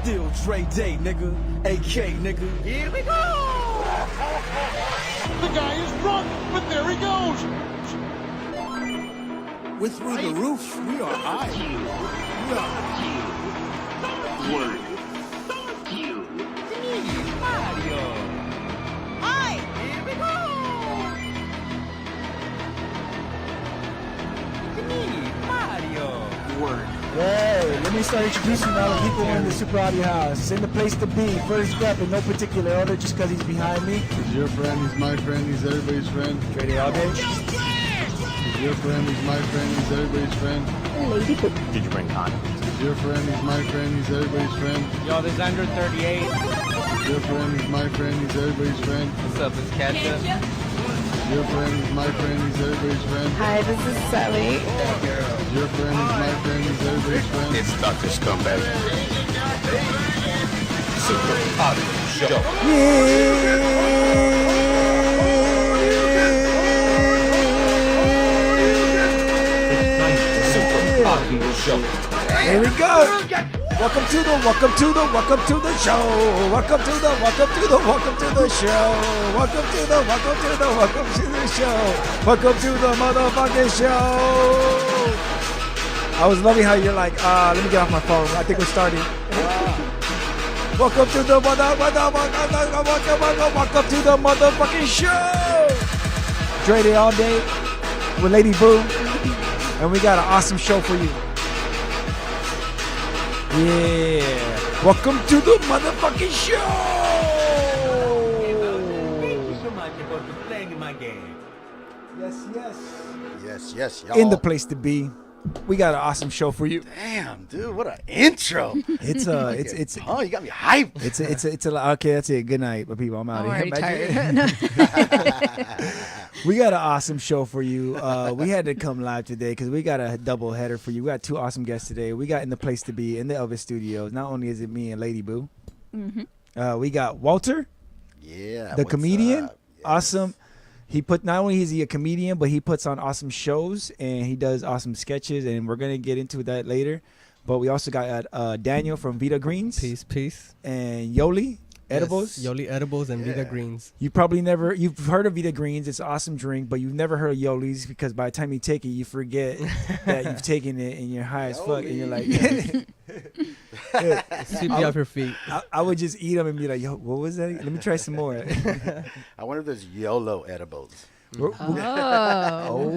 still Dre Day, nigga. AK, nigga. Here we go! The guy is drunk, but there he goes. We're through the roof. We are high. We are Word. Mario. Hi, here we go! It's me, Mario. Word. Hey, let me start introducing all the people in the Super Audio House. It's in the place to be. First up, in no particular order, just because he's behind me. He's your friend, he's my friend, he's everybody's friend. Trade all day. He's your friend, he's my friend, he's everybody's friend. Did you bring condoms? He's your friend, he's my friend, he's everybody's friend. Yo, this under 38. He's your friend, he's my friend, he's everybody's friend. What's up, it's Ketchup? He's your friend, he's my friend, he's everybody's friend. Hi, this is Sally. He's your friend, he's my friend, he's everybody's friend. It's Dr. Scumbag. Super Audio Show. Super Audio Show. Here we go. Welcome to the show. Welcome to the show. Welcome to the show. Welcome to the motherfucking show. I was loving how you're like, let me get off my phone. I think we're starting. Welcome to the motherfucking show. Dre Day all day with Lady Boo. And we got an awesome show for you. Yeah. Welcome to the motherfucking show. Thank you so much for playing my game. Yes, y'all. In the place to be. We got an awesome show for you. Damn, dude, what an intro. It's Oh, you got me hyped. it's a lot. Okay, that's it. Good night, but people, I'm out I'm of here. already tired. We got an awesome show for you. We had to come live today because we got a double header for you. We got two awesome guests today. We got in the place to be in the Elvis Studios. Not only is it me and Lady Boo, we got Walter, Yeah. the what's comedian. up? Yes. Awesome. He put not only is he a comedian, but he puts on awesome shows and he does awesome sketches, and we're gonna get into that later. But we also got Daniel from Vida Greens. Peace. And Yoli Edibles. Yes, Yoli Edibles and Vida Greens. You've heard of Vida Greens. It's an awesome drink, but you've never heard of Yoli's because by the time you take it, you forget that you've taken it and you're high as fuck and you're like, Sweep you off your feet. I would just eat them and be like, yo, what was that? Let me try some more. I wonder if there's YOLO edibles. Oh.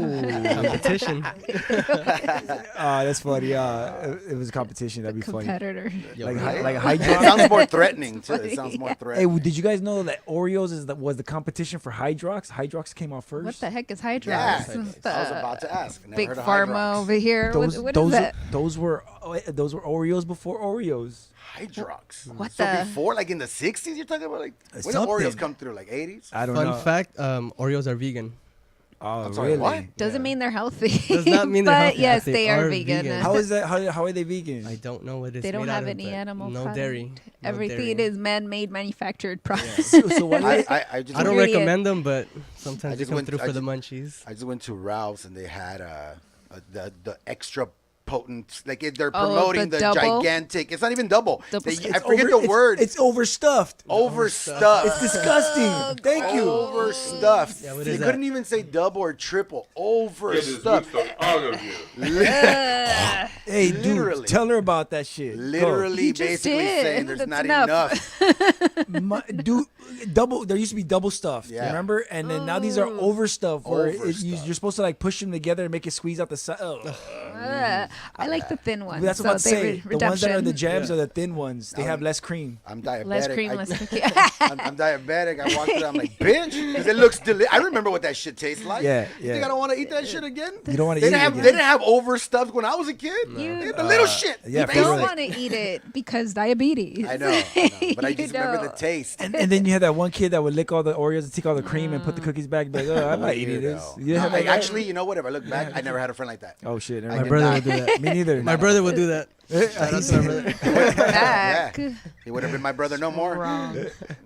Competition. That's funny. It was a competition. That'd be funny. Competitor. Like It Hydrox. sounds more threatening, too. It sounds more Hey, threatening. did you guys know that Oreos was the competition for Hydrox? Hydrox came out first. What the heck is Hydrox? Yeah, It's I was the about to ask. Never big heard of pharma Hydrox. over here. What is that? Those were Oreos before Oreos. Hydrox. What so the- before, like in the 60s, you're talking about? Like, when did Something. Oreos come through? Like 80s? I don't Fun know. fact, Oreos are vegan. Oh, I'm sorry, really? what? Doesn't mean they're healthy. Does not mean they're but healthy, yes, but they are vegan. How is that? How are they vegan? I don't know what it's They don't made out have of, any but animal no product. dairy. No Everything dairy. is man-made, manufactured products. So why do they- I just I don't Ingredient. recommend them, but I sometimes they just come went- through I for the just- munchies. I just went to Ralph's and they had the extra potent, like they're Oh, promoting the the double? gigantic. It's not even double. Double They- stuff. I forget the word. It's overstuffed. overstuffed. It's disgusting. Thank you. Overstuffed. Yeah, what They is that? couldn't even say double or triple. Overstuffed. Hey, Literally. dude, tell her about that shit. Go. Literally, You just basically did. saying there's That's not enough. Dude, double. There used to be double stuffed. Yeah. Remember? And then now these are overstuffed. Where Overstuffed. you're supposed to like push them together and make it squeeze out the side. I like the thin ones. That's so what I'm they saying. The ones that are the redemption. jams are the thin ones. They have less cream. I'm diabetic. Less cream, less cookie. I'm diabetic. I walked through. I'm like, bitch, because it looks delicious. I remember what that shit tastes like. Yeah, You yeah. think I don't want to eat that shit again? You don't want to They eat didn't it have. again. They didn't have overstuffed when I was a kid. They had the little shit. yeah, You for don't real. want to eat it because diabetes. I know, but I You just remember the don't. taste. And then you had that one kid that would lick all the Oreos and take all the cream and put the cookies back. And be like, oh, I'm not eating this. Weirdo. You didn't have I that guy? actually, you know what? If I look back, I never had a friend like that. Oh shit! never I mind. My did brother not. would do that. Me neither. My brother would do that. Shout out to my brother. Back. Yeah. He would have been my brother no more. Wrong.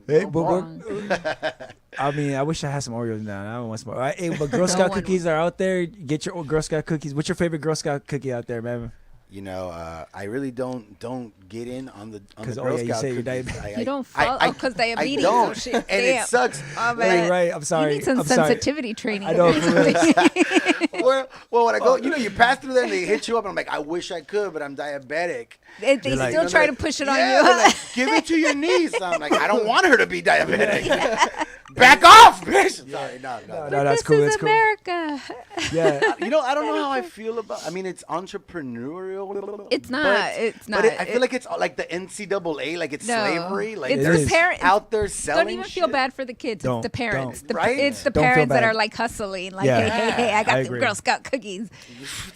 Hey, but Wrong. I mean, I wish I had some Oreos now. I don't want some. Hey, but Girl Scout one cookies are out there. Get your old Girl Scout cookies. What's your favorite Girl Scout cookie out there, man? you know, I really don't get in on the 'Cause, Girl you Scout say you're cookies. diabetic. You don't follow because diabetes. I don't, Oh, shit. and Damn. it sucks. Oh, Right, man. right. I'm sorry. You need some I'm sorry. sensitivity training. I know. For real. Well, when I go, you know, you pass through there and they hit you up, and I'm like, I wish I could, but I'm diabetic. They They're like- still try to Like, push it on yeah, you. they're like, give it to your niece. I'm like, I don't want her to be diabetic. Back off, bitch. Sorry, no. No, that's this cool. is That's cool. America. Yeah. You know, I don't know how I feel about. I mean, it's entrepreneurial. It's not. But, It's but not. I feel like it's like the NCAA, like it's No. slavery. Like It's It they're is. the parents. out there selling. Don't even feel shit. bad for the kids. Don't, It's the parents. don't. The, Right? It's the Don't feel parents that bad. are like hustling. Like, Yeah. hey, I I got the agree. Girl Scout cookies.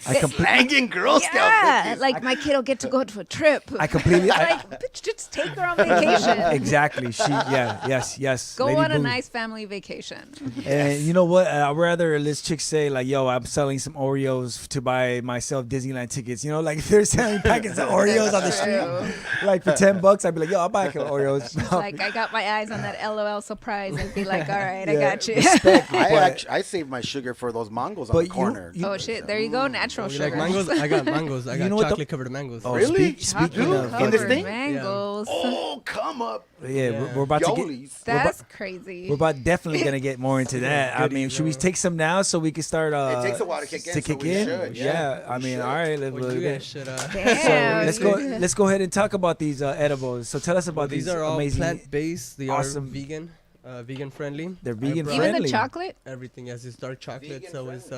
I completely. Slanging Girl Scout Yeah, cookies. like my kid will get to go to a trip. I completely. like, bitch, just take her on vacation. Exactly. Yes. Go Lady on a Boo. nice family vacation. And you know what? I'd rather this chick say like, "Yo, I'm selling some Oreos to buy myself Disneyland tickets." You know, like if they're selling packets of Oreos on the street, like for $10, I'd be like, "Yo, I'll buy a kilo of Oreos." Like I got my eyes on that LOL surprise and be like, all right, I Yeah, got you. respect, but- I save my sugar for those mangoes on But the corner. Oh shit, there you go, natural You sugar. like mangoes? I got mangoes. I You got know what the- chocolate covered mangoes. Oh, Really? Speaking Dude, of, in this Covered thing? mangoes. Oh, come up, yeah, we're about to get. Yoli's. That's crazy. We're about definitely gonna get more into that. I mean, should we take some now so we can start? It takes a while to kick in, so we should, yeah. I We mean, should. all right. Well, you guys should. Damn. So let's go ahead and talk about these edibles. So tell us about These these are all amazing. plant-based. They awesome- are vegan, vegan friendly. They're vegan brought Even friendly. the chocolate. Everything, yes, it's dark chocolate, so it's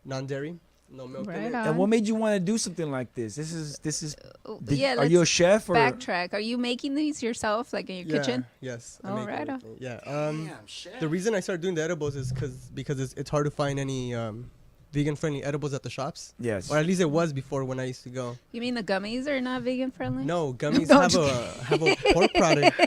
non-dairy, no milk Right in it. on. And what made you want to do something like this? This is. Yeah, Are you a chef or? backtrack? Are you making these yourself, like in your kitchen? Yes. I Oh, make right on. everything. Yeah. Damn, shit. The reason I started doing the edibles is because it's hard to find any vegan friendly edibles at the shops. Yes. Or at least it was before when I used to go. You mean the gummies are not vegan friendly? No, gummies No, have a pork product.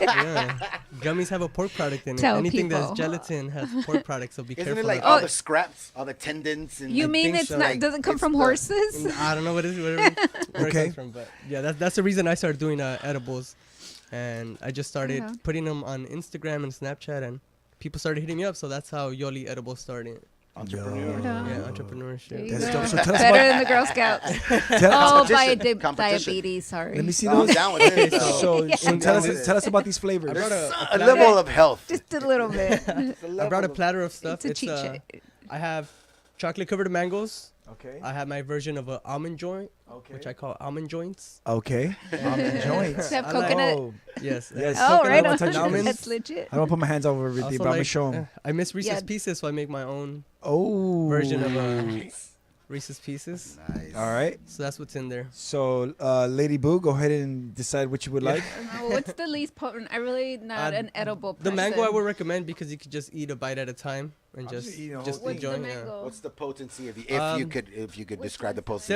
Yeah. Gummies have a pork product in it. Tell Anything people. that's gelatin has pork product, so be Isn't careful. it like of all that. the scraps, all the tendons? And You mean think it's so. not? Like, Doesn't come it's from the- horses? I don't know what it is. Where Okay. it comes from, but yeah, that's the reason I started doing edibles, and I just started Uh-huh. putting them on Instagram and Snapchat, and people started hitting me up. So that's how Yoli Edibles started. Entrepreneur. Right on. Yeah, There entrepreneurship. you That's go. dope. So tell us Better about- than the Girl Scouts. Tell- Oh, Competition. Competition. diabetes. Sorry. Let me see I'm those. down with it. So, Yeah. so tell us about these flavors. I brought There's a a level of health. Just a little bit. I brought a platter of stuff. It's a cheat sheet. I have chocolate covered mangoes. Okay. I have my version of an almond joint, Okay. which I call almond joints. Okay. Almond joints. Have I like- coconut. Oh, Yes. Yes. Oh, Coconut, right I on. wanna touch almonds. That's legit. I don't wanna put my hands over everything, Also but I'm gonna like, show them. I miss Reese's Yeah. Pieces, so I make my own Oh. version of Reese's Pieces. Nice. All right. So that's what's in there. So, Lady Boo, go ahead and decide what you would like. Oh, what's the least potent? I really not Uh, an edible The person. mango I would recommend because you could just eat a bite at a time and I'm just just eating a whole just thing. What's the enjoy. Yeah. mango? What's the potency if you Um, could describe the potency?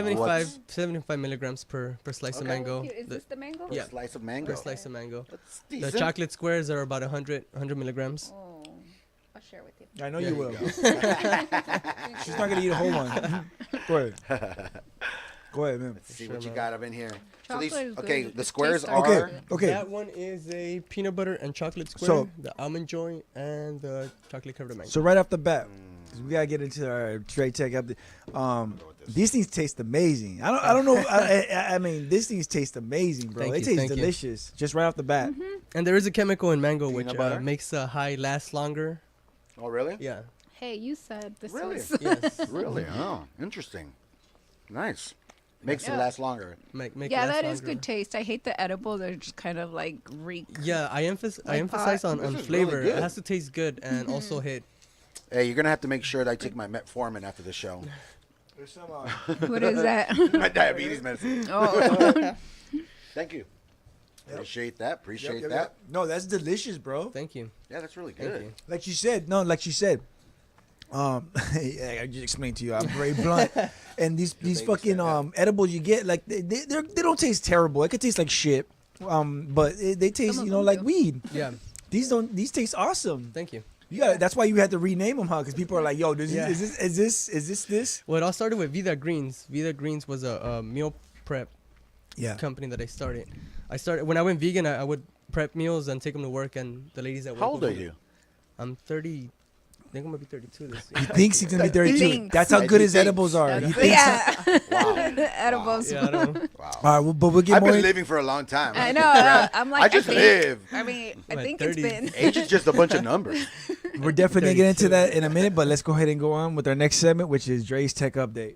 75 milligrams per slice of Okay. mango. Is The- this the mango? Yeah. Slice of mango. per slice of mango. That's The decent. chocolate squares are about 100 milligrams. Oh, I'll share with you. I know Yeah, you you will. go. She's not gonna eat a whole one. Go ahead. Go ahead, man. Let's see Sure, what you man. got up in here. So these, Chocolate is okay, good. the It squares tastes are. Okay. Okay. That one is a peanut butter and chocolate square, So- the almond joint, and the chocolate covered mango. So right off the bat, 'cause we gotta get into our trade tech up. These things taste amazing. I don't know. I mean, these things taste amazing, bro. Thank They you, taste thank you. delicious, just right off the bat. And there is a chemical in mango Peanut which butter? makes a high last longer. Oh, really? Yeah. Hey, you said this Really? was. Yes. Really? Oh, interesting. Nice. Makes Yeah. it last longer. Make Yeah, it last that is longer. good taste. I hate the edibles. They're just kind of like reek. Yeah, I Like emphasize pot. on This is really flavor. good. It has to taste good and also hit. Hey, you're gonna have to make sure that I take my metformin after the show. What is that? My diabetes medicine. Oh. Thank you. Appreciate that. Appreciate Yep, that. yep. No, that's delicious, bro. Thank you. Yeah, that's really Thank good. you. Like you said, I just explained to you, I'm very blunt. And these fucking edibles you get, like they don't taste terrible. It could taste like shit, but they taste Some of like them do. weed. Yeah. These taste awesome. Thank you. That's why you had to rename them, huh? Because people are like, yo, Yeah. is this? Well, it all started with Vida Greens. Vida Greens was a meal prep Yeah. company that I started. When I went vegan. I would prep meals and take them to work, and the ladies at work. How old would are eat it. you? I'm 30. think I'm gonna be 32 this year. He thinks he's gonna be 32. Thinks. That's how He good his thinks. edibles are. He thinks. Yeah. Wow. Edibles. Yeah, I don't know. Wow. All right, well, but we'll get I've more. been living for a long time. I know. I'm like, I just think, live. I mean, I My think 30s. it's been. Age is just a bunch of numbers. We're definitely gonna get into 32. that in a minute, but let's go ahead and go on with our next segment, which is Dre's Tech Update.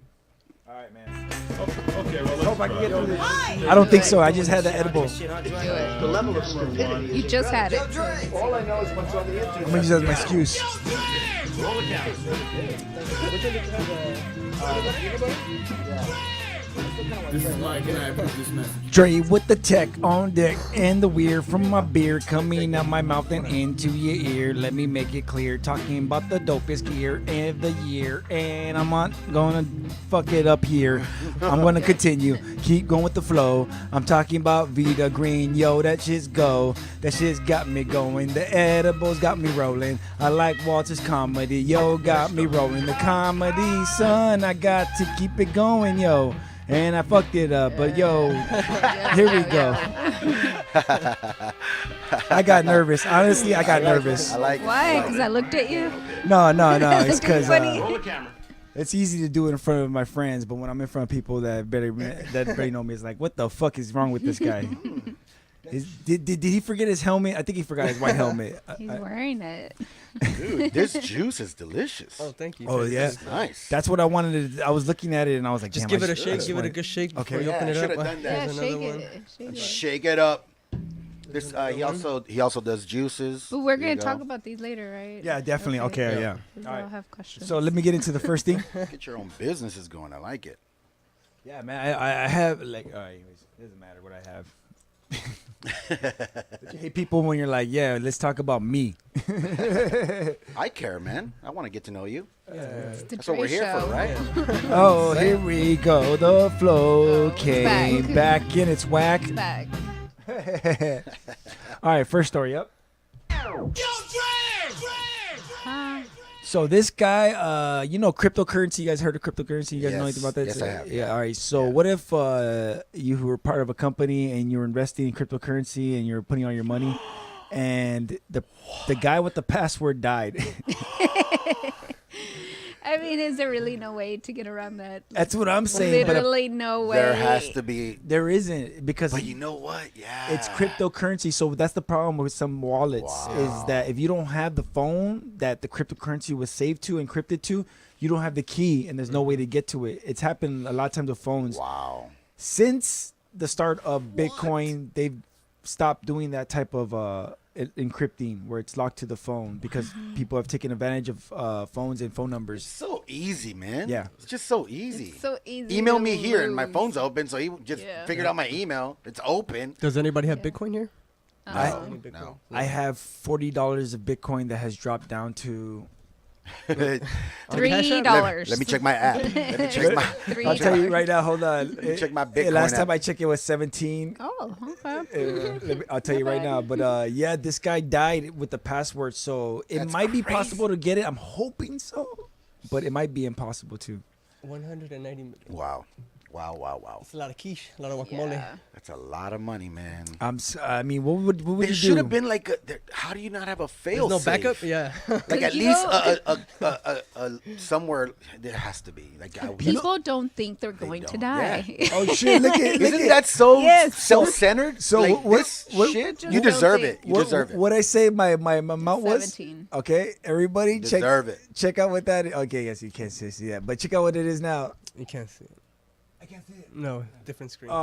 All right, man. Okay, well, Hope I can get through this. I don't think so. I just had the edible. Do it. You just had it. I'm gonna use that as my excuse. This is Mike, and I approve this message. Dre with the tech on deck and the weird from my beer coming out my mouth and into your ear. Let me make it clear, talking about the dopest gear of the year, and I'm not gonna fuck it up here. I'm gonna continue, keep going with the flow. I'm talking about Vida Green, yo, that shit's go. That shit's got me going. The edibles got me rolling. I like Walter's comedy, yo, got me rolling. The comedy, son, I got to keep it going, yo. And I fucked it up, but yo, here we go. I got nervous. Honestly, I got nervous. I like it. Why? Because I looked at you. No. It's because Funny. it's easy to do it in front of my friends, but when I'm in front of people that barely know me, it's like, what the fuck is wrong with this guy? Did he forget his helmet? I think he forgot his white helmet. He's wearing it. Dude, this juice is delicious. Oh, thank you. Oh yeah, It's nice. that's what I wanted to. I was looking at it and I was like, Just damn, give I it a should- shake. just Give it a wanted- good shake Okay. before you open Yeah, it up. should've done that. Yeah, There's shake another one. it. Shake it. Shake it up. This he also does juices. But we're There you gonna talk go. about these later, right? Yeah, definitely. Okay, yeah. 'Cause All right. I'll have questions. So let me get into the first thing. Get your own businesses going. I like it. Yeah, man, I have like, all right, anyways, it doesn't matter what I have. Don't you hate people when you're like, yeah, let's talk about me. I care, man. I want to get to know you. It's the That's what we're Dre here show. for, right? Oh, here we go. The flow Oh, came back. back in its whack. It's back. All right, first story up. Huh? So this guy, cryptocurrency. You guys heard of cryptocurrency? You guys know Yes. anything about that? Yes, I have. Yeah. All right. So what if you were part of a company and you were investing in cryptocurrency and you're putting all your money, and the guy with the password died? I mean, is there really no way to get around that? That's what I'm saying. Literally no way. There has to be. There isn't, because But you know what? Yeah. it's cryptocurrency. So that's the problem with some wallets is that if you don't have the phone that the cryptocurrency was saved to, encrypted to, you don't have the key and there's no way to get to it. It's happened a lot of times with phones. Wow. Since the start of Bitcoin, they've stopped doing that type of encrypting where it's locked to the phone because people have taken advantage of phones and phone It's numbers. so easy, man. Yeah. It's just so easy. It's so easy. Email to me here and my lose. phone's open, so he just Yeah. figured out my email. It's open. Does anybody have Bitcoin here? No, Bitcoin. no. I have $40 of Bitcoin that has dropped down to. Let $3. me check my app. Let me check my. I'll tell you right now. Hold on. me check my Bitcoin Last app. time I checked, it was 17. Oh, okay. I'll tell you right now. But yeah, this guy died with the password, so it That's might be crazy. possible to get it. I'm hoping so, but it might be impossible too. 190 million. Wow. Wow. It's a lot of quiche, a lot of guacamole. Yeah. That's a lot of money, man. I mean, what would There you do? should have been like how do you not have a fail There's no safe? backup. Yeah. Like at You least know- somewhere there has to be. Like People don't think they're going to don't. die. Oh shit! Look at isn't that so Yes. self-centered? So like, what- this what- shit, Just you deserve don't it. think- You deserve it. What I say my amount was 17. okay. Everybody check Deserve it. out what that is. Okay, yes, you can't see that, but check out what it is now. You can't see it. I can't see it. No, different screen. Oh,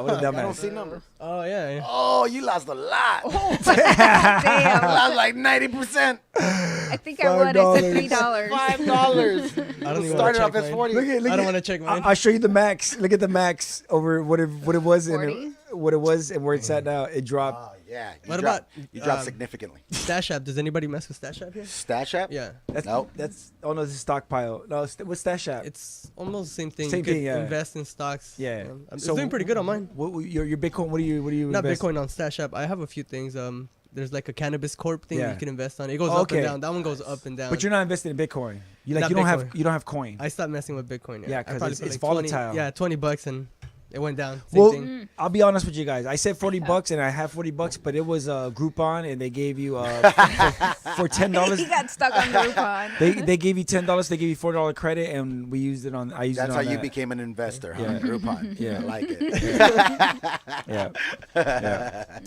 what a I don't dumbass! see numbers. Oh yeah. Oh, you lost a lot. Damn. lost like 90%. I think I won. I said $3. $5. I don't even Started wanna off check as mine. 40. Look at, I don't want to check mine. I'll show you the max. Look at the max over what it was 40? and what it was and where it's at now. It dropped. Oh, yeah. What about, you dropped significantly. Stash App. Does anybody mess with Stash App here? Stash app? Yeah. Nope. That's oh no, this is stockpile. No, what's Stash App? It's almost the same thing. Same you could thing, yeah. invest in stocks. Yeah. It's So doing pretty good on mine. What your Bitcoin? What do you Not invest? Bitcoin on Stash App. I have a few things. There's like a cannabis corp thing Yeah. you can invest on. It goes up Okay. and down. That one goes up and down. But you're not investing in Bitcoin. You Not you don't have Bitcoin. you don't have coin. I stopped messing with Bitcoin. Yeah, I 'cause probably it's put it's 20 volatile. Yeah, $20 and It went down. Same Well, thing. I'll be honest with you guys. I said $40 and I have $40, but it was Groupon and they gave you for $10. He got stuck on Groupon. They gave you $10. They gave you $4 credit, and we used it on. I used That's it how on you that. became an investor, huh? Yeah. Groupon. Yeah. I like it. Yeah.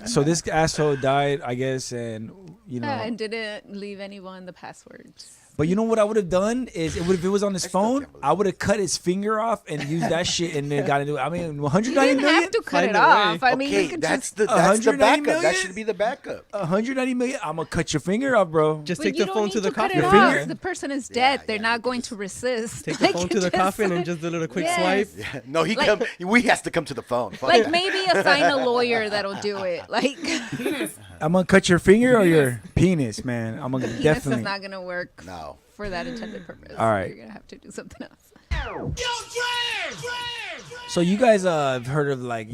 So this asshole died, I guess, and you know. And didn't leave anyone the passwords. But you know what I would have done is if it was on his phone, I would have cut his finger off and used that shit and then got into it. I mean, You 190 didn't million. have to cut Find it a way. off. I mean, Okay, you could that's just. the 190 backup. That million? should be the backup. 190 million. I'm gonna cut your finger off, bro. Just But take you the don't phone need to the cut coffin. it Finger? off. The person is dead. They're not going to resist. Take the Like, phone you to the just- coffin and just a little quick Yes. swipe. No, he Like- we has to come to the phone. Fuck Like that. maybe assign a lawyer that'll do it. Like I'm gonna cut your finger or your penis, man. I'm gonna penis definitely. is not gonna work No. for that intended purpose. All right. You're gonna have to do something else. So you guys have heard of like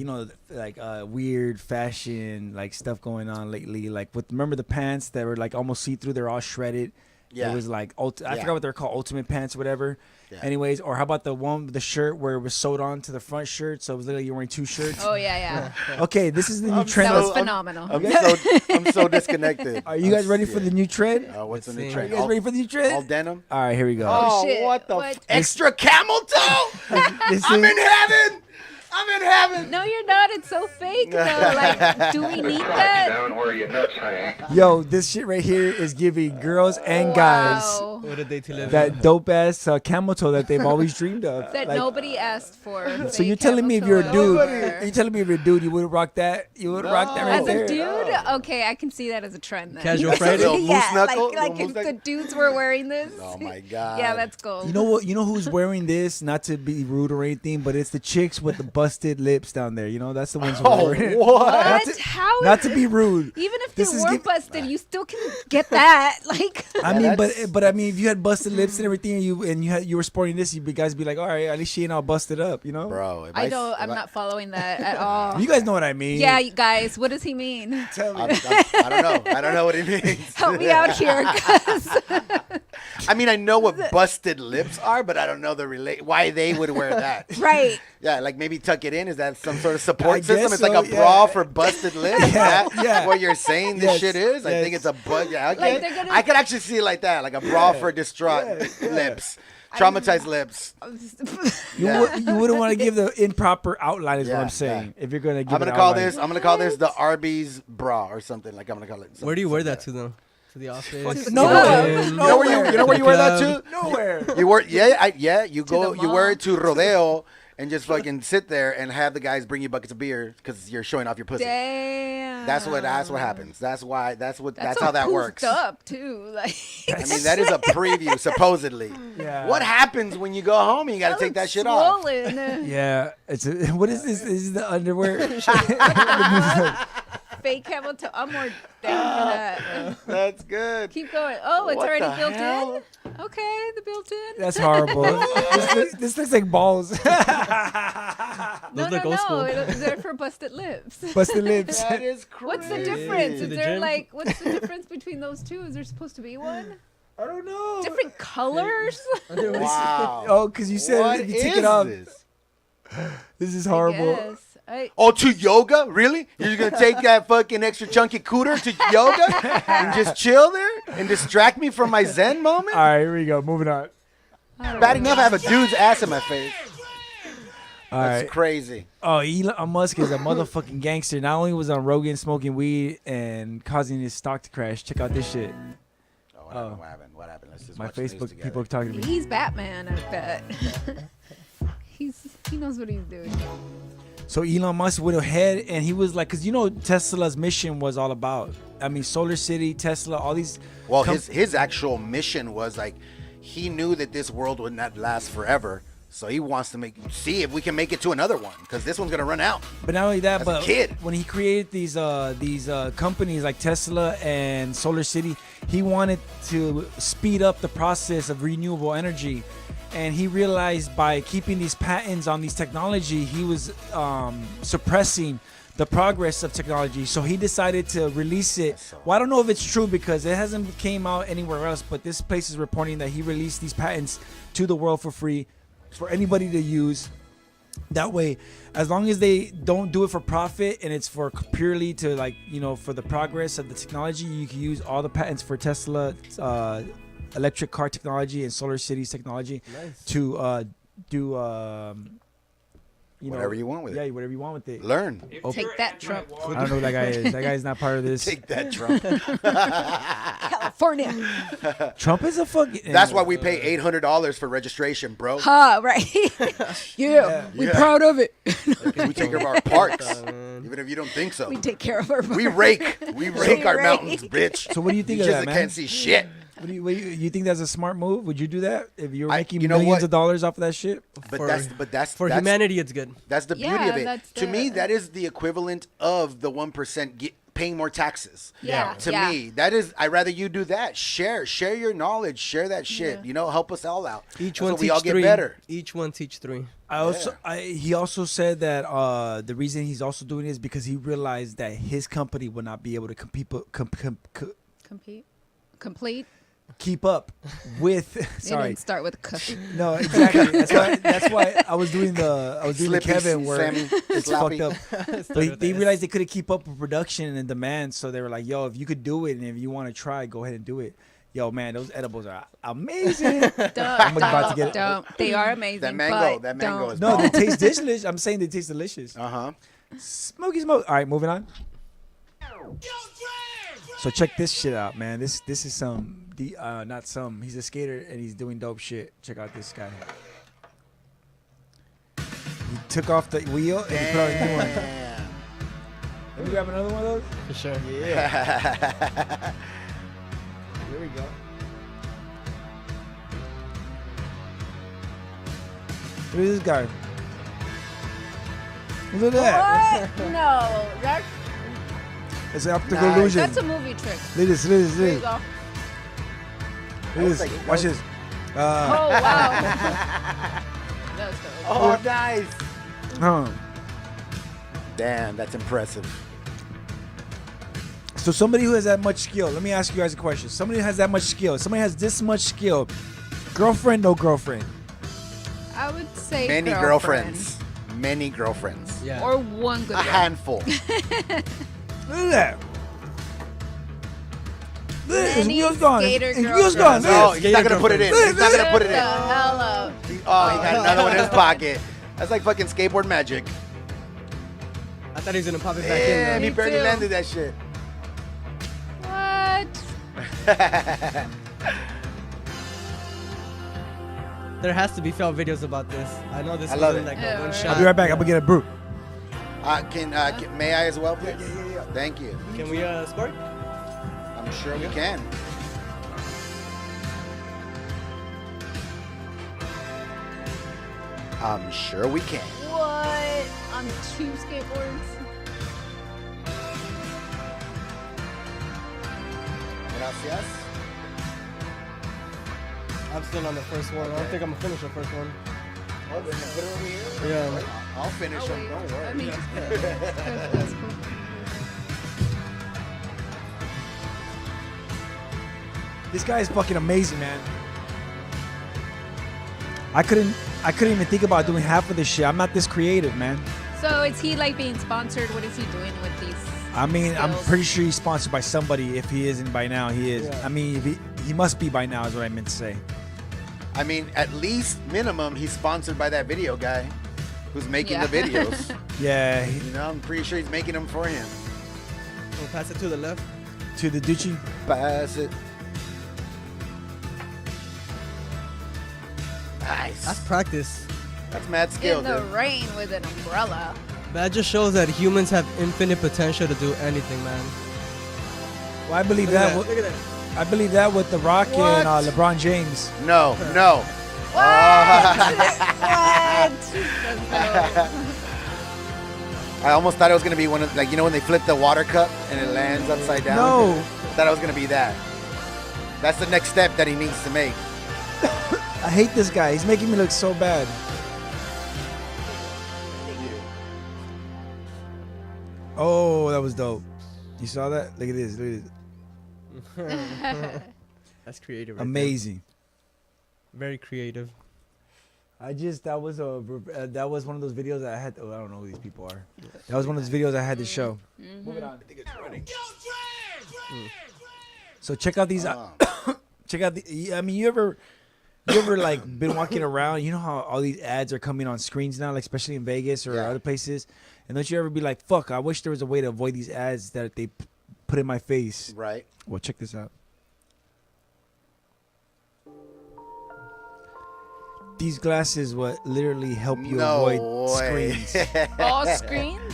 weird fashion like stuff going on lately, like with remember the pants that were like almost see through, they're all shredded. Yeah. It was like I Yeah. forgot what they're called, ultimate pants or whatever. Yeah. Anyways, or how about the shirt where it was sewed on to the front shirt, so it was literally you're wearing two shirts. Oh yeah. Okay, this is the new trend. That was I'm- phenomenal. I'm so disconnected. Are you guys ready for the new trend? What's the Let's new see. Are trend? you guys ready for the new trend? All denim. All right, here we go. Oh, shit. what the What? extra camel toe? This I'm is- in heaven. I'm in heaven. No, you're not. It's so fake though. Like, do we need that? Yo, this shit right here is giving girls and guys Wow. What a day to live. that dope ass camel toe that they've always dreamed of. That Like, nobody asked for. so fake you're telling me if you're a camel toe dude, everywhere. you're telling me if you're a dude, you would rock that? You would rock that right As there? a dude, okay, I can see that as a trend. Then. Casual That's a Friday. little moose yeah, knuckle, like little if moose the dudes were wearing this. Oh my god. Yeah, that's gold. You know what? You know who's wearing this? Not to be rude or anything, but it's the chicks with the busted lips down there. You know, that's the ones who are Oh, wearing it. what? What? How? Not to be rude. Even if they This is were give- busted, you still can get that. Like. I mean, that's- but I mean, if you had busted lips and everything, and you were sporting this, you guys be like, all right, at least she ain't all busted up, you know? Bro, if I don't. I'm not following that at all. You guys know what I mean? Yeah, you guys. What does he mean? Tell me. I don't know. I don't know what it means. Help me out here, guys. I mean, I know what busted lips are, but I don't know why they would wear that. Right. Yeah, like maybe tuck it in. Is that some sort of support I system? guess It's like so, a bra yeah. for busted lips. Is Yeah, that yeah. what you're saying this Yes, shit is? I yes. think it's a yeah, Like okay. they're gonna- I could actually see it like that, like a bra for distraught lips, traumatized lips. You wouldn't want to give the improper outline, is what Yeah, I'm saying. yeah. If you're gonna give, I'm gonna an call outline. this. I'm gonna call this the Arby's bra or something. Like I'm gonna call it. Where do you wear something that to though? To the office. Nowhere. You know where you know where you wear that to? Nowhere. You wear you go the you wear mall. it to rodeo and just fucking sit there and have the guys bring you buckets of beer because you're showing off your pussy. Damn. That's what happens. That's That's how that poofed works. Up too. Like. I mean that is a preview supposedly. Yeah. What happens when you go home and you got to take that shit off? swollen. Yeah, what is this? Is the underwear? Fake camel toe. I'm more down for that. That's good. Keep going. Oh, it's What already the built hell? in. Okay, the built-in. That's horrible. this looks like balls. No, Those look no, old school. no. They're for busted lips. Busted lips. That is crazy. What's the difference? To Is the there gym? like what's the difference between those two? Is there supposed to be one? I don't know. Different colors? Wow. Oh, because you said What if you take is it off. this? This is horrible. Yes. Oh, to yoga? Really? You're just gonna take that fucking extra chunky cooter to yoga and just chill there and distract me from my Zen moment? All right, here we go. Moving on. Bad enough I have a dude's ass in my face. All That's right. crazy. Oh, Elon Musk is a motherfucking gangster. Not only was on Rogan smoking weed and causing his stock to crash. Check out this shit. Oh, what happened? What happened? What happened? Let's just My watch the news Facebook together. people are talking to me. He's Batman, I bet. He knows what he's doing. So Elon Musk went ahead and he was like, because you know Tesla's mission was all about. I mean, Solar City, Tesla, all these. Well, his actual mission was like he knew that this world would not last forever, so he wants to see if we can make it to another one because this one's gonna run out. But not only that, As a but kid. when he created these companies like Tesla and Solar City, he wanted to speed up the process of renewable energy. And he realized by keeping these patents on these technology, he was suppressing the progress of technology. So he decided to release it. Well, I don't know if it's true because it hasn't came out anywhere else, but this place is reporting that he released these patents to the world for free for anybody to use. That way, as long as they don't do it for profit and it's for purely to like, you know, for the progress of the technology, you can use all the patents for Tesla, electric car technology and Solar Cities technology to do you know, Whatever you want with it. Yeah, whatever you want with it. Learn. Take that, Trump. I don't know who that guy is. That guy's not part of this. Take that, Trump. California. Trump is a fucking. That's why we pay $800 for registration, bro. Huh, right. Yeah, we proud of it. We take care of our parks, even if you don't think so. We take care of our We rake our mountains, bitch. So what do you think You of just that, man? can't see shit. What do you think that's a smart move? Would you do that if you were making you know millions what? of dollars off of that shit? That's For humanity, it's good. That's the Yeah, beauty of it. that's To me, the- that is the equivalent of the 1% paying more taxes. Yeah. To yeah. me, that is. I'd rather you do that. Share your knowledge. Share that shit. Yeah. You know, help us all out. Each That's one so we teach all get three. better. Each one teach three. He also said that the reason he's also doing it is because he realized that his company would not be able to Complete. keep up with. It Sorry, didn't start with k. no, exactly. That's why I was doing the Slippy, Kevin where Sammy, it's sloppy. fucked up. But they realized they couldn't keep up with production and demand, so they were like, "Yo, if you could do it and if you want to try, go ahead and do it." Yo, man, those edibles are amazing. I'm about to get it. Don't. They are amazing. That mango don't. is No, bomb. they taste delicious. I'm saying they taste delicious. Uh-huh. Smoky smoke. All right, moving on. So check this shit out, man. This is not some. He's a skater and he's doing dope shit. Check out this guy. He took off the wheel and he put on a new one. Let me grab another one of those. For sure. Yeah. Here we go. Look at this guy. Look at that. What? No. That's, It's an optical illusion. that's a movie trick. Look at this. Look at this. There you Look go. at this. Watch this. Oh, wow. That was dope. Oh, nice. Huh. Damn, that's impressive. So somebody who has that much skill, let me ask you guys a question. Somebody who has that much skill, somebody has this much skill, girlfriend, no girlfriend. I would say Many girlfriend. girlfriends. Many girlfriends. Yeah. Or one good A one. handful. Look at that. Look at his Many wheels gone. skater His wheels gone. girlfriends. No, Look. he's not gonna put it in. He's not gonna put it The in. hell up. He got another one in his pocket. That's like fucking skateboard magic. I thought he was gonna pop it back Damn, in. he Me barely too. landed that shit. What? There has to be failed videos about this. I know this I love wasn't it. like Yeah, a one right. shot. I'll be right back. I'm gonna get a brew. May I as well, please? Yeah. Thank you. Can we spark? I'm sure we can. I'm sure we can. What? On 2 skateboards? Gracias. I'm still on the first one. I don't think I'm gonna finish the first one. Oh, then put it over here. Yeah. I'll finish Oh, them. wait. Don't worry. I mean, that's cool. This guy is fucking amazing, man. I couldn't even think about doing half of this shit. I'm not this creative, man. So is he like being sponsored? What is he doing with these? I mean, I'm skills? pretty sure he's sponsored by somebody. If he isn't by now, he is. Yeah. I mean, if he must be by now is what I meant to say. I mean, at least minimum, he's sponsored by that video guy who's making Yeah. the videos. Yeah, You know, I'm pretty sure he's making them for him. We'll pass it to the left. to the Ducci. Pass it. Nice. That's practice. That's mad skill, In the dude. rain with an umbrella. That just shows that humans have infinite potential to do anything, man. Well, I believe Look at that. that. Look at that. I believe that with The Rock What? and LeBron James. No. What? What? I almost thought it was gonna be one of, like, you know, when they flip the water cup and it lands upside down. No. I thought it was gonna be that. That's the next step that he needs to make. I hate this guy. He's making me look so bad. Oh, that was dope. You saw that? Look at this. Look at this. That's creative. Right there. Amazing. Very creative. that was one of those videos that I had. I don't know who these people are. That was one of those videos I had to show. Move it on. I think it's running. So check out these. Check out the. I mean, you ever like been walking around? You know how all these ads are coming on screens now, like especially in Vegas or other places. And don't you ever be like, "Fuck! I wish there was a way to avoid these ads that they put in my face." Right. Well, check this out. These glasses will literally help you avoid screens. All screens?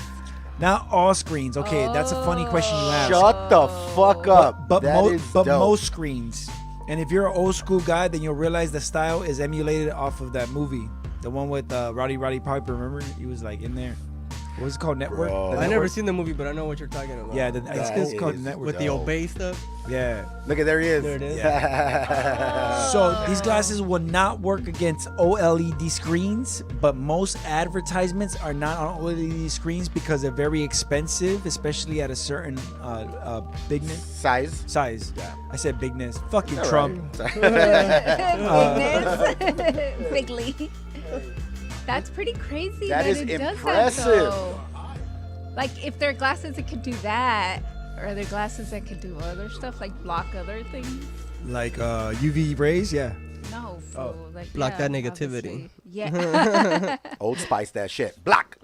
Not all screens. Okay, that's a funny question you asked. Shut the fuck up. But That is dope. most screens. And if you're an old school guy, then you'll realize the style is emulated off of that movie. The one with Roddy Piper, remember? He was like in there. What was it called? Network? Bro. The I never Network? seen the movie, but I know what you're talking about. Yeah, it's called is Network. With the dope. obey stuff. Yeah. Look at there he is. There it is. So these glasses will not work against OLED screens, but most advertisements are not on OLED screens because they're very expensive, especially at a certain bigness size. Yeah. I said bigness. Fucking All Trump. right. Bigness. Bigly. That's pretty crazy. That is it does that, impressive. though. Like, if they're glasses that could do that, or are there glasses that could do other stuff, like block other things? Like UV rays, yeah. No, fool. Like, Block yeah, that negativity. obviously. Yeah. Old Spice that shit. Block.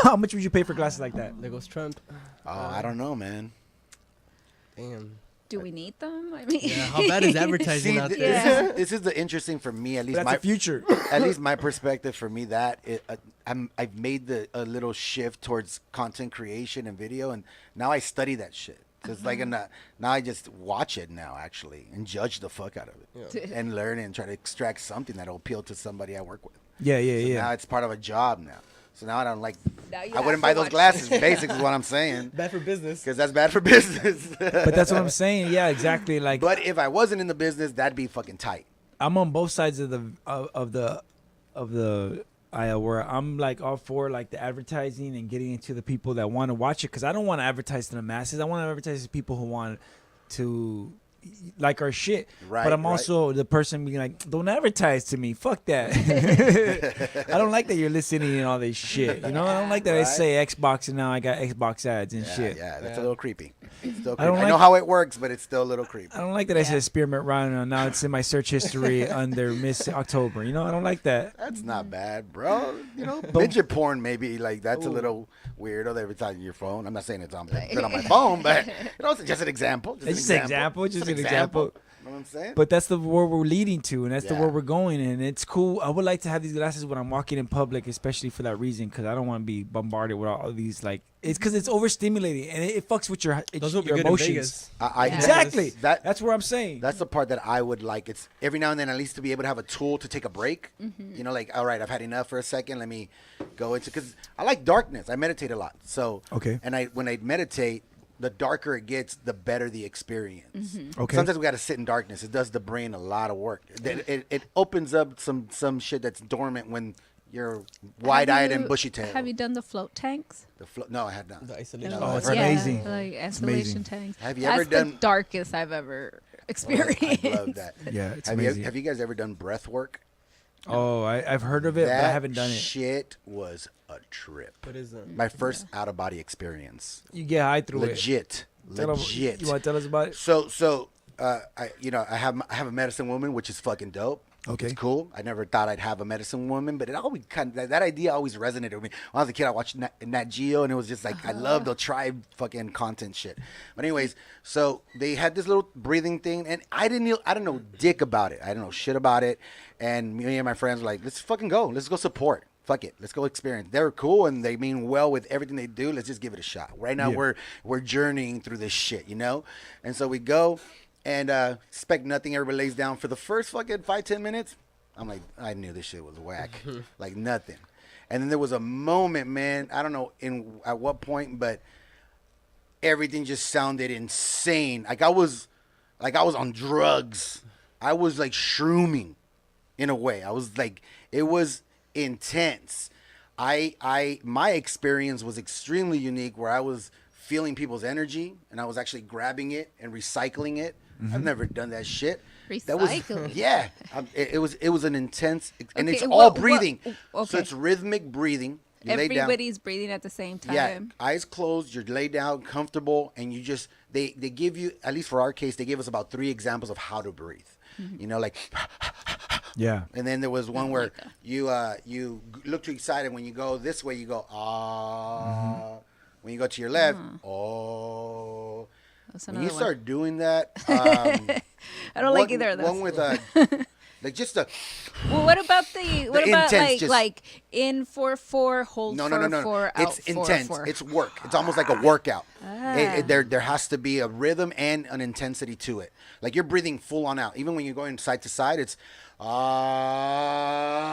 How much would you pay for glasses like that? There goes Trump. Oh, I don't know, man. Damn. Do we need them? I mean, Yeah, how bad is advertising out there? Yeah. This is the interesting for me, at least That's my the future. at least my perspective for me I've made a little shift towards content creation and video, and now I study that shit. So it's like now I just watch it now actually and judge the fuck out of it and learn and try to extract something that'll appeal to somebody I work with. Yeah. Now it's part of a job now. So now I don't like. Now you I have wouldn't to buy those watch glasses. Basically, is what I'm saying. Bad for business. Because that's bad for business. But that's what I'm saying. Yeah, exactly. Like, But if I wasn't in the business, that'd be fucking tight. I'm on both sides of the aisle where I'm like all for like the advertising and getting into the people that want to watch it, because I don't want to advertise to the masses. I want to advertise to people who want to like our shit. Right, but I'm right. also the person being like, don't advertise to me. Fuck that. I don't like that you're listening and all this shit. You know, I don't like that I Right. say Xbox and now I got Xbox ads and shit. Yeah, that's a little creepy. It's still I don't creepy. I know like- how it works, but it's still a little creepy. I don't like that I said Spearmint Rhino. Now it's in my search history under Miss October. You know, I don't like that. That's not bad, bro. You know, midget porn maybe like that's a little weirdo. They advertising your phone. I'm not saying it's on my phone, but you know, it's just an example. It's just an example. Just an example. You know what I'm saying? But that's the world we're leading to, and that's the Yeah. world we're going in. It's cool. I would like to have these glasses when I'm walking in public, especially for that reason, because I don't want to be bombarded with all of these. Like, it's because it's overstimulating and it fucks with your Those will be your good emotions. in Vegas. Exactly. That That's what I'm saying. That's the part that I would like. It's every now and then at least to be able to have a tool to take a break. You know, like, all right, I've had enough for a second. Let me go into, because I like darkness. I meditate a lot. So, Okay. And when I meditate, the darker it gets, the better the experience. Okay. Sometimes we got to sit in darkness. It does the brain a lot of work. It opens up some shit that's dormant when you're wide-eyed and bushy-tailed. Have you done the float tanks? No, I have not. The isolation. Oh, it's Yeah, amazing. like It's isolation amazing. tanks. Have you That's ever done- the darkest I've ever experienced? I love that. Yeah, it's have amazing. have you guys ever done breath work? Oh, I've heard of it, but I haven't done it. Shit was a trip. What is that? My first out-of-body experience. You get high through it. Legit. Tell 'em- Legit. You want to tell us about it? So I have a medicine woman, which is fucking dope. Okay. It's cool. I never thought I'd have a medicine woman, but it always that idea always resonated with me. When I was a kid, I watched Nat Geo, and it was just like I love the tribe fucking content shit. But anyways, so they had this little breathing thing, and I don't know dick about it. I don't know shit about it. And me and my friends were like, let's fucking go. Let's go support. Fuck it. Let's go experience. They're cool and they mean well with everything they do. Let's just give it a shot. Right now we're journeying through this shit, you know? And so we go and expect nothing. Everybody lays down for the first fucking 5-10 minutes. I'm like, I knew this shit was whack. Like nothing. And then there was a moment, man, I don't know at what point, but everything just sounded insane. Like I was on drugs. I was like shrooming in a way. I was like, it was intense. My experience was extremely unique where I was feeling people's energy and I was actually grabbing it and recycling it. I've never done that shit. That was Recycling. yeah. It was an intense, and Okay, it's all what- breathing. okay. So it's rhythmic breathing. You lay down. Everybody's breathing at the same time. Yeah, eyes closed. You're laid down, comfortable, and you just they give you, at least for our case, they gave us about 3 examples of how to breathe. You know, like. Yeah. And then there was one where you look to each side, and when you go this way, you go ah. When you go to your left, oh. That's When another you one. start doing that, I don't like either of those. One with like just a. Well, what about what about intense, just- like in for 4, hold No, for no, no, no. 4, out It's for intense. 4? It's work. It's almost like a workout. Ah. There has to be a rhythm and an intensity to it. Like you're breathing full on out. Even when you're going side to side, it's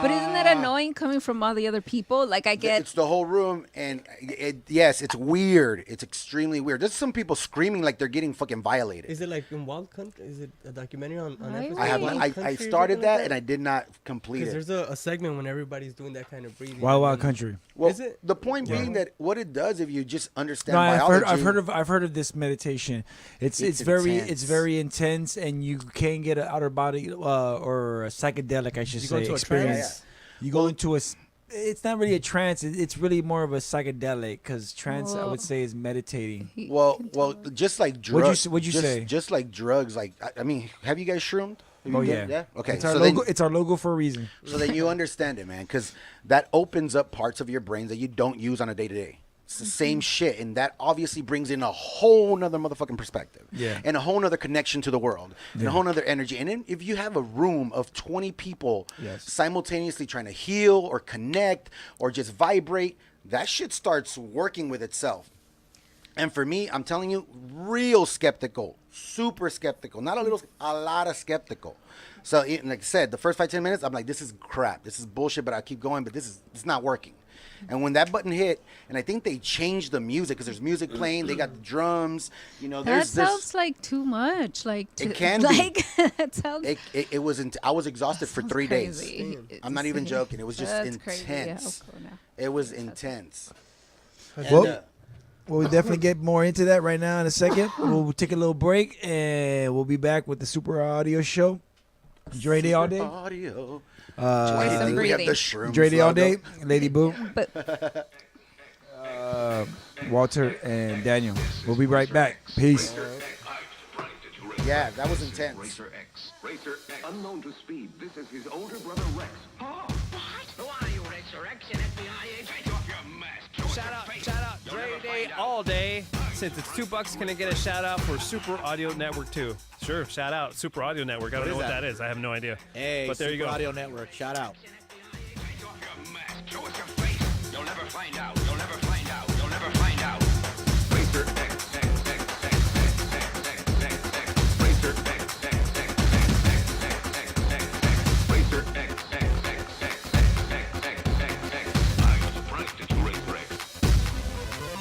But isn't that annoying coming from all the other people? Like I get. It's the whole room, and yes, it's weird. It's extremely weird. There's some people screaming like they're getting fucking violated. Is it like in Wild Country? Is it a documentary on Really? Netflix? I have Wild I Country or started something that like and I did not complete Because it. there's a segment when everybody's doing that kind of breathing. Wild and Wild then- Country. Well, Is it? the point being that what it does, if you just understand No, biology, I've heard of this meditation. It's It's it's very intense, and you can get an outer body or a psychedelic, I should You go say, into a experience. trance? You go into it's not really a trance. It's really more of a psychedelic, because trance, I Well- would say, is meditating. Well, just like drugs. What'd you say? Just like drugs. Like I mean, have you guys shroomed? Have you Oh done- yeah, Okay. It's our so logo. then, It's our logo for a reason. so then you understand it, man, because that opens up parts of your brain that you don't use on a day to day. It's the same shit, and that obviously brings in a whole nother motherfucking perspective, Yeah. and a whole nother connection to the world, and a whole nother energy. And then if you have a room of 20 people Yes. simultaneously trying to heal or connect or just vibrate, that shit starts working with itself. And for me, I'm telling you, real skeptical, super skeptical, not a little, a lot of skeptical. So, like I said, the first 5-10 minutes, I'm like, this is crap, this is bullshit, but I keep going, but it's not working. And when that button hit, and I think they changed the music because there's music playing, they got the drums, you know. That There's sounds like too much. Like It can be. like that sounds. it was. I was exhausted for sounds 3 days. crazy. I'm not even joking. It was just That's crazy. Yeah, intense. I'll go now. It was intense. And, Well, we'll definitely get more into that right now in a second. We'll take a little break, and we'll be back with the Super Audio Show. Dre Day all day. audio. Some I think we have breathing. the shrooms Dre Day all logo. day. Lady Boo. But Walter and Daniel. We'll be right back. Peace. Yeah, that was intense. Racer X. Racer X. Unknown to speed, this is his older brother Rex. Oh, what? Who are you, Racer X, an FBI agent? Take off your mask. Shout out, Dre Day all day. Since it's $2, can I get a shout out for Super Audio Network too? Sure, shout out Super Audio Network. I don't know what that is. I have no idea. Hey, but there you Super go. Audio Network, shout out. Take off your mask. Show us your face. You'll never find out. You'll never find out. You'll never find out. Racer X. Racer X. Racer X. I'm surprised at you, Racer X.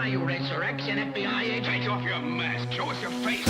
are you, Resurrection FBI agent? Take off your mask. Show us your face.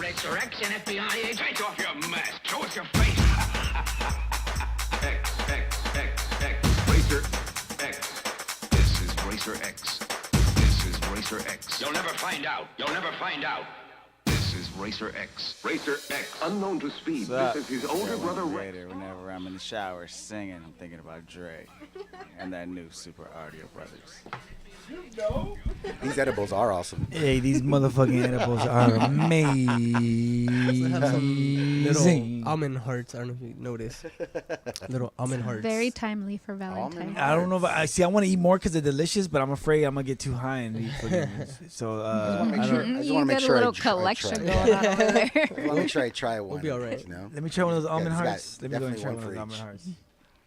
Resurrection FBI agent. Take off your mask. Show us your face. X. Racer X. This is Racer X. This is Racer X. You'll never find out. You'll never find out. This is Racer X. Racer X. Unknown to speed. This is his older brother Rex. Whenever I'm in the shower singing, I'm thinking about Dre and that new Super Audio Brothers. These edibles are awesome. Hey, these motherfucking edibles are amazing. They have some little almond hearts. I don't know if you noticed. Little almond hearts. Very timely for Valentine's. I don't know if I see. I want to eat more because they're delicious, but I'm afraid I'm gonna get too high and eat fucking. So I just want to make got sure a little collection going on over there. I want to make sure I try one. We'll be all right. You know? Let me try one of those almond it's got hearts. Let me go and try definitely one of one those for almond each. hearts.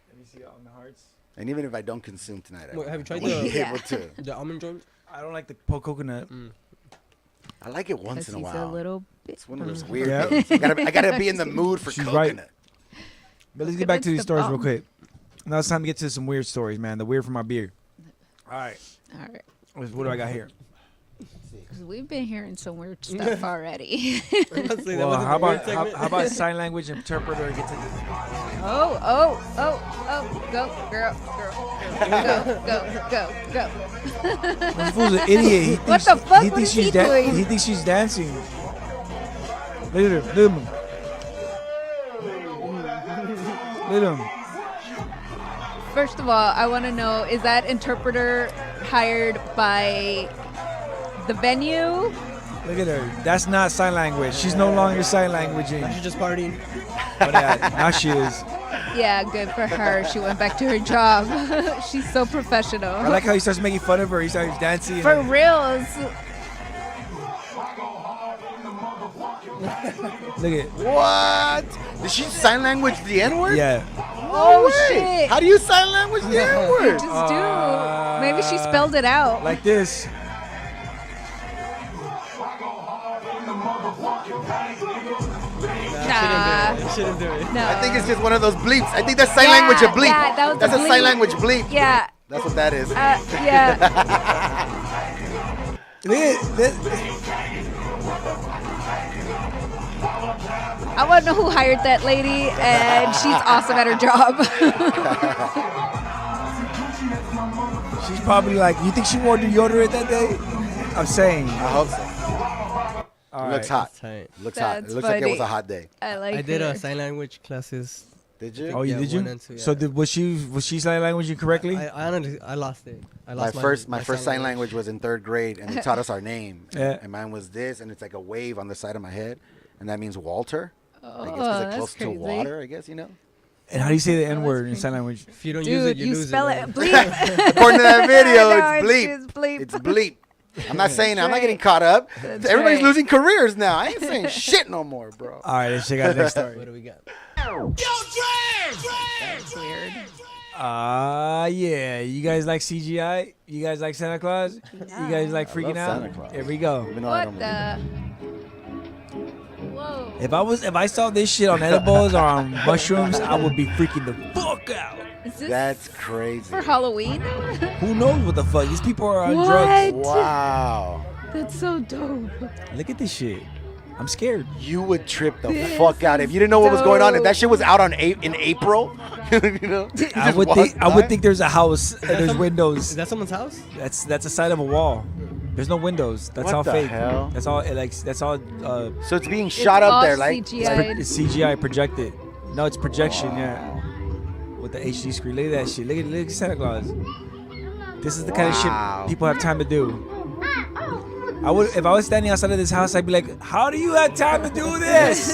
Let me see almond hearts. And even if I don't consume tonight, Wait, have you tried I won't be able to. the almond joint? I don't like the coconut. I like it once in a He's while. a little bit. It's one of those weird things. I gotta be in the mood for She's coconut. right. But let's get back to these stories real bomb. quick. Now it's time to get to some weird stories, man. The weird from my beer. All right. All right. What do I got here? 'Cause we've been hearing some weird stuff already. Well, how about sign language interpreter? Get to this. Oh, go, girl. Go. This fool's an idiot. What the fuck? He What thinks is he she's doing? He thinks she's dancing. Look at her. Look at him. Look at him. First of all, I want to know, is that interpreter hired by the venue? Look at her. That's not sign language. She's no longer sign languaging. She's just partying. But now she is. Yeah, good for her. She went back to her job. She's so professional. I like how he starts making fun of her. He starts dancing. For reals. Look at What? Did she sign language the N-word? Yeah. Oh, way. shit. How do you sign language the You N-word? just do. Maybe she spelled it out. Like this. Nah. Shouldn't do it. No. I think it's just one of those bleeps. I think that's sign language a bleep. Yeah, that was that's a a sign bleep. language bleep. Yeah. That's what that is. Yeah. I want to know who hired that lady, and she's awesome at her job. She's probably like, you think she wore deodorant that day? I'm saying. I hope so. All Looks right. hot. Tight. Looks hot. It That's looks like it was a funny. hot day. I like I did her. sign language classes. Did you? Oh, you Yeah, did you? 1 and 2, So yeah. was she sign languaging correctly? I honestly, I lost it. I My lost first sign language was in 3rd grade, and they taught us our name. Yeah. And mine was this, and it's like a wave on the side of my head, and that means Walter. I guess Oh, 'cause it's that's close to crazy. water. I guess you know. And how do you say the N word in sign language? If you don't use it, Dude, you you lose spell it. it. man. Bleep. According to that video, No, it's bleep. just bleep. It's bleep. I'm not saying I'm not right. getting caught up. That's Everybody's right. losing careers now. I ain't saying shit no more, bro. All right, let's check out the next What story. do we got? That's weird. Yeah. You guys like CGI? You guys like Santa Claus? You guys like freaking love out? Santa Claus. Here we go. Even though I What don't the? Whoa. If I saw this shit on edibles or on mushrooms, I would be freaking the fuck out. Is this That's crazy. for Halloween? Who knows what the fuck? These people are on What? drugs. Wow. That's so dope. Look at this shit. I'm scared. You would trip the This fuck out if you didn't know what was going on. If that shit was out on in April, you know. you I just would walked think. I would by. think there's a house and there's Is windows. that someone's house? That's a side of a wall. There's no windows. That's What all the fake. hell? That's all. That's all. So it's being shot up all there, like. CGI. It's CGI projected. No, it's projection. Yeah. With the HD screen. Look at that shit. Look at Santa Claus. This is the kind of shit people have time to do. I would, if I was standing outside of this house, I'd be like, "How do you have time to do this?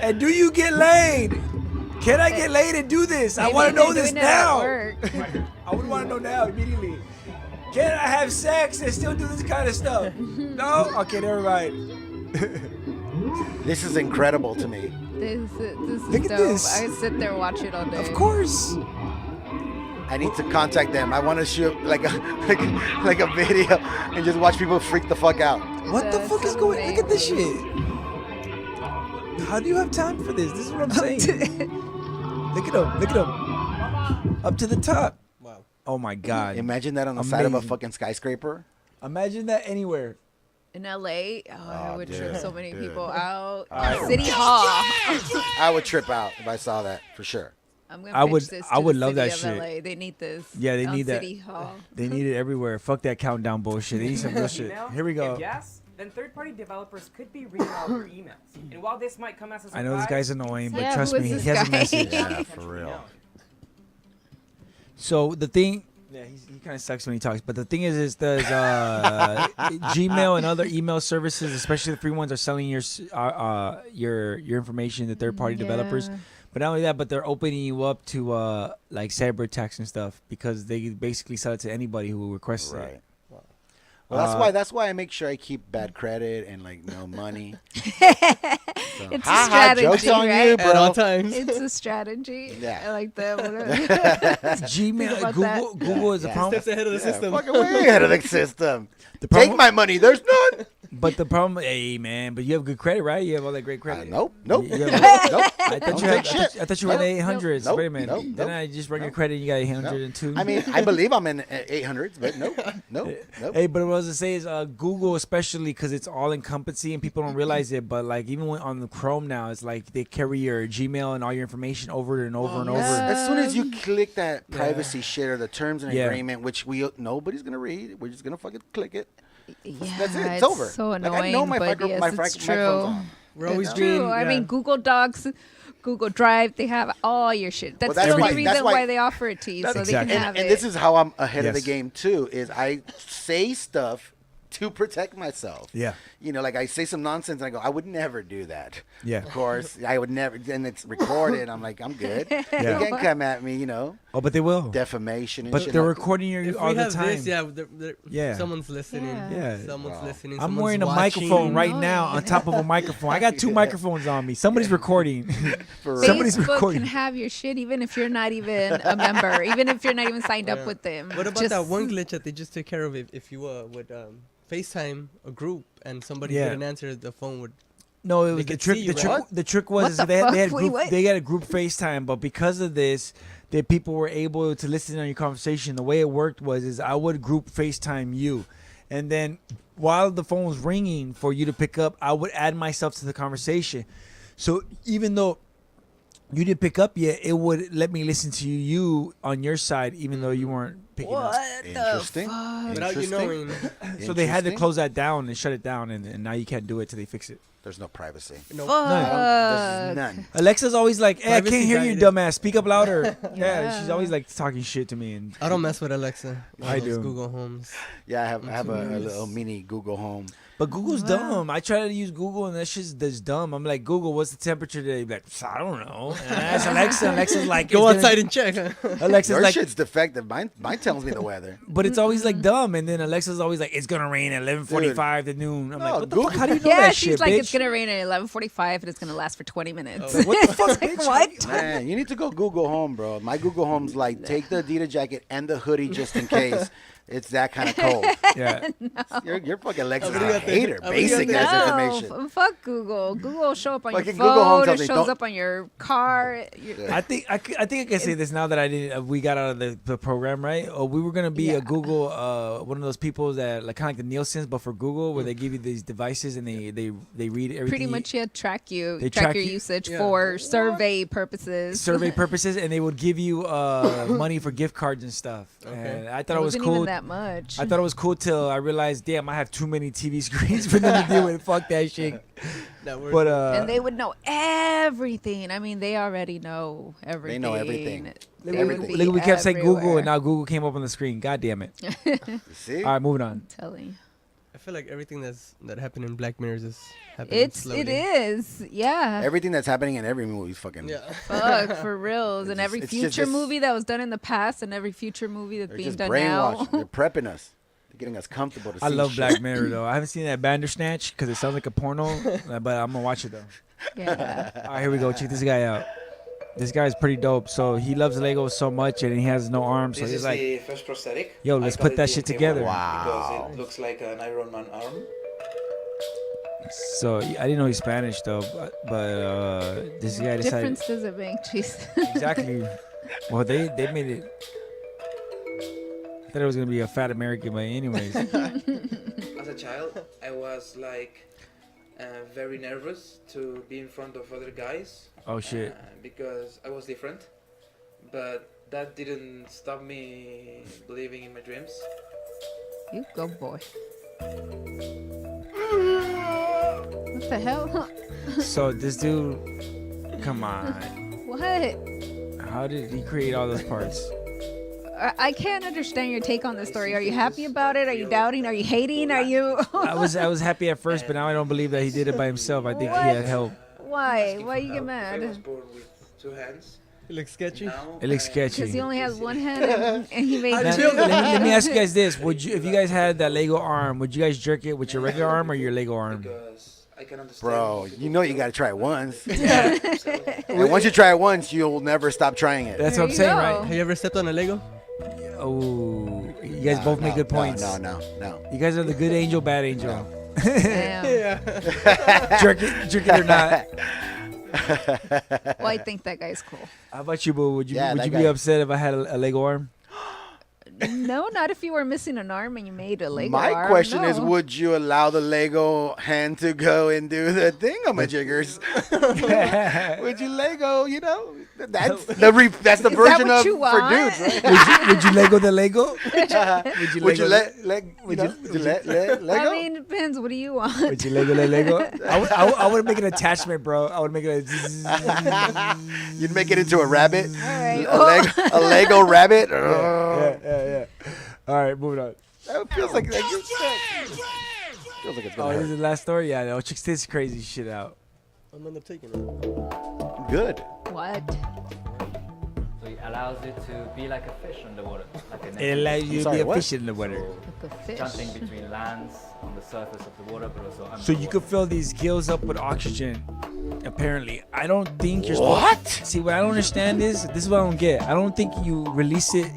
And do you get laid? Can I get laid and do this? I Maybe want to know they're this doing it at now. work. I would want to know now immediately. Can I have sex and still do this kind of stuff? No? Okay, never mind. This is incredible to me. This Look is at dope. this. I sit there watch it all day. Of course. I need to contact them. I want to shoot like a like a video and just watch people freak the fuck out. What the That's fuck is going? Look at this shit. How do you have time for this? This is what I'm saying. Look at him. Look at him. Up to the top. Wow. Oh my god. Imagine that on the side of a Amazing. fucking skyscraper. Imagine that anywhere. In LA, I would trip dude, so many dude. people out. I- City Hall. I would trip out if I saw that for sure. I'm gonna I pitch would- this I to would the love city that of shit. LA. They need this. Yeah, they on need that. City Hall. They need it everywhere. Fuck that countdown bullshit. They need some real shit. Email? Here we go. If yes, then third-party developers could be reading all your emails. And while this might come as a surprise, I know this guy's annoying, but Yeah, trust who me, is he this has a guy? message. Yeah, for real. So the thing, yeah, he kind of sucks when he talks. But the thing is there's Gmail and other email services, especially the free ones, are selling your information to third-party developers. Yeah. But not only that, but they're opening you up to like cyber attacks and stuff because they basically sell it to anybody who requests Right. it. Well, that's why I make sure I keep bad credit and like no money. It's a strategy, joke's on right? you, At bro. all times. It's a strategy. Yeah. I like that. Gmail, about Google is a problem. Steps ahead of the system. Fucking way ahead of the system. The Take problem- my money. There's none. But the problem, hey man, but you have good credit, right? You have all that great credit. Nope. Nope. You have- Nope. I thought Don't you had, take shit. I thought you were in the Nope. 800s. Nope. Wait a minute. Nope. Then Nope. I just run your credit. You got 802. I mean, I believe I'm in 800s, but nope. Nope. Nope. Hey, but what I was to say is Google, especially because it's all encompassing and people don't realize it. But like even when on the Chrome now, it's like they carry your Gmail and all your information over and over and over. As soon as you click that privacy shit or the terms and Yeah. agreement, which nobody's gonna read, we're just gonna fucking click it. Yeah, That's it. It's over. so Like, annoying, I know my but micro- yes, my it's microphone's true. on. We're always It's being. true. I yeah. mean, Google Docs, Google Drive, they have all your shit. That's, that's the only why- reason that's why, why- they offer it to you, so they exactly. can have And it. this is how I'm ahead of the Yes. game too. Is I say stuff to protect myself. Yeah. You know, like I say some nonsense and I go, I would never do that. Yeah. Of course, I would never. And it's recorded. I'm like, I'm good. Yeah. You can't come at me. You know, Oh, but they will. defamation and But shit. they're like that. recording you If all we the have time. this, Yeah. someone's listening. Yeah. Someone's listening. I'm someone's wearing a watching. microphone right now on top of a microphone. I got two microphones on me. Somebody's recording. For real. Somebody's Facebook recording. can have your shit even if you're not even a member, even if you're not even signed up with them. What about Just- that one glitch that they just took care of? If you would FaceTime a group and somebody Yeah. didn't answer, the phone would. No, it They was the could trick. see The you, trick. right? The trick What was is the they had fuck? group. Wait, They had a group FaceTime, but because of this, that people were able to listen on your conversation. The way it worked was I would group FaceTime you, and then while the phone was ringing for you to pick up, I would add myself to the conversation. So even though you didn't pick up yet, it would let me listen to you on your side, even though you weren't picking up. What the Interesting. fuck? Without you Interesting. knowing. So they had to Interesting. close that down and shut it down, and now you can't do it till they fix it. There's no privacy. No. Fuck. None. Alexa's always like, "Hey, I Privacy can't hear you, guided. dumbass. Speak up louder." Yeah, Yeah. she's always like talking shit to me, and I don't mess with Alexa. I Those do. Google Homes. Yeah, I have a little mini Google Home. but Google's dumb. I try to use Google, and that shit's that's dumb. I'm like, Google, what's the temperature today? Like, I don't know. And I ask Alexa. Alexa's like, Go it's outside gonna- and check. Alexa's Your like, shit's defective. My tells me the weather. But it's always like dumb, and then Alexa's always like, "It's gonna rain at 11:45 to noon." I'm like, No, "What the Google- fuck? How do you know Yeah, that she's shit, like, bitch?" it's gonna rain at 11:45 and it's gonna last for 20 minutes. What the fuck, bitch? What? Man, you need to go Google Home, bro. My Google Home's like, take the Adidas jacket and the hoodie just in case. It's that kind of cold. Yeah. You're fucking Alexa's a Abrigate. hater. Abrigate. Basic ass No, information. fuck Google. Google will show up on Fucking your Google Home phone. tells It me shows don't- up on your car. Your- I think I can say this now that I didn't. We got out of the program, right? We were gonna be a Google, one of those people that like kind of like the Nielsen's, but for Google, where they give you these devices and they read everything. Pretty much, track you, They track track your you? usage for survey purposes. survey purposes, and they would give you money for gift cards and stuff. And I thought it was wasn't cool. even that much. I thought it was cool till I realized, damn, I have too many TV screens for them to deal with. Fuck that shit. But and they would know everything. I mean, they already know everything. They know everything. They would be Look, we kept saying Google, everywhere. and now Google came up on the screen. God damn it. See? All right, moving on. Telling you. I feel like everything that happened in Black Mirrors is happening slowly. It is, yeah. Everything that's happening in every movie is fucking. Yeah. Fuck, for reals. And every it's future just- movie that was done in the past and every future movie that's They're being just done brainwashed. now. They're prepping us. They're getting us comfortable to see I love shit. Black Mirror, though. I haven't seen that Bandersnatch because it sounds like a porno, but I'm going to watch it, though. Yeah. All right, here we go. Check this guy out. This guy's pretty dope. So he loves Legos so much, and he has no arms. So This he's is like, the first prosthetic. yo, I let's call put it that the shit MK1 together. Because it looks like an Iron Man arm. So I didn't know he's Spanish, though, but this guy decided. Difference does it make? Jeez. Exactly. Well, they made it. I thought it was going to be a fat American, but anyways. As a child, I was like very nervous to be in front of other guys. Oh, shit. Because I was different. But that didn't stop me believing in my dreams. You go, boy. What the hell? So this dude, come on. What? How did he create all those parts? I can't understand your take on this story. Are you happy about it? Are you doubting? Are you hating? Are you? I was happy at first, but now I don't believe that he did it by himself. I think he had help. Why? Why you get I mad? was born with 2 hands. It looks sketchy. It looks Because sketchy. he only has one hand and he made Now, two. let me ask you guys this: would you, if you guys had that Lego arm, would you guys jerk it with your regular arm or your Lego arm? Because I can understand. Bro, you know you got to try it once. And once you try it once, you'll never stop trying it. That's what I'm saying, right? Have you ever stepped on a Lego? Oh, you guys both make good points. No. You guys are the good angel, bad angel. Damn. jerk it or not. Well, I think that guy's cool. How about you, boo? Would you Yeah, would that you guy. be upset if I had a Lego arm? No, not if you were missing an arm and you made a Lego My arm. question is, No. would you allow the Lego hand to go and do the thingamajiggers? Would you Lego? You know, that's the version what of you for want? dudes, right? Would you Lego the Lego? Would you let Lego? I mean, it depends. What do you want? Would you Lego the Lego? I would make an attachment, bro. I would make it a. You'd make it into a rabbit, right. a Lego rabbit. Yeah. All right, moving on. That feels like feels like it's Oh, gonna this hurt. is the last story. Yeah, no. Check this crazy shit out. I'm gonna take it. Good. What? So it allows you to be like a fish on the water. Like a It allows you to sorry, be a what? fish in the water. Like a fish. jumping between lands on the surface of the water, but also underwater. So you could fill these gills up with oxygen. Apparently, I don't think you're What? supposed. See, what I don't understand is this is what I don't get. I don't think you release it.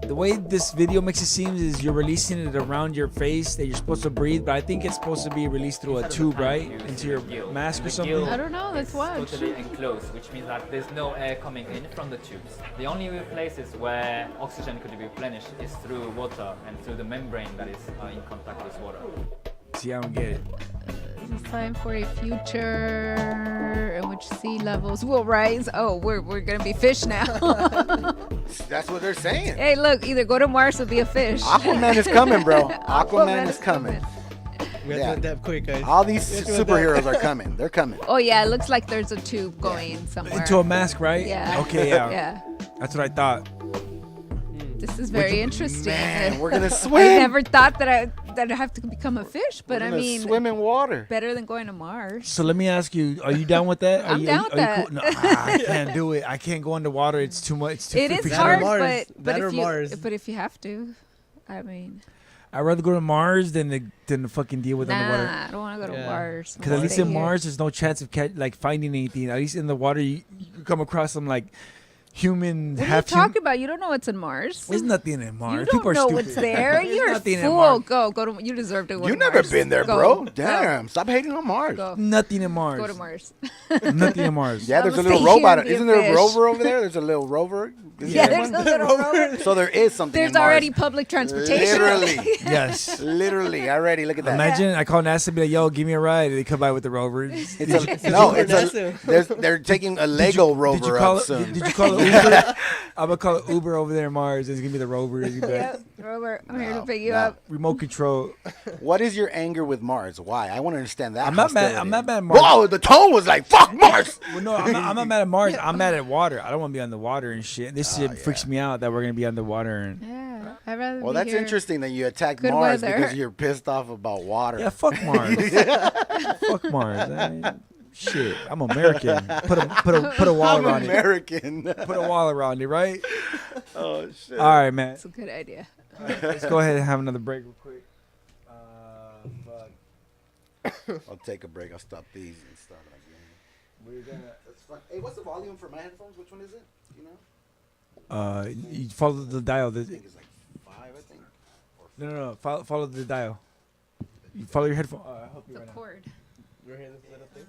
The way this video makes it seem is you're releasing it around your face that you're supposed to breathe, but I think it's supposed to be released through a tube, right, into your mask or something. I don't know. Let's watch. Totally enclosed, which means that there's no air coming in from the tubes. The only places where oxygen could be replenished is through water and through the membrane that is in contact with water. See, I don't get it. It's time for a future in which sea levels will rise. Oh, we're gonna be fish now. That's what they're saying. Hey, look, either go to Mars or be a fish. Aquaman is coming, bro. Aquaman is coming. We have to adapt quick, guys. All these We have to superheroes adapt. are coming. They're coming. Oh yeah, it looks like there's a tube going somewhere. Into a mask, right? Yeah. Okay, yeah. Yeah. That's what I thought. This is very interesting. Man, we're gonna I swim. never thought that that have to become a fish, but We're I gonna mean, swim in water. better than going to Mars. So let me ask you: are you down with that? I'm down with that. Cool? No, I can't do it. I can't go underwater. It's too much. It's too It is freaking hard, scary. but if you have to, I mean, I'd rather go to Mars than to fucking deal with underwater. nah, I don't want to go to Mars. Because at least Stay in here. Mars, there's no chance of finding anything. At least in the water, you come across some like human. What are you talking about? You don't know what's in Mars. There's nothing in Mars. You People don't are know stupid. what's there. There's You're a nothing in fool. Mars. Go to. You deserve to go. You to never Mars. been there, Go. bro. Go. Damn. Stop hating on Mars. Go. Nothing in Mars. Go to Mars. Nothing in Mars. Yeah, there's a I'ma little stay here robot. and be a Isn't there a fish. rover over there? There's a little rover. Isn't Yeah, there there's one? a little rover. So there is something. There's in Mars. already public transportation. Literally. Yes. Literally. Already. Look at that. Imagine I call NASA and be like, "Yo, give me a ride." And they come by with the rovers. They're taking a Lego rover Did you call up it? soon. Did you call it Uber? I'm gonna call it Uber over there in Mars. It's gonna be the rover. It's gonna be like, Yep, Robert, I'm here to pick you no. up. remote control. What is your anger with Mars? Why? I want to understand that. I'm not mad. hostility. I'm not mad at Mars. Whoa, the tone was like, fuck Mars. Well, no, I'm not mad at Mars. I'm mad at water. I don't want to be on the water and shit. This shit freaks me out that we're gonna be on the water. And Yeah, I'd rather Well, be that's here. interesting that you attacked Good Mars weather. because you're pissed off about water. yeah, fuck Mars. Fuck Mars. I mean, shit, I'm American. Put a wall I'm around American. it. Put a wall around it, right? Oh shit. All right, man. That's a good idea. All right, let's go ahead and have another break real quick. I'll take a break. I'll stop these and start again. That's fun. Hey, what's the volume for my headphones? Which one is it? You know? You follow the dial. I think it's like 5. I think. No. Follow the dial. You follow your headphone. I'll help you The right now. cord. You're hearing this little thing?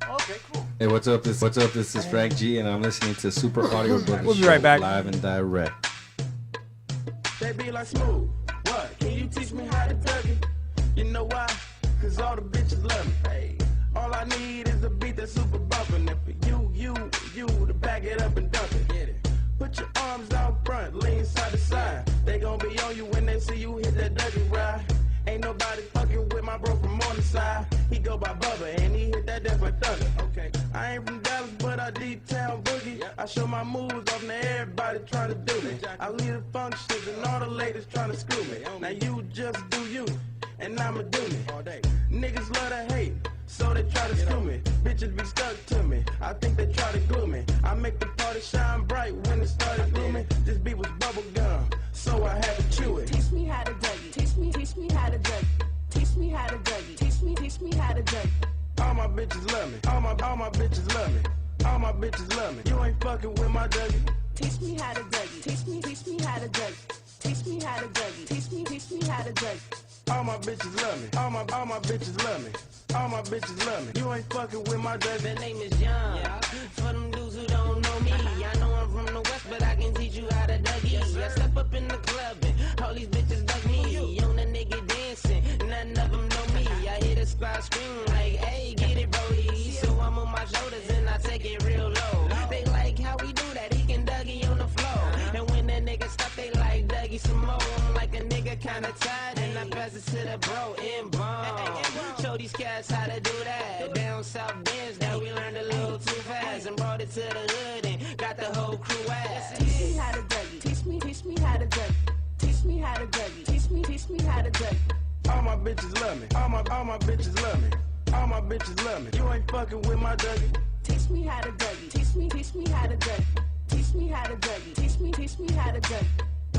Okay, cool. Hey, what's up? This is Frank G, and I'm listening to Super Audio Boogie We'll be Show right back. live and direct. They be like, smooth. What? Can you teach me how to duck it? You know why? Cause all the bitches love me. Hey. All I need is a beat that's super bumpin'. And for you to back it up and dump it. Get it. Put your arms out front, lean side to side. They gon' be on you when they see you hit that Dougie ride. Ain't nobody fucking with my bro from on the side. He go by Bubba and he hit that death by Thugger. Okay. I ain't from Dallas, but I deep town boogie. I show my moves off to everybody trying to do me. I lead the functions and all the ladies trying to screw me. Now you just do you, and I'ma do me. All day. Niggas love to hate, so they try to screw me. Bitches be stuck to me, I think they try to glue me. I make the party shine bright when it started glooming. This beat was bubble gum, so I had to chew it. Teach me how to Dougie. Teach me how to Dougie. Teach me how to Dougie. Teach me how to Dougie. All my bitches love me. All my bitches love me. All my bitches love me. You ain't fucking with my Dougie. Teach me how to Dougie. Teach me how to Dougie. Teach me how to Dougie. Teach me how to Dougie. All my bitches love me. All my bitches love me. All my bitches love me. You ain't fucking with my Dougie. The name is Young. For them dudes who don't know me, I know I'm from the West, but I can teach you how to Dougie. I step up in the club and all these bitches dug me. On the nigga dancing, none of them know me. I hear the squad scream like, hey, get it, Brody. So I'm on my shoulders and I take it real low. They like how we do that, he can Dougie on the floor. And when that nigga stop, they like Dougie some more. I'm like a nigga kinda tired and I pass it to the bro in bomb. Show these cats how to do that. Down south dance, now we learned a little too fast and brought it to the hood and got the whole crew ass. Teach me how to Dougie. Teach me how to Dougie. Teach me how to Dougie. Teach me how to Dougie. All my bitches love me. All my bitches love me. All my bitches love me. You ain't fucking with my Dougie. Teach me how to Dougie. Teach me how to Dougie. Teach me how to Dougie. Teach me how to Dougie.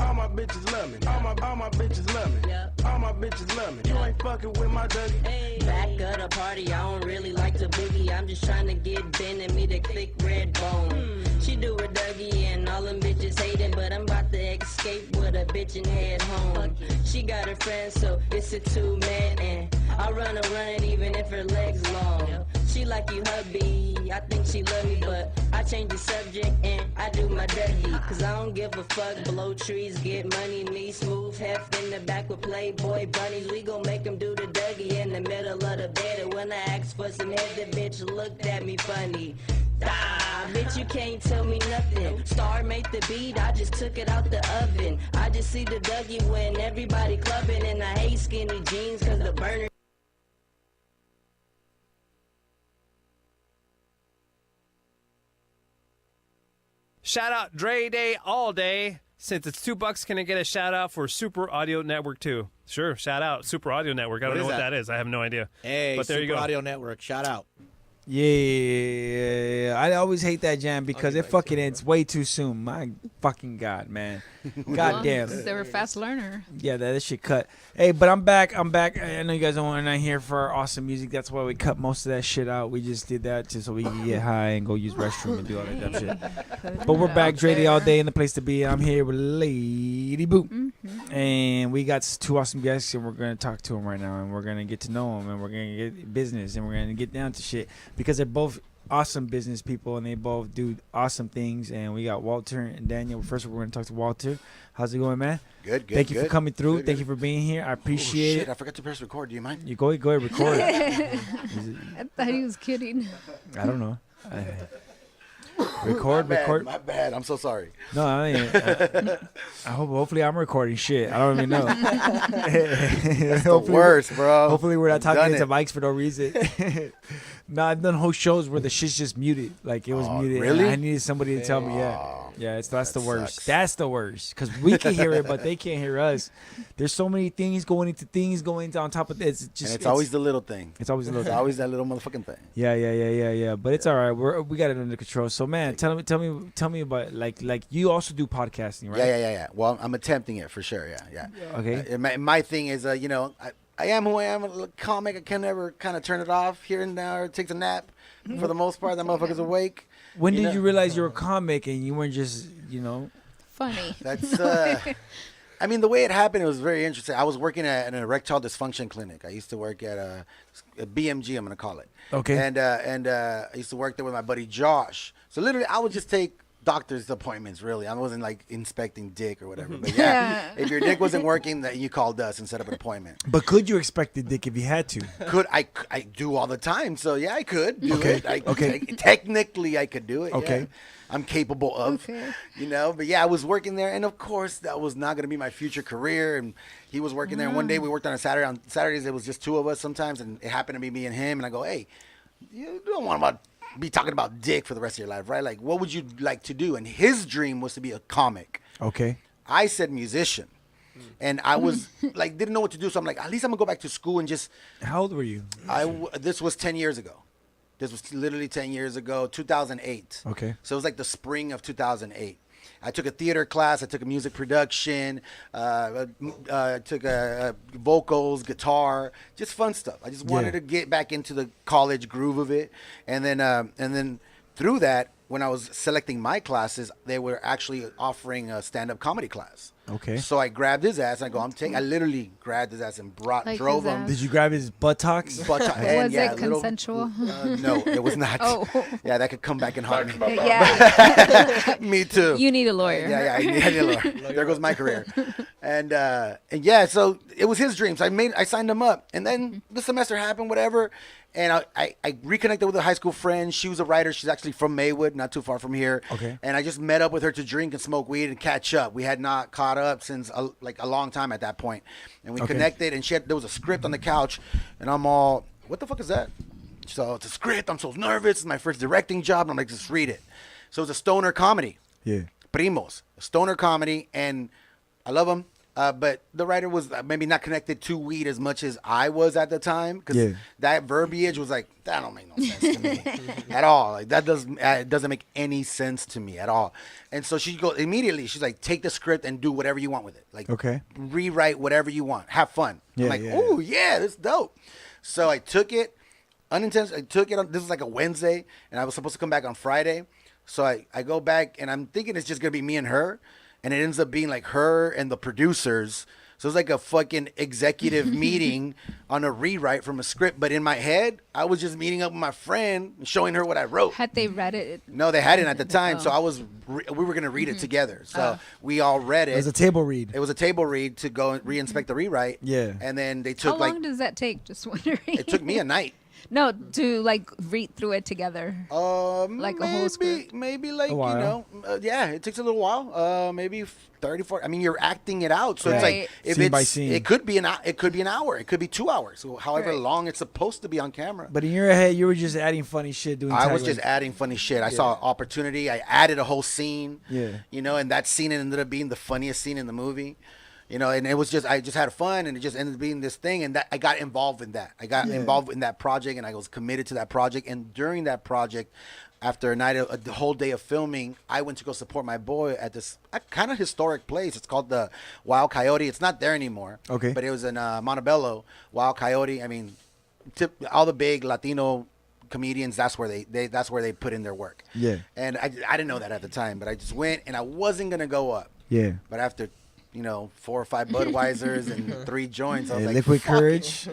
All my bitches love me. All my bitches love me. All my bitches love me. You ain't fucking with my Dougie. Back of the party, I don't really like to boogie. I'm just trying to get Ben and me to click red bone. She do her Dougie and all them bitches hating, but I'm about to escape with a bitch and head home. She got her friends, so it's a 2-man, and I run it even if her legs long. She like you hubby, I think she love me, but I change the subject and I do my Dougie. Cause I don't give a fuck, blow trees, get money, me smooth heft in the back with Playboy bunnies. We gon' make them do the Dougie in the middle of the bed. And when I asked for some head, the bitch looked at me funny. Ah, bitch, you can't tell me nothing. Star made the beat, I just took it out the oven. I just see the Dougie when everybody clubbing, and I hate skinny jeans cause the burner. Shout out Dre Day all day Since it's $2, can I get a shout out for Super Audio Network too? Sure, shout out Super Audio Network. I don't know what that is. I have no idea. Hey, but there Super you go. Audio Network, shout out. Yeah, I always hate that jam because it fucking ends way too soon. My fucking God, man. God damn. They were a fast learner. Yeah, that shit cut. Hey, but I'm back. I know you guys don't want to not here for our awesome music. That's why we cut most of that shit out. We just did that just so we can get high and go use restroom and do all that dumb shit. But we're back, Dre Day all day in the place to be. I'm here with Lady Boo. And we got two awesome guests, and we're going to talk to them right now. And we're going to get to know them, and we're going to get business, and we're going to get down to shit. Because they're both awesome business people, and they both do awesome things. And we got Walter and Daniel. First, we're going to talk to Walter. How's it going, man? Good. Thank you for coming through. Good, Thank you for being here. I appreciate it. I forgot to press record. Do you mind? You go ahead, record. I thought he was kidding. I don't know. Record. My bad. I'm so sorry. No, I ain't. I hope. Hopefully, I'm recording shit. I don't even know. That's the worst, bro. Hopefully, we're not I've talking done into mics for no reason. No, I've done whole shows where the shit's just muted. Like it was muted. Really? And I needed somebody to tell me. Yeah. That's the worst. sucks. That's the worst because we can hear it, but they can't hear us. There's so many things going into on top of this. It's always the little thing. It's always the little. It's thing. always that little motherfucking thing. Yeah. But it's all right. We got it under control. So man, tell me about like you also do podcasting, right? Yeah. Well, I'm attempting it for sure. Yeah. Okay. My thing is, I am who I am. A comic. I can never kind of turn it off here and there. It takes a nap. For the most part, that motherfucker's awake. When did you realize you were a comic and you weren't just, funny? That's. I mean, the way it happened, it was very interesting. I was working at an erectile dysfunction clinic. I used to work at a BMG, I'm going to call it. Okay. And I used to work there with my buddy Josh. So literally, I would just take doctor's appointments, really. I wasn't like inspecting dick or whatever. But yeah, if your dick wasn't working, then you called us and set up an appointment. But could you expect the dick if you had to? I do all the time. So yeah, I could do Okay. it. Okay. Technically, I could do it. Okay. Yeah. I'm capable of, but yeah, I was working there, and of course, that was not going to be my future career. And he was working there. And one day we worked on a Saturday. On Saturdays, it was just two of us sometimes, and it happened to be me and him. And I go, hey, you don't want to be talking about dick for the rest of your life, right? Like, what would you like to do? And his dream was to be a comic. Okay. I said musician. And I was like, didn't know what to do. So I'm like, at least I'm going to go back to school and just. How old were you? This was 10 years ago. This was literally 10 years ago, 2008. Okay. So it was like the spring of 2008. I took a theater class. I took a music production. Took vocals, guitar, just fun stuff. I just wanted to get back into the college groove of it. And then through that, when I was selecting my classes, they were actually offering a stand-up comedy class. Okay. So I grabbed his ass and I literally grabbed his ass and drove him. Did you grab his buttocks? Was it consensual? No, it was not. Oh. Yeah, that could come back and haunt me. Yeah. Me too. You need a lawyer. Yeah, I need a lawyer. There goes my career. And yeah, so it was his dream. So I signed him up. And then the semester happened, whatever. And I reconnected with a high school friend. She was a writer. She's actually from Maywood, not too far from here. Okay. And I just met up with her to drink and smoke weed and catch up. We had not caught up since a long time at that point. And we connected, and there was a script on the couch. And I'm all, what the fuck is that? So it's a script. I'm so nervous. It's my first directing job. And I'm like, just read it. So it's a stoner comedy. Yeah. Primos. A stoner comedy. And I love them. But the writer was maybe not connected to weed as much as I was at the time, because that verbiage was like, that don't make no sense to me at all. Like it doesn't make any sense to me at all. And so she goes immediately. She's like, take the script and do whatever you want with it. Like, rewrite whatever you want. Have fun. I'm like, oh yeah, this is dope. So I took it unintentionally. This was like a Wednesday, and I was supposed to come back on Friday. So I go back, and I'm thinking it's just gonna be me and her. And it ends up being like her and the producers. So it's like a fucking executive meeting on a rewrite from a script. But in my head, I was just meeting up with my friend and showing her what I wrote. Had they read it? No, they hadn't at the time. So we were going to read it together. So we all read it. It was a table read. It was a table read to go and re-inspect the rewrite. Yeah. And then they took How long does that take? Just wondering. It took me a night. No, to like read through it together. Like a whole script. Maybe like, A you while. know, yeah, it takes a little while. Maybe 30, 40. I mean, you're acting it out. So it's Right. like, if Scene by it's, scene. it could be an hour, it could be 2 hours. So however Right. long it's supposed to be on camera. But in your head, you were just adding funny shit, doing. I was taglines. just adding funny shit. I saw an opportunity. I added a whole scene. Yeah. You know, and that scene ended up being the funniest scene in the movie. You know, and it was just, I just had fun, and it just ended up being this thing, and that I got involved in that. I got involved in that project, and I was committed to that project. And during that project, after a whole day of filming, I went to go support my boy at this kind of historic place. It's called the Wild Coyote. It's not there anymore. Okay. But it was in Montebello. Wild Coyote. I mean, all the big Latino comedians, that's where they put in their work. Yeah. And I didn't know that at the time, but I just went, and I wasn't gonna go up. Yeah. But after, 4 or 5 Budweisers and 3 joints, I was like, Liquid "Fuck it." Courage.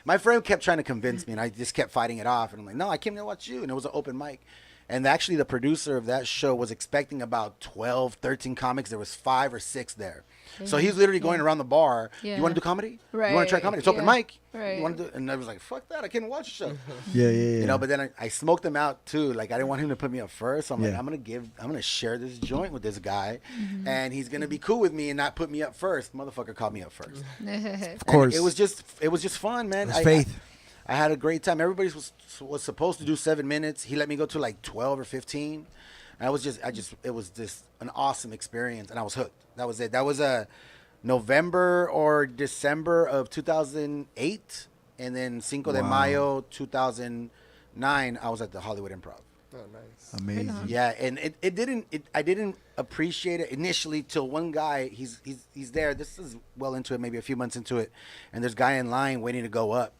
My friend kept trying to convince me, and I just kept fighting it off. And I'm like, no, I came to watch you. And it was an open mic. And actually, the producer of that show was expecting about 12, 13 comics. There was 5 or 6 there. So he's literally going around the bar. Yeah. You want to do comedy? Right. You want to try comedy? It's open mic. Right. You want to do? And I was like, fuck that. I can't watch the show. Yeah. You know, but then I smoked him out too. Like, I didn't want him to put me up first. So I'm like, Yeah. I'm gonna share this joint with this guy, and he's gonna be cool with me and not put me up first. Motherfucker called me up first. Of course. And it was just fun, man. It's faith. I had a great time. Everybody was supposed to do 7 minutes. He let me go to like 12 or 15. And it was just an awesome experience, and I was hooked. That was it. That was November or December of 2008, and then Cinco de Mayo 2009. I was at the Hollywood Improv. Oh, nice. Amazing. Yeah, and I didn't appreciate it initially till one guy, he's there. This is well into it, maybe a few months into it, and there's a guy in line waiting to go up,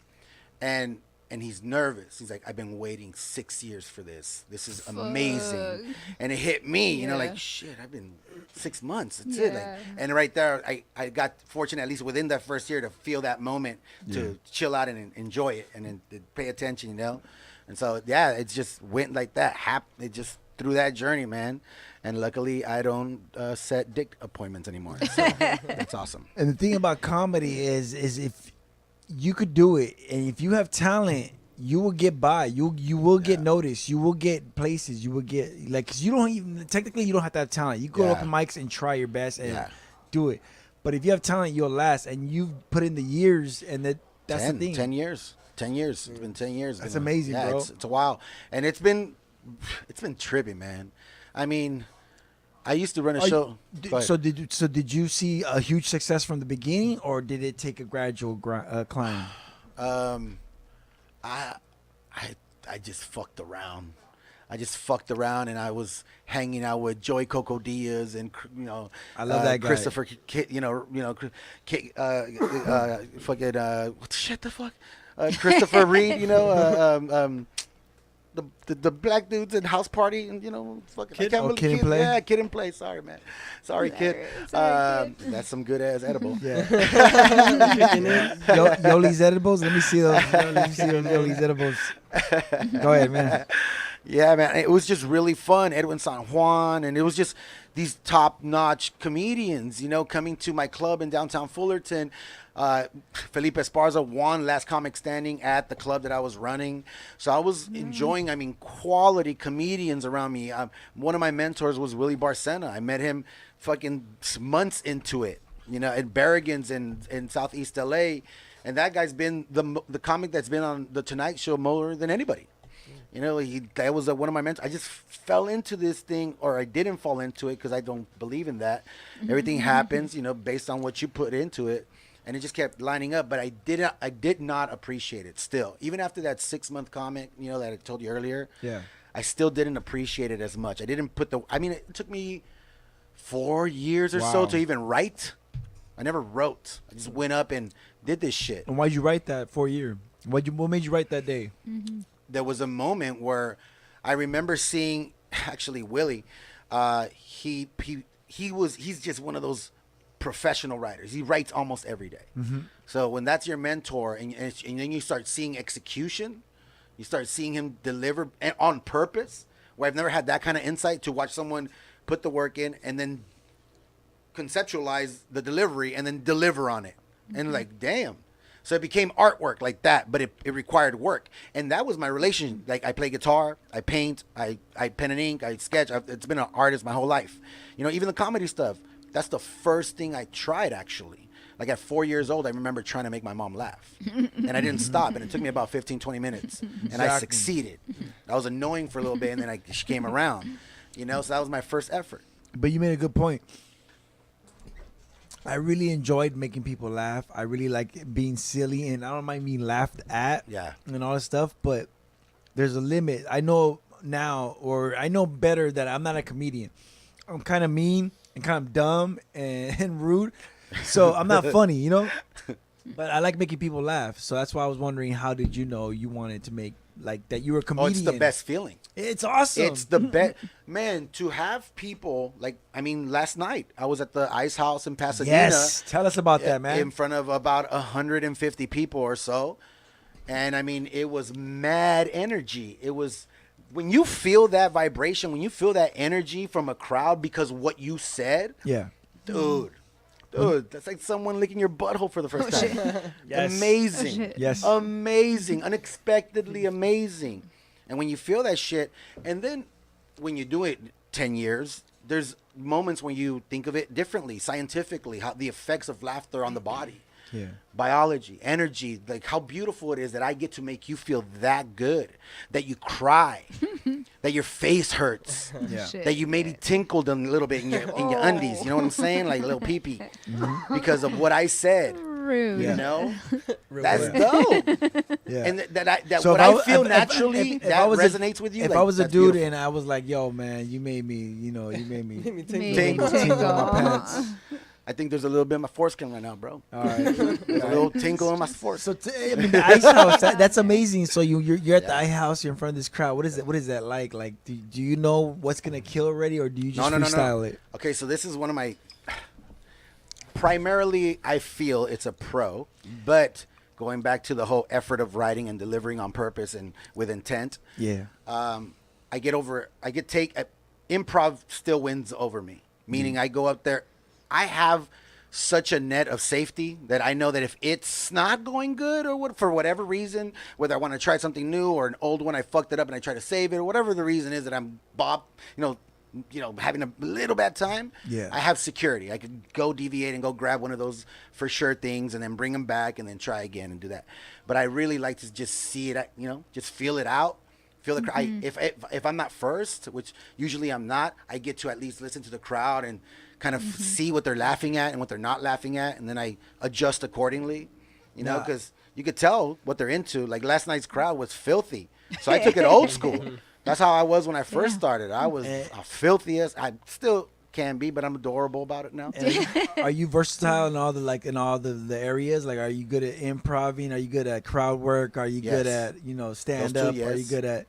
and he's nervous. He's like, I've been waiting 6 years for this. This is amazing. And it hit me, like, shit, I've been 6 months. That's it. Like, and right there, I got fortunate, at least within that first year, to feel that moment, to chill out and enjoy it, and then to pay attention, And so, yeah, it just went like that. It just through that journey, man. And luckily, I don't set dick appointments anymore. So that's awesome. And the thing about comedy is if you could do it, and if you have talent, you will get by. You will get noticed. You will get places. You will get cause you don't even technically you don't have to have talent. You go to open mics and try your best and do it. But if you have talent, you'll last, and you've put in the years, and that's the thing. 10 years. 10 years. It's been 10 years. That's amazing, bro. It's a while, and it's been trippy, man. I mean, I used to run a show. So did you see a huge success from the beginning, or did it take a gradual climb? I just fucked around. And I was hanging out with Joey Coco Diaz and I love that guy. Christopher, Christopher Reed, the black dudes in House Party, and fucking Kid and Play. Yeah, Kid and Play. Sorry, man. Sorry, Kid. That's some good ass edible. Yeah. Yoli's edibles. Let me see those. Yoli's edibles. Go ahead, man. Yeah, man. It was just really fun. Edwin San Juan, and it was just these top-notch comedians, coming to my club in downtown Fullerton. Felipe Esparza won Last Comic Standing at the club that I was running. So I was enjoying, quality comedians around me. One of my mentors was Willie Barcena. I met him fucking months into it, at Berrigan's in Southeast LA. And that guy's been the comic that's been on The Tonight Show more than anybody. That was one of my mentors. I just fell into this thing, or I didn't fall into it because I don't believe in that. Everything happens, based on what you put into it. And it just kept lining up, but I did not appreciate it still. Even after that 6-month comic, that I told you earlier, I still didn't appreciate it as much. I didn't put it took me 4 years or so to even write. I never wrote. I just went up and did this shit. And why'd you write that 4 year? What made you write that day? There was a moment where I remember seeing, actually, Willie, he's just one of those professional writers. He writes almost every day. So when that's your mentor, and then you start seeing execution, you start seeing him deliver on purpose, where I've never had that kind of insight to watch someone put the work in and then conceptualize the delivery and then deliver on it. And like, damn. So it became artwork like that, but it required work. And that was my relation. Like, I play guitar, I paint, I pen and ink, I sketch. It's been an artist my whole life. You know, even the comedy stuff, that's the first thing I tried, actually. Like, at 4 years old, I remember trying to make my mom laugh. And I didn't stop, and it took me about 15, 20 minutes. And I succeeded. I was annoying for a little bit, and then she came around. You know, so that was my first effort. But you made a good point. I really enjoyed making people laugh. I really like being silly, and I don't mind being laughed at. Yeah. And all this stuff, but there's a limit. I know now, or I know better that I'm not a comedian. I'm kind of mean and kind of dumb and rude, so I'm not funny, you know. But I like making people laugh, so that's why I was wondering, how did you know you wanted to make like that? You were a comedian. Oh, it's the best feeling. It's awesome. It's the best, man. To have people like, I mean, last night I was at the Ice House in Pasadena. Yes, tell us about that, man. In front of about 150 people or so, and I mean, it was mad energy. It was when you feel that vibration, when you feel that energy from a crowd because what you said. Yeah, dude. Dude, that's like someone licking your butthole for the first time. Yes. Amazing. Oh, yes. Amazing. Unexpectedly amazing. And when you feel that shit, and then when you do it 10 years, there's moments when you think of it differently, scientifically, how the effects of laughter on the body. Yeah. Biology, energy, like how beautiful it is that I get to make you feel that good, that you cry, that your face hurts, Yeah. that you maybe tinkled a little bit in your undies. You know what I'm saying? Like a little pee-pee because of what I said. Rude. You know, Real that's quick. dope. Yeah. And that So what if I wa- feel if- naturally if that I was a- resonates with you. If like, I was a that's dude beautiful. and I was like, "Yo, man, you made me Tingle. tingle on my pants." I think there's a little bit of my foreskin right now, bro. All right. There's a little tinkle in my foreskin. So I mean, the Ice House, that's amazing. So you're at the Ice House, you're in front of this crowd. What is that like? Like, do you know what's gonna kill already, or do you just freestyle it? Okay, so this is one of my. Primarily, I feel it's a pro, but going back to the whole effort of writing and delivering on purpose and with intent. Yeah. Improv still wins over me. Meaning, I go up there. I have such a net of safety that I know that if it's not going good or for whatever reason, whether I want to try something new or an old one, I fucked it up and I try to save it, or whatever the reason is that I'm having a little bad time. Yeah. I have security. I could go deviate and go grab one of those for sure things and then bring them back and then try again and do that. But I really like to just see it, just feel it out. Feel the crowd. If I'm not first, which usually I'm not, I get to at least listen to the crowd and kind of see what they're laughing at and what they're not laughing at, and then I adjust accordingly. You know, because you could tell what they're into. Like last night's crowd was filthy, so I took it old school. That's how I was when I first started. I was filthiest. I still can be, but I'm adorable about it now. Are you versatile in all the areas? Like, are you good at improving? Are you good at crowd work? Are you good at stand up? Yes. Are you good at?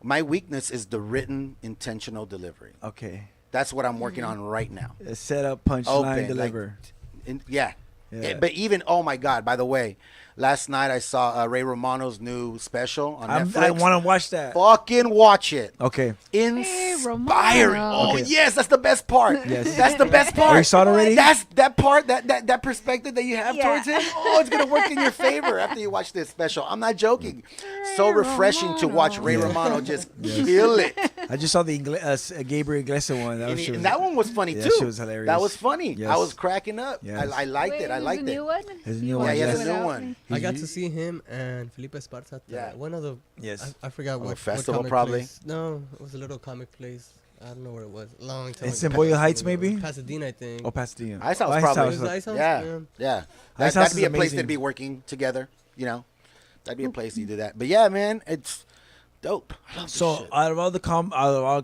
My weakness is the written intentional delivery. Okay. That's what I'm working on right now. Set up, punchline, deliver. Yeah. Yeah. But even, oh my God, by the way, last night I saw Ray Romano's new special on Netflix. I want to watch that. Fucking watch it. Okay. Inspiring. Oh, Okay. yes, that's the best part. Yes. That's the best part. Oh, you saw it already? That's that part, that perspective that you have towards him. Oh, it's going to work in your favor after you watch this special. I'm not joking. So refreshing to watch Ray Romano just kill it. I just saw the Gabriel Iglesias one. And that one was funny too. That shit was hilarious. That was funny. Yes. I was cracking up. Yes. I liked it. I liked it. New one? His new Yeah, one. he has yes. a new one. I got to see him and Felipe Esparza at one of the I forgot what festival comic probably. place. No, it was a little comic place. I don't know where it was. A long time. It's ago. in Boyle Heights, maybe. Pasadena, I think. Oh, Pasadena. Ice House Ice probably. House. Is it Ice House? Yeah. Ice House That'd be is a place amazing. that'd be working together. You know, that'd be a place to do that. But yeah, man, it's dope. I love this So shit. out of all the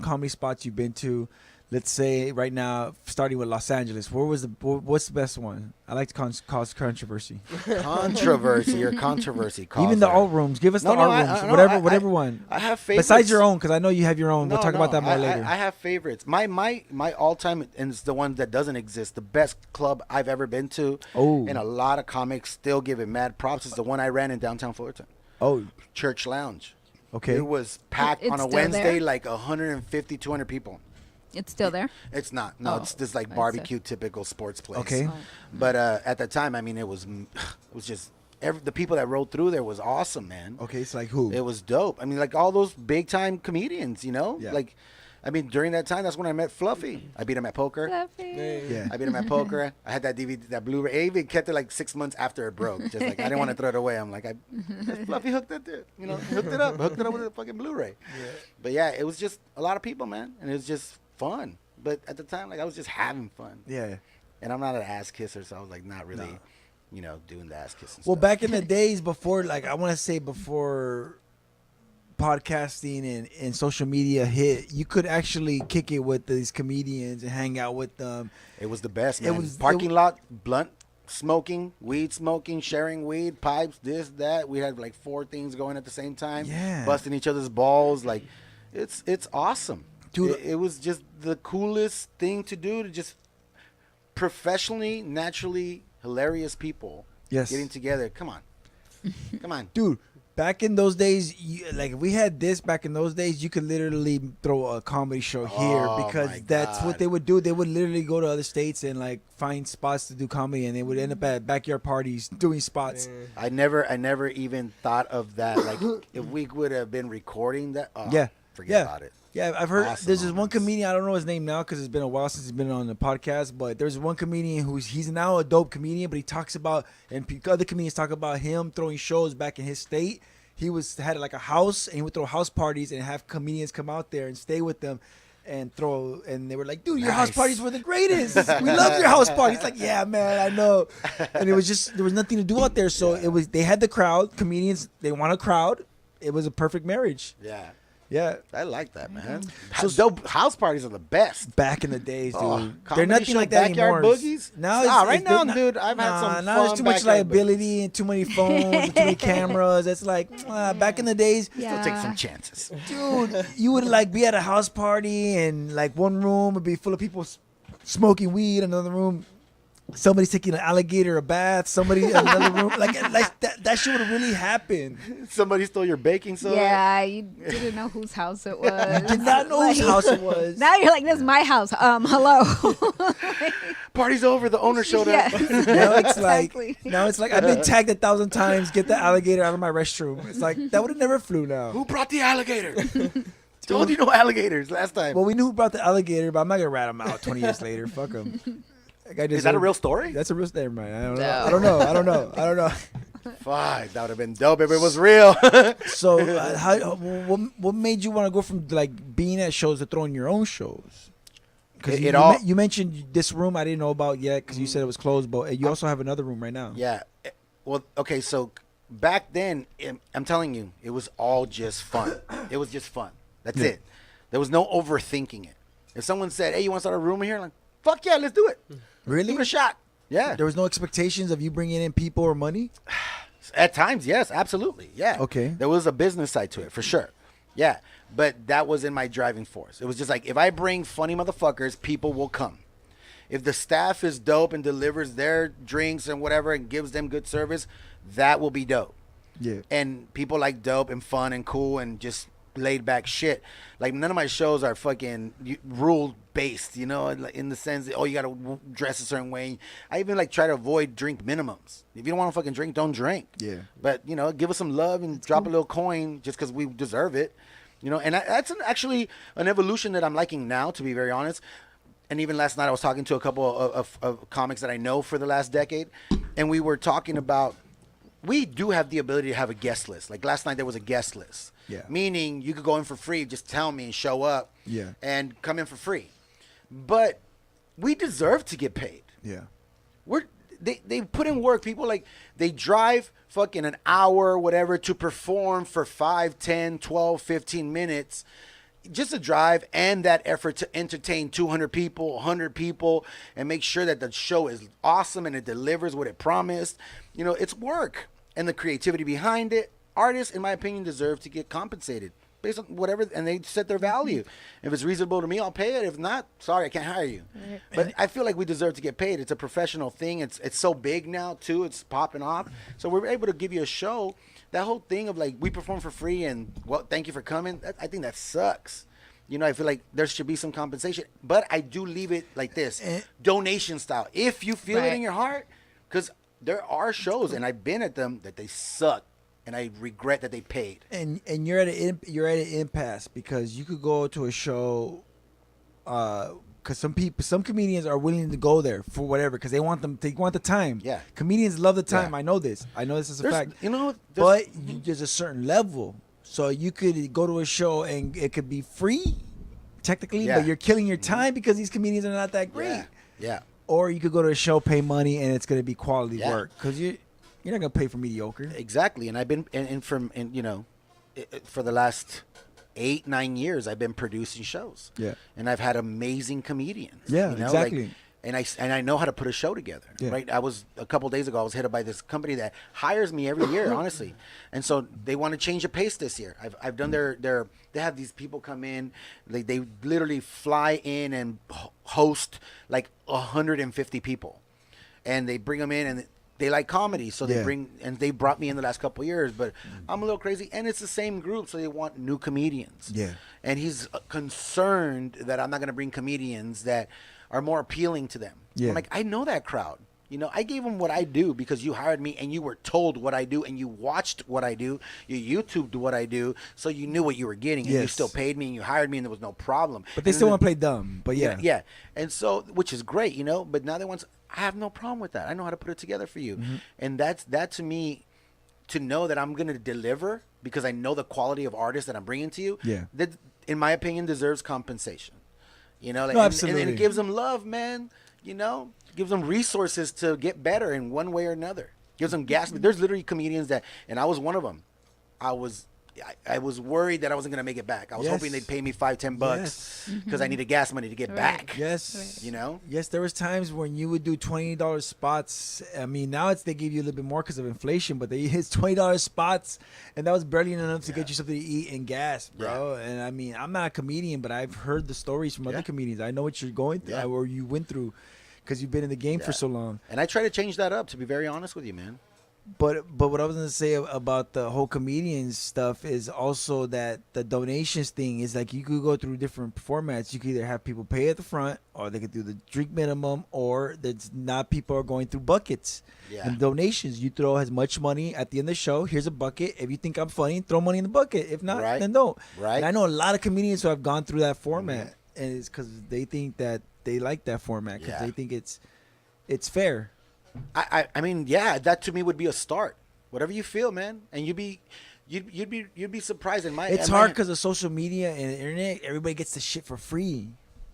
comedy spots you've been to, let's say right now, starting with Los Angeles, what's the best one? I like to cause controversy. Controversy or controversy. Even the causer. alt rooms. Give us the No, alt I- rooms. no, whatever one. I have favorites. Besides your own, because I know you have your own. We'll No, talk about that more later. I have favorites. My all-time, and it's the one that doesn't exist, the best club I've ever been to, and a lot of comics still give it mad props, is the one I ran in downtown Fullerton. Oh. Church Lounge. Okay. It was packed It's on a still Wednesday, there? like 150, 200 people. It's still there? It's not. No, Oh, it's just like I see. barbecue, typical sports place. Okay. But at the time, I mean, it was just the people that rode through there was awesome, man. Okay, it's like who? It was dope. I mean, like all those big time comedians, you know? Yeah. Like, I mean, during that time, that's when I met Fluffy. I beat him at poker. Yeah. I beat him at poker. I had that DVD, that Blu-ray. I even kept it like 6 months after it broke. Just like, I didn't want to throw it away. I'm like, Fluffy hooked it, hooked it up with a fucking Blu-ray. Yeah. But yeah, it was just a lot of people, man. And it was just fun. But at the time, like, I was just having fun. Yeah. And I'm not an ass kisser, so I was like, not really, doing the ass kissing Well, stuff. back in the days before, like, I want to say before podcasting and social media hit, you could actually kick it with these comedians and hang out with them. It was the best, man. It was parking lot, blunt smoking, weed smoking, sharing weed, pipes, this, that. We had like 4 things going at the same time. Yeah. Busting each other's balls. Like, it's awesome. Dude. It was just the coolest thing to do, to just professionally, naturally hilarious people getting together. Come on. Come on. Dude, back in those days, like if we had this back in those days, you could literally throw a comedy show here because that's what they would do. They would literally go to other states and like find spots to do comedy, and they would end up at backyard parties doing spots. I never even thought of that. Like, if we would have been recording that, forget about it. Yeah, I've heard Awesome there's this one comedian, I don't know his name now because it's been a while since he's been on the podcast, but there's one comedian he's now a dope comedian, but he talks about, and other comedians talk about him throwing shows back in his state. He had like a house, and he would throw house parties and have comedians come out there and stay with them and they were like, dude, your house parties were the greatest. We love your house parties. Like, yeah, man, I know. And it was just, there was nothing to do out there. So they had the crowd, comedians, they want a crowd. It was a perfect marriage. Yeah. Yeah, I like that, man. So dope house parties are the best. Back in the days, dude. They're comedy nothing show, like that backyard anymore. boogies? Now, Right now, dude, I've had some now fun there's too much backyard liability and too many phones, and too many cameras. It's like back in the days. Still take some chances, dude. You would like be at a house party and like one room would be full of people smoking weed, another room somebody's taking an alligator a bath, somebody in another room. Like that shit would really happen. Somebody stole your baking soda. Yeah, you didn't know whose house it was. You did not know whose house it was. Now you're like, this is my house. Hello. Party's over. The owner showed up. Now it's like I've been tagged 1,000 times. Get the alligator out of my restroom. It's like that would have never flew now. Who brought the alligator? Told you no alligators last time. Well, we knew who brought the alligator, but I'm not gonna rat him out 20 years later. Fuck him. Is that a real story? That's a real story, man. I don't know. Fuck, that would have been dope if it was real. So, what made you want to go from like being at shows to throwing your own shows? Because you mentioned this room I didn't know about yet because you said it was closed, but you also have another room right now. Yeah. Well, okay, so back then, I'm telling you, it was all just fun. It was just fun. That's it. There was no overthinking it. If someone said, "Hey, you want to start a room here?" I'm like, fuck yeah, let's do it. Really? Give it a shot. Yeah. There was no expectations of you bringing in people or money? At times, yes, absolutely. Yeah. Okay. There was a business side to it, for sure. Yeah. But that wasn't my driving force. It was just like, if I bring funny motherfuckers, people will come. If the staff is dope and delivers their drinks and whatever and gives them good service, that will be dope. Yeah. And people like dope and fun and cool and just laid back shit. Like, none of my shows are fucking rule based, you know, in the sense that, you gotta dress a certain way. I even like try to avoid drink minimums. If you don't want to fucking drink, don't drink. Yeah. But, you know, give us some love and drop a little coin just because we deserve it, you know. And that's actually an evolution that I'm liking now, to be very honest. And even last night I was talking to a couple of comics that I know for the last decade, and we were talking about, we do have the ability to have a guest list. Like last night there was a guest list. Yeah. Meaning you could go in for free, just tell me and show up. Yeah. And come in for free. But we deserve to get paid. Yeah. They put in work. People, like, they drive fucking an hour, whatever, to perform for 5, 10, 12, 15 minutes. Just to drive and that effort to entertain 200 people, 100 people, and make sure that the show is awesome and it delivers what it promised. You know, it's work. And the creativity behind it. Artists, in my opinion, deserve to get compensated based on whatever, and they set their value. If it's reasonable to me, I'll pay it. If not, sorry, I can't hire you. But I feel like we deserve to get paid. It's a professional thing. It's so big now, too. It's popping off. So we're able to give you a show. That whole thing of, like, we perform for free and, well, thank you for coming, I think that sucks. You know, I feel like there should be some compensation. But I do leave it like this, donation style. If you feel it in your heart, because there are shows, and I've been at them that they suck, and I regret that they paid. And you're at an impasse because you could go to a show, because some comedians are willing to go there for whatever because they want the time. Yeah, comedians love the time. Yeah. I know this as a fact. You know, but there's a certain level, so you could go to a show and it could be free, technically, but you're killing your time because these comedians are not that great. Yeah. Or you could go to a show, pay money, and it's going to be quality work because you're not going to pay for mediocre. Exactly, and I've been for the last 8-9 years, I've been producing shows. Yeah, and I've had amazing comedians. Yeah, you know? exactly. Like, and I know how to put a show together. Yeah. Right. A couple days ago, I was hit up by this company that hires me every year, honestly, and so they want to change the pace this year. I've done they have these people come in, they literally fly in and host like 150 people, and they bring them in and they like comedy, so they brought me in the last couple of years, but I'm a little crazy, and it's the same group, so they want new comedians. Yeah, and he's concerned that I'm not going to bring comedians that are more appealing to them. Yeah. I'm like, I know that crowd. You know, I gave them what I do because you hired me and you were told what I do and you watched what I do. You YouTubed what I do, so you knew what you were getting, and you still paid me and you hired me and there was no problem. But they still want to play dumb. But yeah. And so, which is great, you know. But now they want. I have no problem with that. I know how to put it together for you, and that to me, to know that I'm gonna deliver because I know the quality of artist that I'm bringing to you. Yeah. That, in my opinion, deserves compensation. You know, like, No, and absolutely. it gives them love, man. You know, gives them resources to get better in one way or another. Gives them gas. There's literally comedians that, and I was one of them. I was worried that I wasn't gonna make it back. I was hoping they'd pay me $5-10 because I needed gas money to get back. Yes, you know. Yes, there was times when you would do $20 spots. I mean, now they give you a little bit more because of inflation, but it's $20 spots, and that was barely enough to get you something to eat and gas, bro. And I mean, I'm not a comedian, but I've heard the stories from other comedians. I know what you're going through, or you went through, because you've been in the game for so long. And I try to change that up. To be very honest with you, man. But what I was gonna say about the whole comedian stuff is also that the donations thing is like you could go through different formats. You could either have people pay at the front, or they could do the drink minimum, or that's not people are going through buckets. Yeah. And donations, you throw as much money at the end of the show. Here's a bucket. If you think I'm funny, throw money in the bucket. If not, then don't. Right. And I know a lot of comedians who have gone through that format, and it's because they think that they like that format because they think it's fair. I mean, yeah, that to me would be a start. Whatever you feel, man, and you'd be surprised. It's hard because of social media and the internet. Everybody gets the shit for free.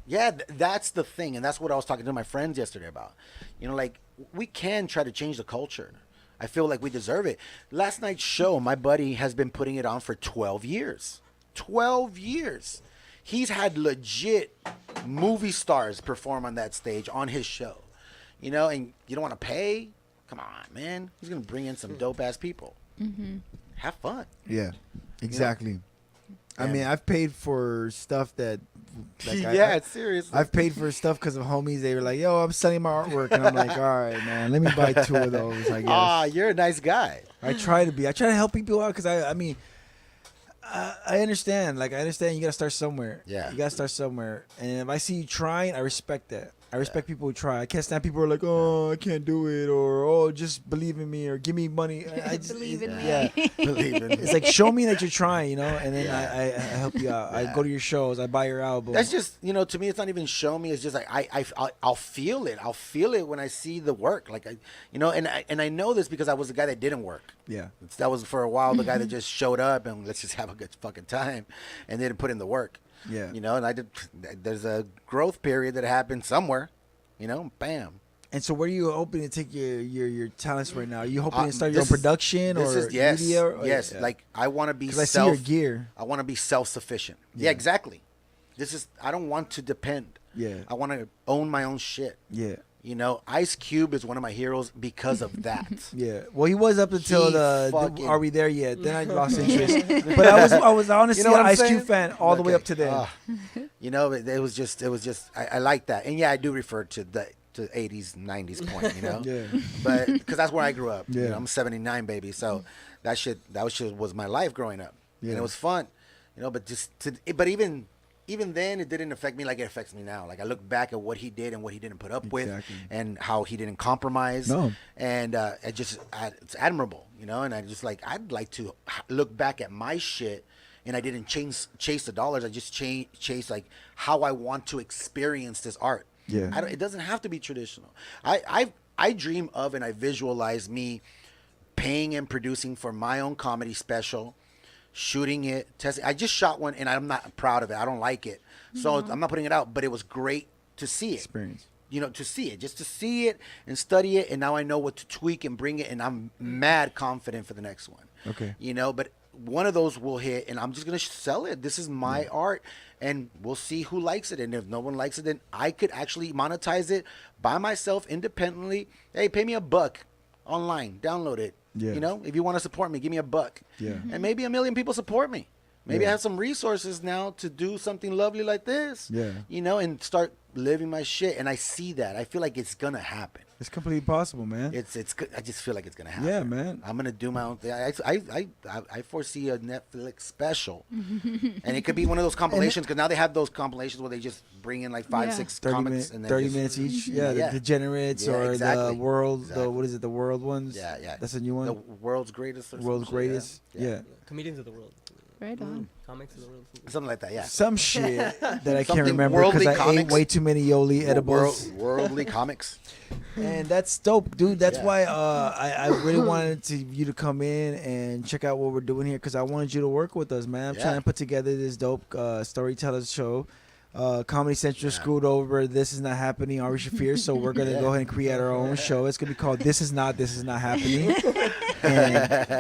Yeah, that's the thing, and that's what I was talking to my friends yesterday about. You know, like we can try to change the culture. I feel like we deserve it. Last night's show, my buddy has been putting it on for 12 years. 12 years. He's had legit movie stars perform on that stage on his show. You know, and you don't want to pay? Come on, man. He's going to bring in some dope-ass people. Have fun. Yeah, exactly. You know? I mean, I've paid for stuff that... seriously. I've paid for stuff because of homies. They were like, yo, I'm selling my artwork. And I'm like, all right, man, let me buy 2 of those, I guess. You're a nice guy. I try to be. I try to help people out because, I mean... I understand. Like, I understand you got to start somewhere. Yeah. You got to start somewhere. And if I see you trying, I respect that. I respect people who try. I can't stand people who are like, oh, I can't do it, or oh, just believe in me, or give me money. I just Believe in me. Yeah, believe in me. It's like, show me that you're trying, you know, and then I help you out. I go to your shows. I buy your album. That's just, you know, to me, it's not even show me. It's just like I'll feel it. I'll feel it when I see the work. Like, you know, and I know this because I was the guy that didn't work. Yeah. That was for a while the guy that just showed up and let's just have a good fucking time and didn't put in the work. Yeah. You know, and there's a growth period that happened somewhere. You know, bam. And so, where are you hoping to take your talents right now? Are you hoping to start your own production or media? Or, yes. Like, I want to be I see your gear. I want to be self-sufficient. Yeah, exactly. I don't want to depend. Yeah. I want to own my own shit. Yeah. You know, Ice Cube is one of my heroes because of that. Yeah. Well, he was up until the Are We There Yet? Then I lost interest. But I was honestly an Ice Cube fan all the way up to then. You know, it was just I like that. And yeah, I do refer to the 80s, 90s point, you know? Yeah. But because that's where I grew up. Yeah. You know, I'm 79 baby. So that shit was my life growing up. Yeah. And it was fun. You know, but but even even then it didn't affect me like it affects me now. Like I look back at what he did and what he didn't put up with, and how he didn't compromise. No. And it's admirable, you know. And I just like, I'd like to look back at my shit, and I didn't chase the dollars. I just chase like how I want to experience this art. Yeah. It doesn't have to be traditional. I dream of and I visualize me paying and producing for my own comedy special, shooting it, testing. I just shot one and I'm not proud of it. I don't like it. So I'm not putting it out, but it was great to see it. Experience. You know, to see it and study it. And now I know what to tweak and bring it. And I'm mad confident for the next one. Okay. You know, but one of those will hit and I'm just going to sell it. This is my art and we'll see who likes it. And if no one likes it, then I could actually monetize it by myself independently. Hey, pay me $1 online, download it. Yeah. You know, if you want to support me, give me $1. Yeah. And maybe 1 million people support me. Maybe Yeah. I have some resources now to do something lovely like this. Yeah. You know, and start living my shit. And I see that. I feel like it's going to happen. It's completely possible, man. It's I just feel like it's gonna happen. Yeah, man. I'm gonna do my own thing. I foresee a Netflix special, and it could be one of those compilations because now they have those compilations where they just bring in like 5-6 comics and then 30 just, minutes each. Yeah, yeah. the Degenerates or exactly. the World. Exactly. The what is it? The World ones. Yeah, yeah. That's a new one. The world's greatest. Or World's some shit, greatest. Yeah. Yeah. Comedians of the world. Right on. Comics of the world. Something like that. Yeah. Some shit that I can't Something remember because worldly I ate comics. way too many Yoli edibles. Worldly comics. And that's dope, dude. That's Yeah. why I really wanted you to come in and check out what we're doing here because I wanted you to work with us, man. I'm trying to put together this dope storytellers show. Comedy Central screwed over This Is Not Happening, Ari Shafir, so we're going to go ahead and create our own show. It's going to be called This Is Not Happening. And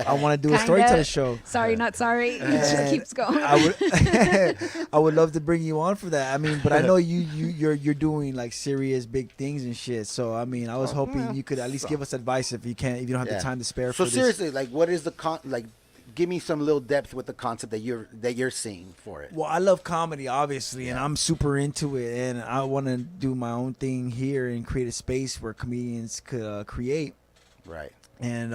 I want to do a storyteller show. Sorry, not sorry. It just And keeps going. I would love to bring you on for that. I mean, but I know you're doing like serious big things and shit. So I mean, I was hoping you could at least give us advice if you don't have the time to spare. So for seriously, like, what is the give me some little depth with the concept that you're seeing for it. Well, I love comedy, obviously, and I'm super into it, and I want to do my own thing here and create a space where comedians could create. Right. And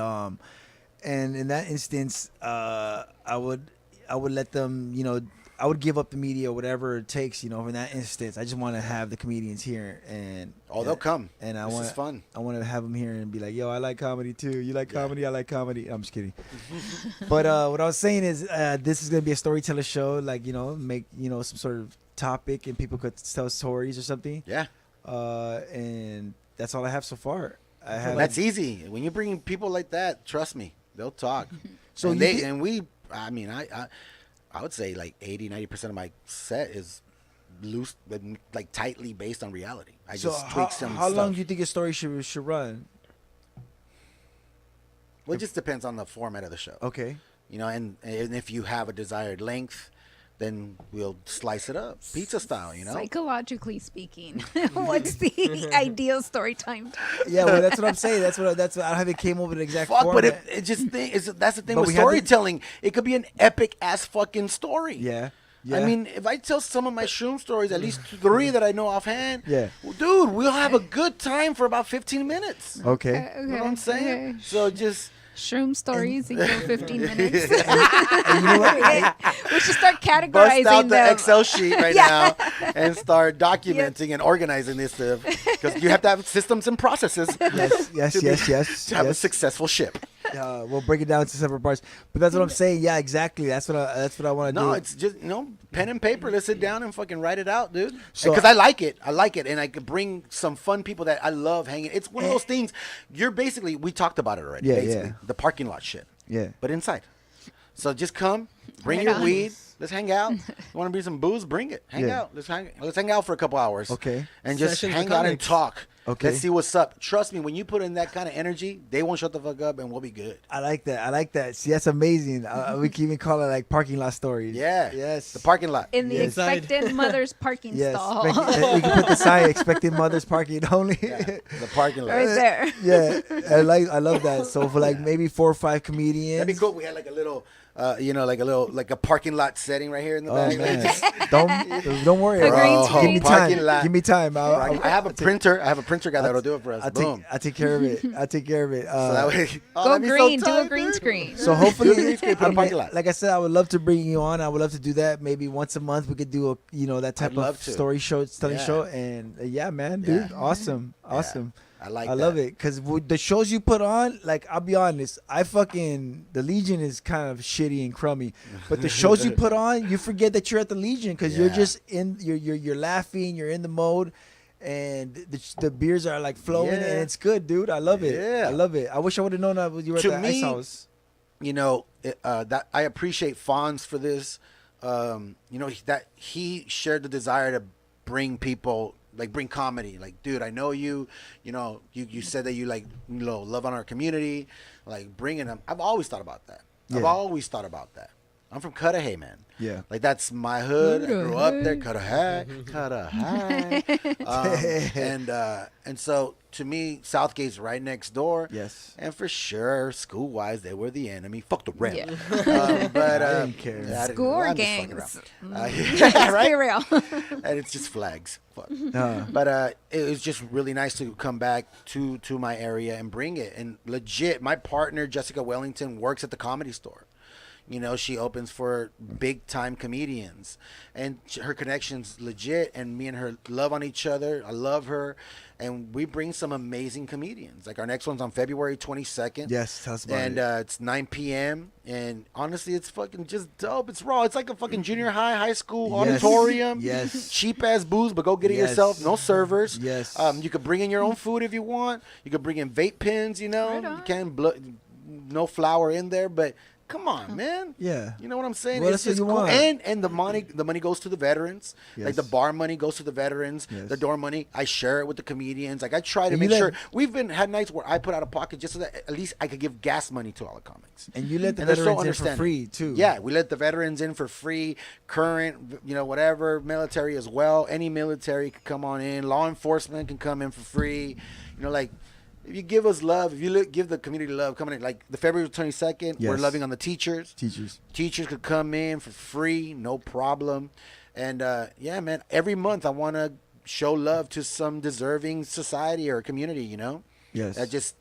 in that instance, I would let them, I would give up the media, whatever it takes, in that instance. I just want to have the comedians here, and they'll come. And This is fun. I want to have them here and be like, yo, I like comedy too. You like comedy? I like comedy. I'm just kidding. But what I was saying is, this is gonna be a storyteller show. Like, make some sort of topic, and people could tell stories or something. Yeah. And that's all I have so far. That's easy. When you bring people like that, trust me, they'll talk. So I would say like 80-90% of my set is loose, but like tightly based on reality. I just tweak some How stuff. long do you think a story should run? Well, it just depends on the format of the show. Okay. And if you have a desired length, then we'll slice it up, pizza style. Psychologically speaking, what's the ideal story time? Yeah, well, that's what I'm saying. That's what I haven't came up with an exact Fuck, format. but that's the thing But with we had to- storytelling. It could be an epic ass fucking story. Yeah. I mean, if I tell some of my shroom stories, at least 3 that I know offhand, yeah, well, dude, we'll have a good time for about 15 minutes. Okay. You know what I'm saying? Okay. So just shroom stories equal 15 minutes. And you know what? We should start categorizing bust out the them. Excel sheet right Yeah. now and start documenting and organizing this stuff because you have to have systems and processes. Yes. To have a successful ship. We'll break it down to separate parts. But that's what I'm saying. Yeah, exactly. That's what I want to do. No, it's just pen and paper. Let's sit down and fucking write it out, dude. So- Because I like it, and I could bring some fun people that I love hanging. It's one of those things. We talked about it already. Yeah, basically, yeah. the parking lot shit. Yeah. But inside. So just come, bring Right your on. weed. Let's hang out. You want to bring some booze? Bring it. Hang Yeah. out. Let's hang out for a couple hours. Okay. And just Sessions hang with out and comics. talk. Okay. Let's see what's up. Trust me, when you put in that kind of energy, they won't shut the fuck up, and we'll be good. I like that. See, that's amazing. We can even call it like parking lot stories. Yeah. Yes. The parking lot. In the Yes. expectant mother's parking Yes. stall. We can put the sign expecting mothers parking only. Yeah, the parking lot. Right there. Yeah. I love that. So for like maybe 4 or 5 comedians. That'd be cool. We had like a little You know, like a parking lot setting right here in the Oh back. man, don't worry. A green bro. screen. Give me Parking time. lot. Give me time. I have a printer. I have a printer guy that'll do it for us. Boom. I take care of it. I take care of it. So that way, Go that'd be so green. Do tight, a green dude. screen. So hopefully, Do a green screen, put a parking lot. like I said, I would love to bring you on. I would love to do that. Maybe once a month we could do that type I'd love of to. story show, telling Yeah. show, and yeah, man, dude, Yeah. awesome. I like I that. love it because the shows you put on, like I'll be honest, the Legion is kind of shitty and crummy, but the shows you put on, you forget that you're at the Legion because you're Yeah. just you're laughing, you're in the mode, and the beers are like flowing, and Yeah. it's good, dude. I love it. Yeah. I love it. I wish I would have known that you were at To the Ice me, House. You know, that I appreciate Fonz for this. You know, that he shared the desire to bring people, like bring comedy. Like, dude, I know you. You know, you said that you love on our community, like bringing them. I've always thought about that. I've Yeah. always thought about that. I'm from Cudahy, man. Yeah. Like that's my hood. I grew up there, Cudahy. And so to me, Southgate's right next door. Yes. And for sure, school wise, they were the enemy. Fuck the rep. Yeah. But I didn't care. I didn't- School or I'm just fucking gangs? around. Let's right? be real. And it's just flags. Fuck. Uh, But it was just really nice to come back to my area and bring it. And legit, my partner Jessica Wellington works at the Comedy Store. You know, she opens for big time comedians, and her connection's legit. And me and her love on each other. I love her, and we bring some amazing comedians. Like our next one's on February 22nd. Yes, tell us about and it. it's 9 p.m. And honestly, it's fucking just dope. It's raw. It's like a fucking junior high school Yes. auditorium. Yes. Cheap ass booze, but go get it Yes. yourself. No servers. Yes. You could bring in your own food if you want. You could bring in vape pens. You know, Right on. you can't no flour in there, but. Come on, man. Yeah. You know what I'm saying? What It's else do just you cool. want? And the money goes to the veterans. Yes. Like the bar money goes to the veterans. Yes. The dorm money, I share it with the comedians. Like I try to And you make let- sure we've had nights where I put out of pocket just so that at least I could give gas money to all the comics. And you let the And they're so veterans in for understanding. free too. Yeah, we let the veterans in for free, current, whatever, military as well. Any military can come on in. Law enforcement can come in for free. Like, if you give us love, if you give the community love, coming in, like the February 22nd, we're Yes. loving on the teachers. Teachers could come in for free, no problem. And, yeah, man, every month I want to show love to some deserving society or community, Yes. I just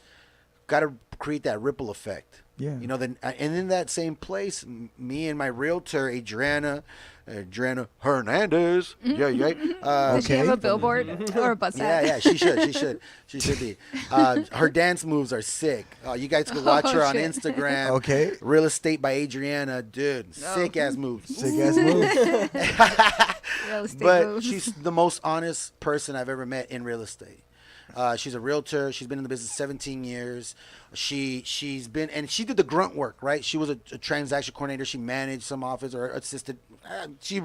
got to create that ripple effect. Yeah. And in that same place, me and my realtor, Adriana Hernandez. Yeah. Does she have a billboard or a bus ad? Yeah, she should be. Her dance moves are sick. You guys can watch her on shit. Instagram. Okay. Real Estate by Adriana, dude. Sick ass moves. Sick ass move. Real estate But moves. she's the most honest person I've ever met in real estate. She's a realtor. She's been in the business 17 years. She's been, and she did the grunt work, right? She was a transaction coordinator. She managed some office or assisted. She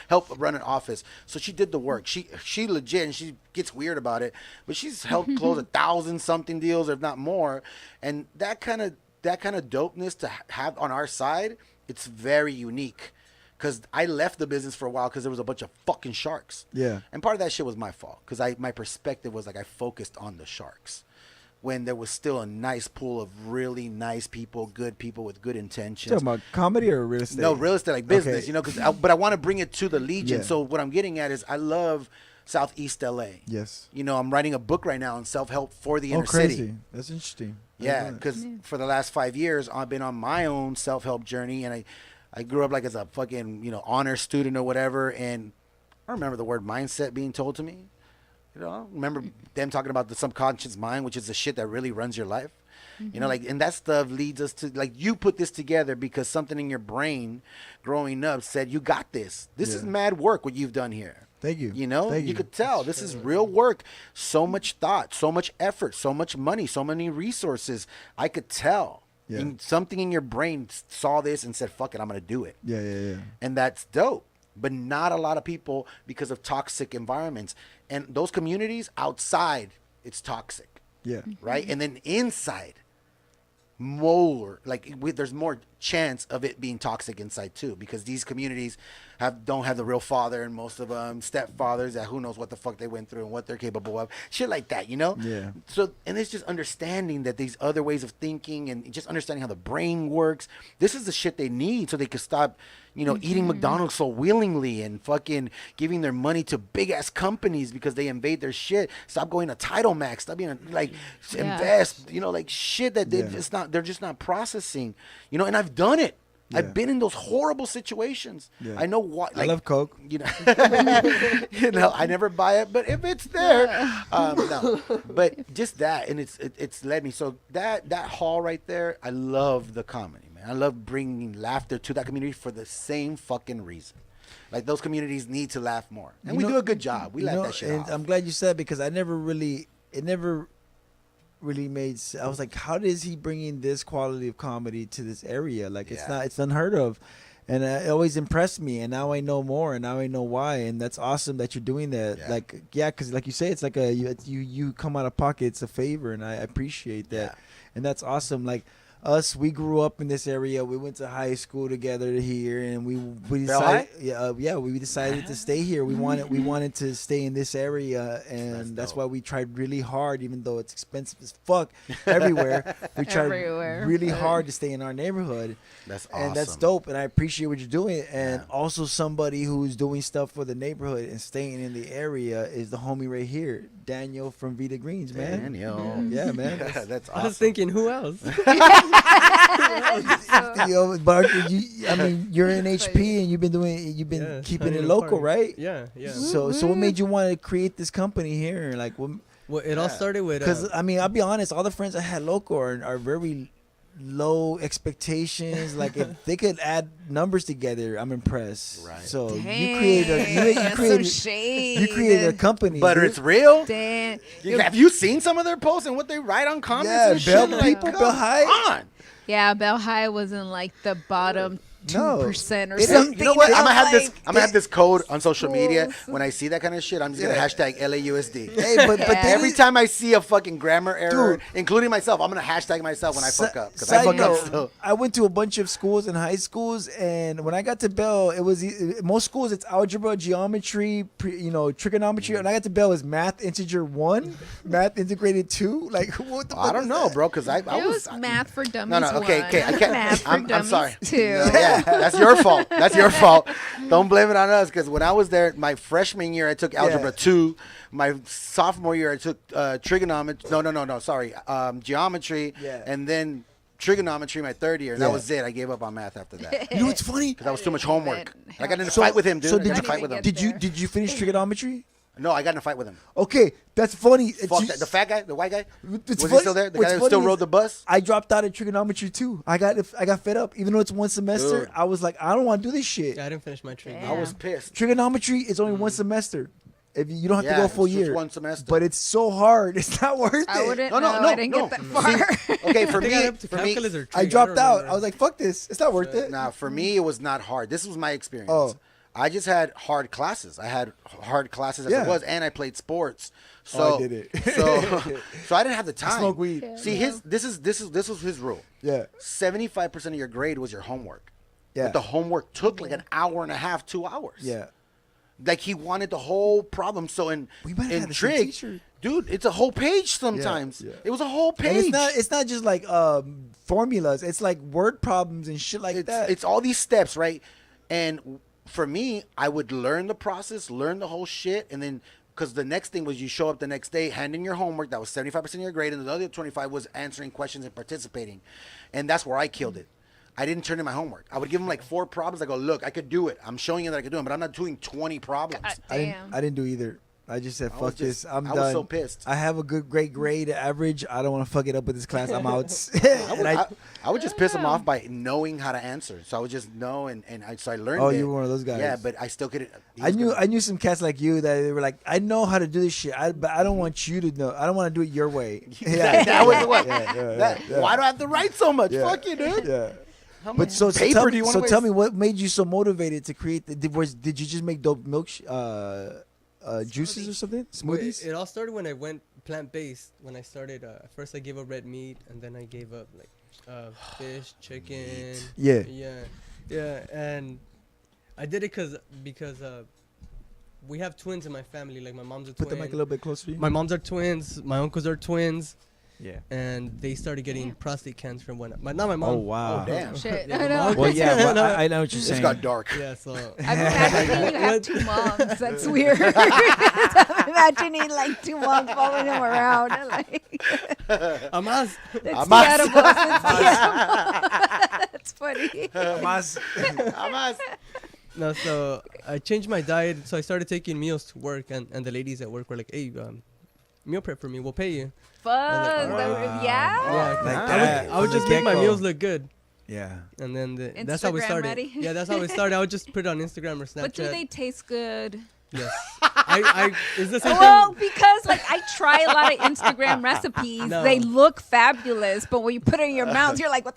helped run an office. So she did the work. She legit, and she gets weird about it, but she's helped close 1,000-something deals, if not more. And that kind of dopeness to have on our side, it's very unique. Because I left the business for a while because there was a bunch of fucking sharks. Yeah. And part of that shit was my fault because my perspective was like I focused on the sharks when there was still a nice pool of really nice people, good people with good intentions. Talking about comedy or real estate? No, real estate, like business, Okay. but I want to bring it to the Legion. Yeah. So what I'm getting at is I love Southeast LA. Yes. I'm writing a book right now on self-help for the inner crazy. city. That's interesting. Yeah, because for the last 5 years, I've been on my own self-help journey, and I grew up like as a fucking, honor student or whatever, and I remember the word mindset being told to me. I remember them talking about the subconscious mind, which is the shit that really runs your life. And that stuff leads us to, like, you put this together because something in your brain growing up said, you got this. This is mad work, what you've done here. Thank you. You could tell this is real work. So much thought, so much effort, so much money, so many resources. I could tell. Yeah. And something in your brain saw this and said, fuck it, I'm going to do it. Yeah. And that's dope. But not a lot of people because of toxic environments. And those communities outside, it's toxic. Yeah. Right? And then inside, more there's more chance of it being toxic inside too, because these communities don't have the real father, and most of them stepfathers that who knows what the fuck they went through and what they're capable of, shit like that, you know. Yeah. So, and it's just understanding that these other ways of thinking and just understanding how the brain works. This is the shit they need so they can stop, eating McDonald's so willingly and fucking giving their money to big ass companies because they invade their shit. Stop going to Title Max. Stop being invest. Shit that they're just not processing. And I've done it. Yeah. I've been in those horrible situations. Yeah. I know what. I love Coke. I never buy it, but if it's there, no. But just that, and it's led me. So that hall right there, I love the comedy, man. I love bringing laughter to that community for the same fucking reason. Like, those communities need to laugh more, and we do a good job. We laugh that shit and off. I'm glad you said, because it never really made I was like, how is he bringing this quality of comedy to this area? Like, it's unheard of, and it always impressed me, and now I know more, and now I know why, and that's awesome that you're doing that. Because like you say, it's like you come out of pocket, it's a favor, and I appreciate that, and that's awesome. Like us, we grew up in this area. We went to high school together here, and we decided, we decided to stay here. We wanted to stay in this area, and that's why we tried really hard, even though it's expensive as fuck everywhere. We tried really hard to stay in our neighborhood. That's awesome. And that's dope, and I appreciate what you're doing. And also, somebody who's doing stuff for the neighborhood and staying in the area is the homie right here, Danielle from Vida Greens, man. Danielle. Yeah, man. That's I awesome. was thinking, who else? But you're in HP, and you've been keeping it local, right? Yeah. So what made you want to create this company here? Like, well, it all started with because I'll be honest, all the friends I had local are very low expectations. Like, if they could add numbers together, I'm impressed. Right. So Dang, you created a company, but dude. it's real. Damn. Have you seen some of their posts and what they write on comments? and shit? Bell High. Come on. Yeah, Bell High was in like the bottom 2% or It's something. you know what? I'm gonna have Like, this. I'm gonna have this code on social media. When I see that kind of shit, I'm just gonna hashtag LAUSD. Hey, but every time I see a fucking grammar error, including myself, I'm gonna hashtag myself when I fuck up, because I fuck up still. I went to a bunch of schools and high schools, and when I got to Bell, it was most schools it's algebra, geometry, trigonometry. And I got to Bell, is math integer 1, math integrated 2. Like, what the fuck? I don't know, bro, because I was math for dummies. No, okay, I can't. Math for I'm dummies sorry. 2. Yeah, that's your fault. That's your fault. Don't blame it on us, because when I was there, my freshman year, I took algebra 2. My sophomore year, I took trigonometry. No, sorry, geometry, and then trigonometry my third year. That was it. I gave up on math after that. You know what's funny? Because that was too much homework. I got in a fight with him, dude. So I got in a fight with him. did you finish trigonometry? No, I got in a fight with him. Okay, that's funny. Fuck that. The fat guy, the white guy. It's Was funny- he still there? The what's guy that funny still is rode the bus. I dropped out of trigonometry too. I got fed up. Even though it's one semester, Dude. I was like, I don't want to do this shit. I didn't finish my training. I was pissed. Trigonometry is only one semester. If you don't have to go a full it's just year. one semester. But it's so hard. It's not worth it. I wouldn't No, know. I didn't get that far. Okay, for I think I got up to me, calculus or I trig, dropped don't out. remember. I was like, fuck this. It's not worth it. Nah, for me, it was not hard. This was my experience. Oh. I just had hard classes. I had hard classes as it was, and I played sports. So Oh, I did it. so I didn't have the time. smoke weed. See, this was his rule. Yeah. 75% of your grade was your homework. Yeah. But the homework took like an hour and a half, 2 hours. Yeah. Like, he wanted the whole problem. So in might have had the same trig, teacher. dude, it's a whole page sometimes. Yeah. It was a whole page. And it's not just like formulas. It's like word problems and shit like that. It's all these steps, right? And for me, I would learn the process, learn the whole shit, and then, because the next thing was you show up the next day, hand in your homework. That was 75% of your grade, and the other 25 was answering questions and participating. And that's where I killed it. I didn't turn in my homework. I would give them like 4 problems. I go, look, I could do it. I'm showing you that I could do it, but I'm not doing 20 problems. I didn't do either. I just said, fuck this. I'm done. I was so pissed. I have a great grade average. I don't want to fuck it up with this class. I'm out. I would just piss them off by knowing how to answer. So I would just know, so I learned it. Oh, you were one of those guys. Yeah, but I still couldn't. I knew some cats like you that they were like, I know how to do this shit, but I don't want you to know. I don't want to do it your way. That was the one. Yeah. Why do I have to write so much? Yeah. Fuck you, dude. Yeah. How But much so paper tell do me, you want to tell me what made you so motivated to create did you just make dope milk juices or something? Smoothies? It all started when I went plant-based. When I started, first I gave up red meat, and then I gave up like fish, chicken. Yeah. Yeah. And I did it because we have twins in my family. Like my mom's a twin. Put the mic a little bit closer to you. My moms are twins. My uncles are twins. Yeah. And they started getting prostate cancer when not my mom. Oh wow. Damn. Shit. Yeah, I know. Well, yeah, well, I know what you're saying. It's got dark. Yeah, so I'm imagining you have two moms. That's weird. I'm imagining like two moms following him around. And, like, Amas. it's the Amas. edibles. It's the edibles. That's funny. Amas. No, so I changed my diet. So I started taking meals to work, and the ladies at work were like, "Hey, meal prep for me. We'll pay you." Fun. Wow. Yeah. Like I would just make my get-go. meals look good. Yeah. And then that's how we Instagram started. ready. Yeah, that's how we started. I would just put it on Instagram or Snapchat. But do they taste good? Yes. I is this Well, because like I try a lot of Instagram recipes, No. they look fabulous, but when you put it in your mouth, you're like, "What?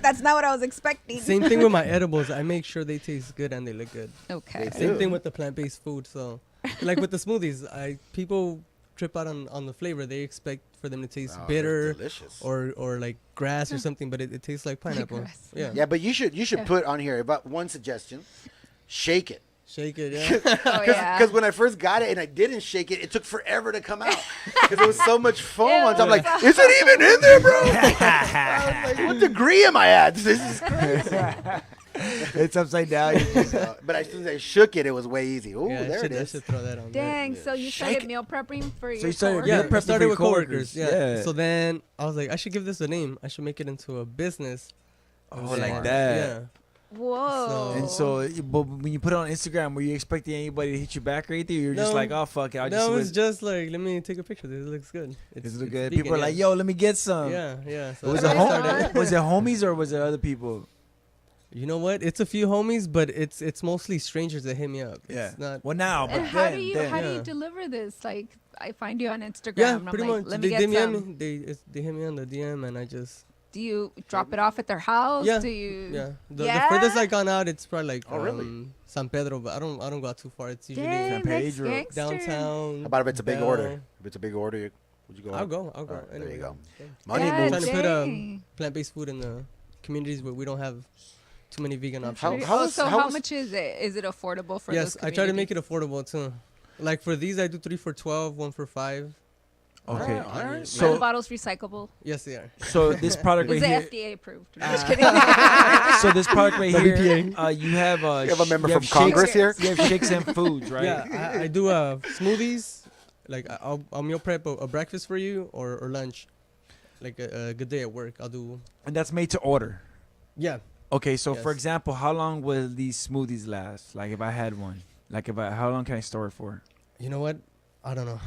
That's not what I was expecting." Same thing with my edibles. I make sure they taste good and they look good. Okay. Same thing with the plant-based food. So, like with the smoothies, people trip out on the flavor. They expect for them to taste bitter delicious. or like grass or something, but it tastes like pineapple. Grass. Yeah. Yeah, but you should put on here about one suggestion: shake it. Shake it, yeah. Oh, yeah. Because when I first got it and I didn't shake it, it took forever to come out because there was so much foam on top. I'm like, is it even in there, bro? I was like, what degree am I at? This is crazy. It's upside down. You just, But as soon as I shook it, it was way easy. Ooh, Yeah, there it I is. should throw that on there. Dang. So you started meal prepping for your you started coworkers? Yeah, meal prepping I started for your with coworkers. coworkers. Yeah. Yeah. So then I was like, I should give this a name. I should make it into a business. oh, And like then- that. Yeah. Whoa. And so, but when you put it on Instagram, were you expecting anybody to hit you back or anything? Or you're just No. like, oh fuck it, I'll No, just. it was just like, let me take a picture. This looks good. Does it look it's good? vegan, People are yeah. like, yo, let me get some. Yeah. So Was that's it how I started. was it homies or was it other people? You know what? It's a few homies, but it's mostly strangers that hit me up. Yeah. It's not. Well, now, but And how then, do you then. deliver this? Like, I find you on Instagram. Yeah, and I'm pretty like, much. Let me They get DM some. me. They hit me on the DM, and I just. Do you drop it off at their house? Yeah. Do you? Yeah. The Yeah? furthest I gone out, it's probably like really? San Pedro, but I don't go out too far. It's usually Dang, San that's Pedro. gangster. downtown. How about if it's a big Bell. order? If it's a big order, would you go? I'll out? go. All right, there Anyway, you go. yeah. Money God I'm moves. trying to put dang. plant-based food in the communities where we don't have too many vegan options. How much is it? Is it affordable for Yes, those I try to make communities? it affordable too. Like for these, I do 3 for $12, 1 for $5. Okay. All right. Are the So, bottles recyclable? Yes, they are. so this product Is right it here. FDA approved? I'm just kidding. So this product right The here, BPA. you have You have a member you from have Congress shakes, here? You have shakes and foods, right? Yeah, I do smoothies. Like I'll meal prep a breakfast for you or lunch. Like a good day at work. I'll do. And that's made to order. Yeah. Okay, so for Yes. example, how long will these smoothies last? Like if I had one, how long can I store it for? You know what? I don't know.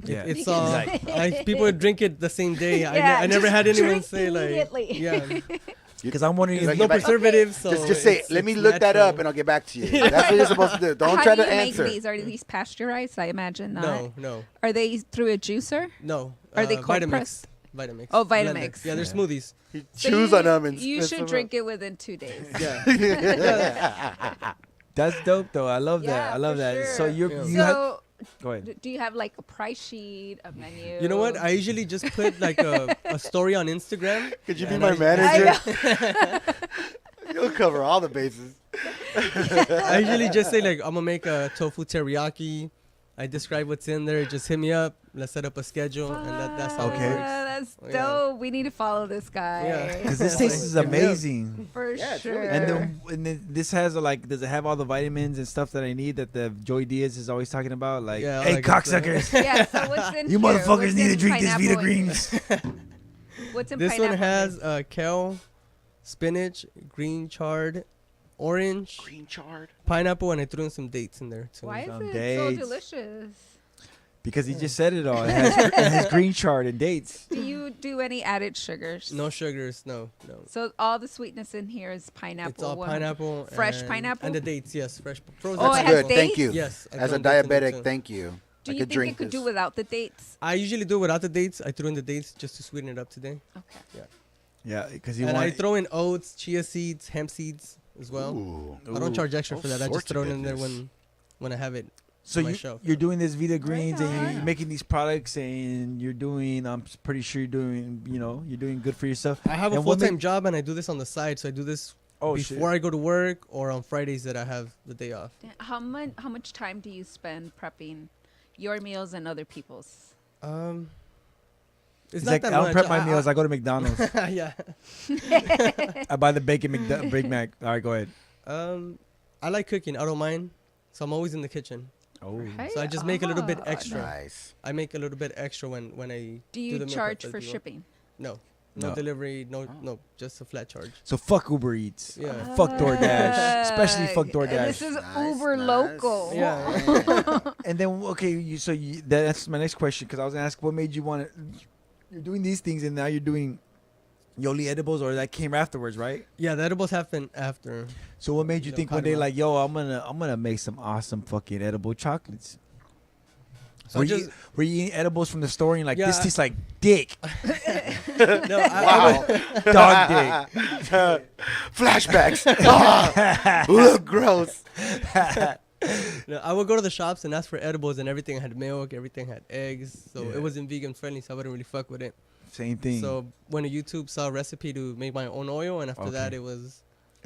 Yeah. It's all like people would drink it the same day. Yeah, I never just had anyone drink say like, immediately. yeah, Because I'm wondering. there's if no Like, preservatives. So Just say, it's- let me it's look that natural. up and I'll get back to you. That's what you're supposed to do. Don't How try do to you answer. make these? Are these pasteurized? I imagine not. No. Are they through a juicer? No. Are they cold Vitamix? pressed? Vitamix. Oh, Blended. Vitamix. Yeah, they're smoothies. So Choose you, on them and you spit should some drink up. it within 2 days. Yeah. That's dope, though. I love Yeah, that. I love for that. sure. So you Yeah. have. So, Go ahead. do you have like a price sheet, a menu? You know what? I usually just put like a story on Instagram. Could you be and my I- manager? You'll cover all the bases. I usually just say like I'm gonna make a tofu teriyaki. I describe what's in there. Just hit me up. Let's set up a schedule, and that's how Okay. it works. That's Oh, yeah. dope. We need to follow this guy. Yeah. Because this taste is Hit me up. amazing. For Yeah, it's sure. really And then this has does it have all the vitamins and stuff that I need that the Joy Diaz is always talking about? Like, Yeah, all hey, that good stuff. cocksuckers, Yeah, so what's in you here? motherfuckers What's need to in drink this Vida pineapple Greens. What's in This pineapple? one has kale, spinach, green chard, orange, Green chard. pineapple, and I threw in some dates in there too. Why is Some it so dates. delicious? Because he just said it all. It has green chard and dates. Do you do any added sugars? No sugars, no. So all the sweetness in here is pineapple. It's all 100 pineapple. Fresh and- pineapple? And the dates, yes, fresh. Frozen Oh, it That's has good. Thank dates? you. Yes. I As a throw dates in there diabetic, too. thank you. Do I you could think drink you could this. do without the dates? I usually do without the dates. I threw in the dates just to sweeten it up today. Okay. Yeah, because you And want. I throw in oats, chia seeds, hemp seeds as well. Ooh. I don't charge extra All for that. I just sorts of throw it in there goodness. when I have it. So my shelf. you're doing this Vida greens and you're making these products and you're doing. I'm pretty sure you're doing. You're doing good for yourself. I have a And what full-time made- job and I do this on the side. So I do this shit. before I go to work or on Fridays that I have the day off. How much time do you spend prepping your meals and other people's? It's He's not like, that I don't much. prep my meals. I go to McDonald's. Yeah. I buy the bacon Big Mac. All right, go ahead. I like cooking. I don't mind. So I'm always in the kitchen. Oh. So I just make a little bit extra. Nice. I make a little bit extra when I Do you the meal charge prep for as well. shipping? No. No. No delivery. No. Just a flat charge. So fuck Uber Eats. Yeah. Fuck DoorDash. Especially fuck DoorDash. This is Uber local. Yeah. And then that's my next question because I was gonna ask what made you want to. You're doing these things and now you're doing Yoli edibles, or that came afterwards, right? Yeah, the edibles happened after. So what made you think one day Panama. like, yo, I'm gonna make some awesome fucking edible chocolates? So were I just- you eating edibles from the store and you're like, Yeah, this tastes like dick? No, Wow. Dog dick. Flashbacks. Ugh, gross. No, I would go to the shops and ask for edibles, and everything had milk, everything had eggs, so Yeah. it wasn't vegan friendly, so I wouldn't really fuck with it. Same thing. So when a YouTube saw a recipe to make my own oil, and after that Okay. it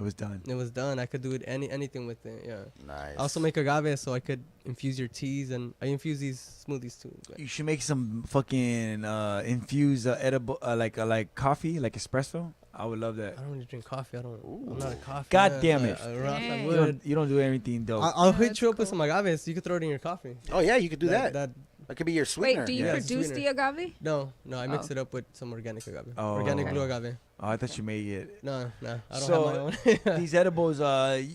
was done. It was done. I could do it anything with it. Yeah. Nice. I also make agave, so I could infuse your teas, and I infuse these smoothies too. but- You should make some fucking infused edible like coffee, like espresso. I would love that. I don't really drink coffee. I'm not a coffee. God man. damn it! Ross, I Dang. would. You don't do anything dope. I'll hit you up with some agave, so you could throw it in your coffee. Oh yeah, you could do that. That That could be your sweetener. Wait, do you Yeah, produce sweetener. the agave? No, I mix Oh. it up with some organic agave. Oh. Organic Okay. blue agave. Oh, I thought you made it. No, I don't So have my own. these edibles,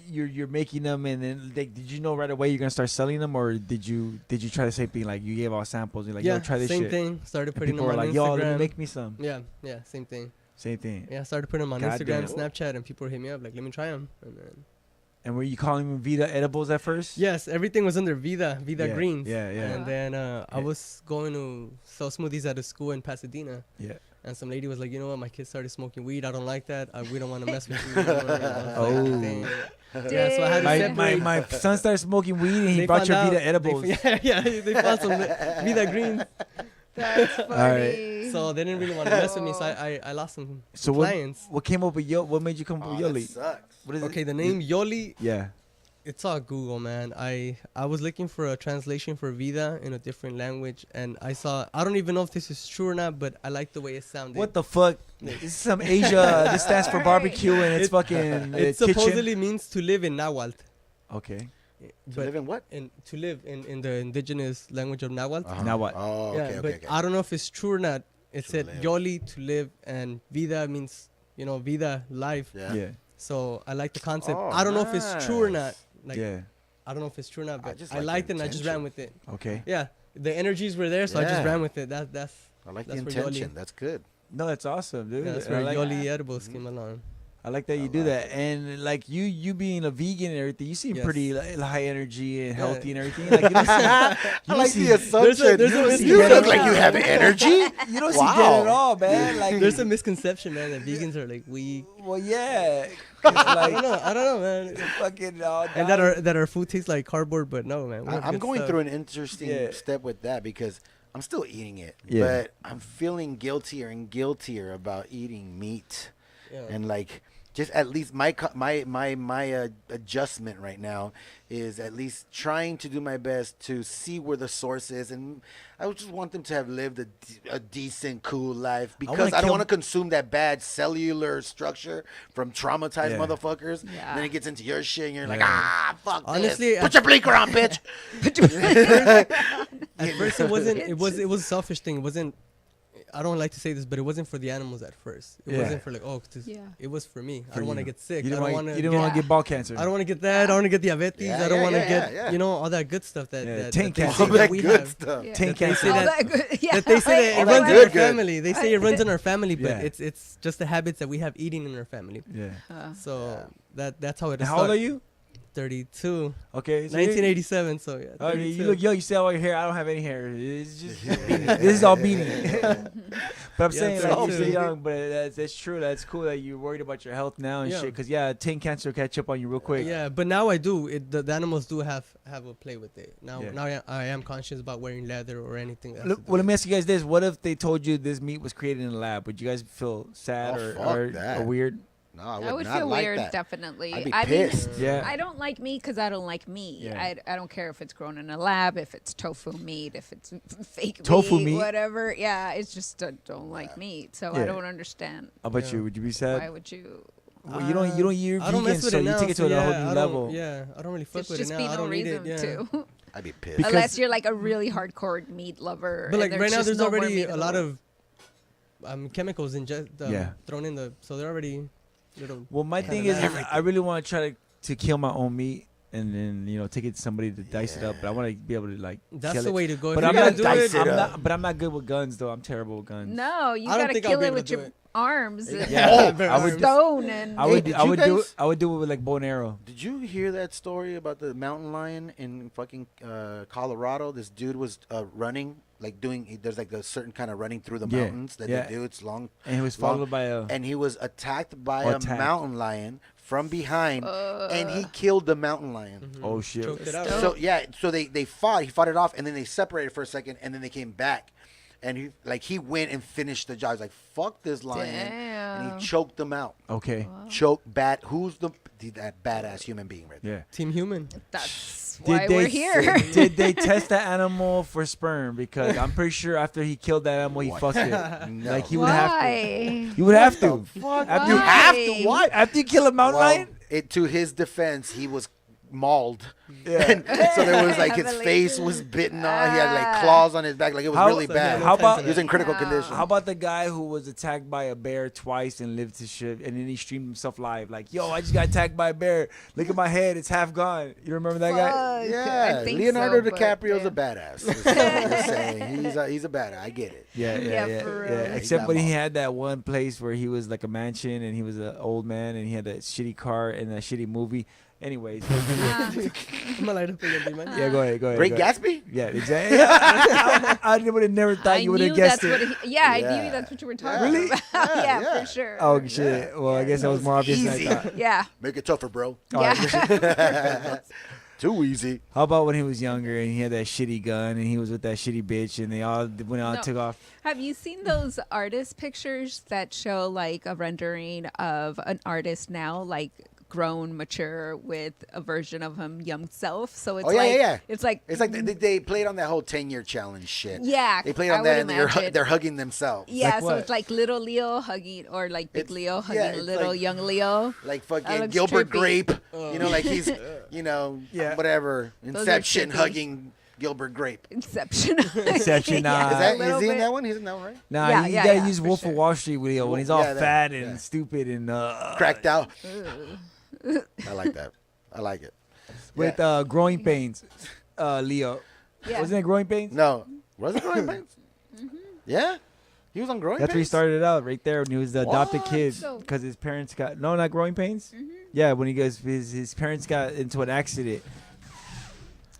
you're making them, and then did you know right away you're gonna start selling them, or did you try the same thing? Like you gave out samples, you're like, yeah, yo, try this same shit. thing. Started And putting people them were on like, Instagram. yo, let me make me some. Yeah, same thing. Same thing. Yeah, I started putting them on God Instagram, damn. Snapchat, and people hit me up like, let me try them. And then And were you calling them Vida edibles at first? yes, everything was under Vida Yeah, Greens. yeah, yeah. And then I was going to sell smoothies at a school in Pasadena. Yeah. And some lady was like, you know what, my kids started smoking weed. I don't like that. We don't want to mess with you. I was like, Oh. "Dang." Yeah, so I had to separate. my son started smoking weed and he They brought found your out- Vida they- edibles. yeah, they found some Vida Greens. That's funny. right. So they didn't really want to mess with me. So I lost some So clients. what came up with what made you come up with that Yoli? sucks. What is Okay, it? the name Yoli. Yeah. It's all Google, man. I was looking for a translation for Vida in a different language, and I don't even know if this is true or not, but I like the way it sounded. What the fuck? This is some Asia. This stands for barbecue and it's fucking It kitchen. supposedly means to live in Nahuatl. Okay. To live in what? To live in the indigenous language of Nahuatl. Now what? Oh, Yeah, okay, but okay. I don't know if it's true or not. It said live. Yoli, to live, and Vida means, Vida, life. Yeah. Yeah. So I like the concept. Oh, I don't know if it's true or not. nice. Like, Yeah. I don't know if it's true or not, but just I like the liked it and I just ran intention. with it. Okay. Yeah, the energies were there, so I just Yeah. ran with it. That's I like the that's where intention. Yoli- That's good. No, that's awesome, dude. Yeah, that's I where like, Yoli edibles came along. I like that you do that. And like you being a vegan and everything, you seem Yes. pretty like, high energy and Yeah. healthy and everything. Like, you don't seem, I like the assumption. there's a you misconception. look like you have energy. You don't seem dead at Wow. all, man. Like There's a misconception, man, that vegans are like weak. well, yeah. 'Cause, I like don't know, man. fucking And that our food tastes like cardboard, but no, man. we have I'm good going stuff. through an interesting Yeah. step with that because I'm still eating it, Yeah. but I'm feeling guiltier and guiltier about eating meat, Yeah. and like just at least my adjustment right now is at least trying to do my best to see where the source is, and I would just want them to have lived a decent, cool life because wanna I don't kill- want to consume that bad cellular structure from traumatized Yeah. motherfuckers. Yeah. And then it gets into your shit, and you're like, Yeah. fuck Honestly, this. Put your blinker on, bitch. At first, it wasn't. It was a selfish thing. It wasn't. I don't like to say this, but it wasn't for the animals at first. It Yeah. wasn't for like, Yeah. It was for me. I For don't want to you. get sick. You I didn't don't want want you didn't want to get ball cancer. I don't want to get that. I don't want to get diabetes. Yeah, I don't yeah, want to yeah, get yeah. all that good stuff that Yeah, that, tank that they cancer. say All that that we good have. stuff. Yeah. Tank That they cancer. say All that, that good. Yeah. that they say that it All runs that in our good, good. family. They say it runs in our family, but Yeah. it's just the habits that we have eating in our family. Yeah. So that's how it And is. how old are you? 32. Okay. So 1987. So yeah. Okay, you 32. look young. You still have all your hair. I don't have any hair. It's just beanie. This is all beanie. But I'm Yeah, saying like you're 32. still young, but that's true. That's cool that you're worried about your health now and Yeah. shit. Cause yeah, teen cancer will catch up on you real quick. Yeah, but now I do. The animals do have a play with it. Now Yeah. now I am conscious about wearing leather or anything. that has Look, to do well, let me ask you guys this: what if they told you this meat was created in a lab? Would you guys feel sad Oh, or, fuck or, that. or weird? No, I would feel weird, definitely. I'd be I pissed. mean, Yeah. I don't like meat because I don't like meat. Yeah. I don't care if it's grown in a lab, if it's tofu meat, if it's fake Tofu meat? whatever. Yeah, it's just I don't like meat, so Yeah. I don't understand. How about you? Would you be sad? Why would you? Well, you're I don't vegan, mess with so it you now, take it to so a yeah, whole I new don't- level. Yeah, I don't really fuck There's with it just now. be I no don't eat reason it. Yeah. to. I'd be pissed. Because- Unless you're like a really hardcore meat lover. But like and right now, just there's no more already meat a lot available. of chemicals Yeah. thrown in so they're already little. Well, my thing is, I really want to try to kill my own meat and then take it to somebody to dice it up. But I want to be able to like. That's kill the it. way to go. If But you're I'm gonna not do dice it- it up. But I'm not good with guns though. I'm terrible with guns. No, you I don't gotta think I'll kill be it able with to do your it. arms. And I would stone and. I would. Hey, I would did you do. guys- I would do it with like bow and arrow. Did you hear that story about the mountain lion in fucking Colorado? This dude was running, like there's like a certain kind of running through the Yeah, mountains that yeah. they do. It's long. And he was long- followed by a. And he was attacked by Oh, a attacked. mountain lion from behind, and he killed the mountain lion. Oh shit! Choked it out. So yeah, so they fought. He fought it off, and then they separated for a second, and then they came back, and he went and finished the job. He's like, "Fuck this lion," and Damn. he choked them out. Okay. Who's that badass human being right there? Yeah. Team Human. That's why we're here. Did they test the animal for sperm? Because I'm pretty sure after he killed that animal, he fucked it. No. Like he would have to. Why? You would have to. Fuck, After you you have to. Why? After you kill a mountain lion. To his defense, he was mauled. Yeah. And so there was like his Heavily. face was bitten off. He had like claws on his back. Like it was really bad. How about he was in critical condition? How about the guy who was attacked by a bear twice and lived to shit, and then he streamed himself live? Like, yo, I just got attacked by a bear. Look at my head; it's half gone. You remember that guy? Fuck, Yeah, I think Leonardo so, but DiCaprio's yeah. a badass. That's what I'm saying. He's a badass. I get it. Yeah, Yeah, for real. yeah. Yeah, Except got when he mauled. had that one place where he was like a mansion and he was an old man and he had that shitty car and that shitty movie. Anyways, I'm a light up again, man. yeah, go ahead. Great go ahead. Gatsby? Yeah, exactly. I would have never thought you would have knew guessed that's it. what I Yeah. knew that's what you were talking Really? about. yeah, for sure. Oh shit! Well, I guess that was more obvious than Easy. I thought. Yeah. Make it tougher, bro. All right. Yeah. Too easy. How about when he was younger and he had that shitty gun and he was with that shitty bitch and they all went out and No. took off? Have you seen those artist pictures that show like a rendering of an artist now, like grown, mature, with a version of him young self? So it's Oh yeah, like yeah. it's like they played on that whole 10-year challenge shit. Yeah, They played I on that, would and imagine. they're hugging themselves. yeah. Like so what? it's like little Leo hugging, or like big It's- Leo yeah, hugging it's little like- young Leo. Like That fucking looks Gilbert trippy. Grape. You know, like he's, Yeah. whatever. Those are Inception trippy. hugging Gilbert Grape. Inception. Inception, nah. Yeah, Is a little he in bit. that one? He's in that one, right? Nah, Yeah, you yeah, gotta yeah, use for Wolf sure. of Wall Street with Leo when he's all Yeah, that- fat and yeah. stupid and Cracked out. Ugh. I like that. I like it. with growing pains. Leo, Yeah. wasn't it growing pains? No. Was it Growing Pains? Yeah? He was on Growing That's where he Pains? started out, right there when he was the adopted What? kid, So- because his parents got not growing pains. Yeah, when he goes, his parents got into an accident.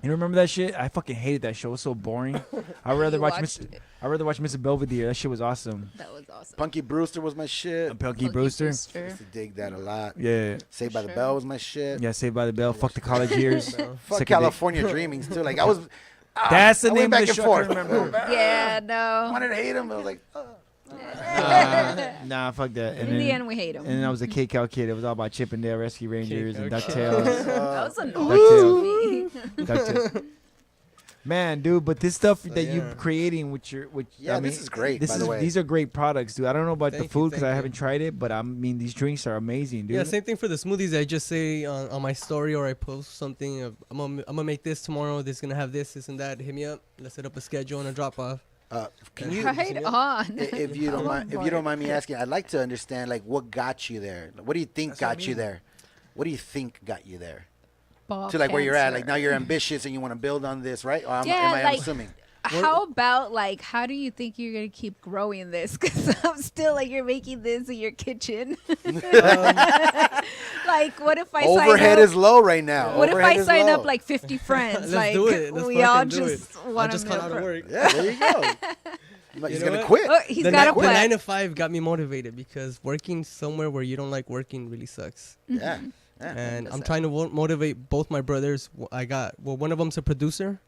You remember that shit? I fucking hated that show. It was so boring. I'd rather You watch watched Mr. it. I'd rather watch Mr. Belvedere. That shit was awesome. That was awesome. Punky Brewster was my shit. Punky Brewster. Used to dig that a lot. Yeah. Saved by the sure. Bell was my shit. Yeah, Saved by the Bell. Fuck the college years. Fuck Suck a dick. California Dreamings too. Like I was. That's the I name went of the back and show. I forth. can't remember. Yeah, I no. wanted to hate him, but I was like, Nah, fuck that. In the end, we hate him. And then I was a K-Cow kid. It was all about Chip and Dale Rescue Rangers and K-Cow DuckTales. That was annoying DuckTales. to me. DuckTales. Man, dude, but this stuff that yeah. you're creating with Yeah, this is great, by the way. These are great products, dude. I don't know about the Thank you, food because thank I you. haven't tried it, but I mean, these drinks are amazing, dude. Yeah, same thing for the smoothies. I just say on my story or I post something of I'm gonna make this tomorrow. This is gonna have this and that. Hit me up. Let's set up a schedule and a drop off. can you, Right on. if you don't mind, if you don't mind me asking, I'd like to understand like what got you there. What do you think got you there? What do you think got you there? Ball To like where you're at, cancer. like now you're ambitious and you want to build on this, right? Or am Yeah, I like- assuming? How about like, how do you think you're gonna keep growing this? Because I'm still like, you're making this in your kitchen. Like, what if I Overhead sign up? is low right now. What if Overhead I is sign low. up like 50 friends? Let's like, do it. Let's we all fucking do just it. I'll want just call out of work. Yeah, there you go. But he's You know gonna what? quit. Oh, he's the got a the plan. 9 to 5 got me motivated because working somewhere where you don't like working really sucks. Yeah. And I'm trying to motivate both my brothers. One of them's a producer.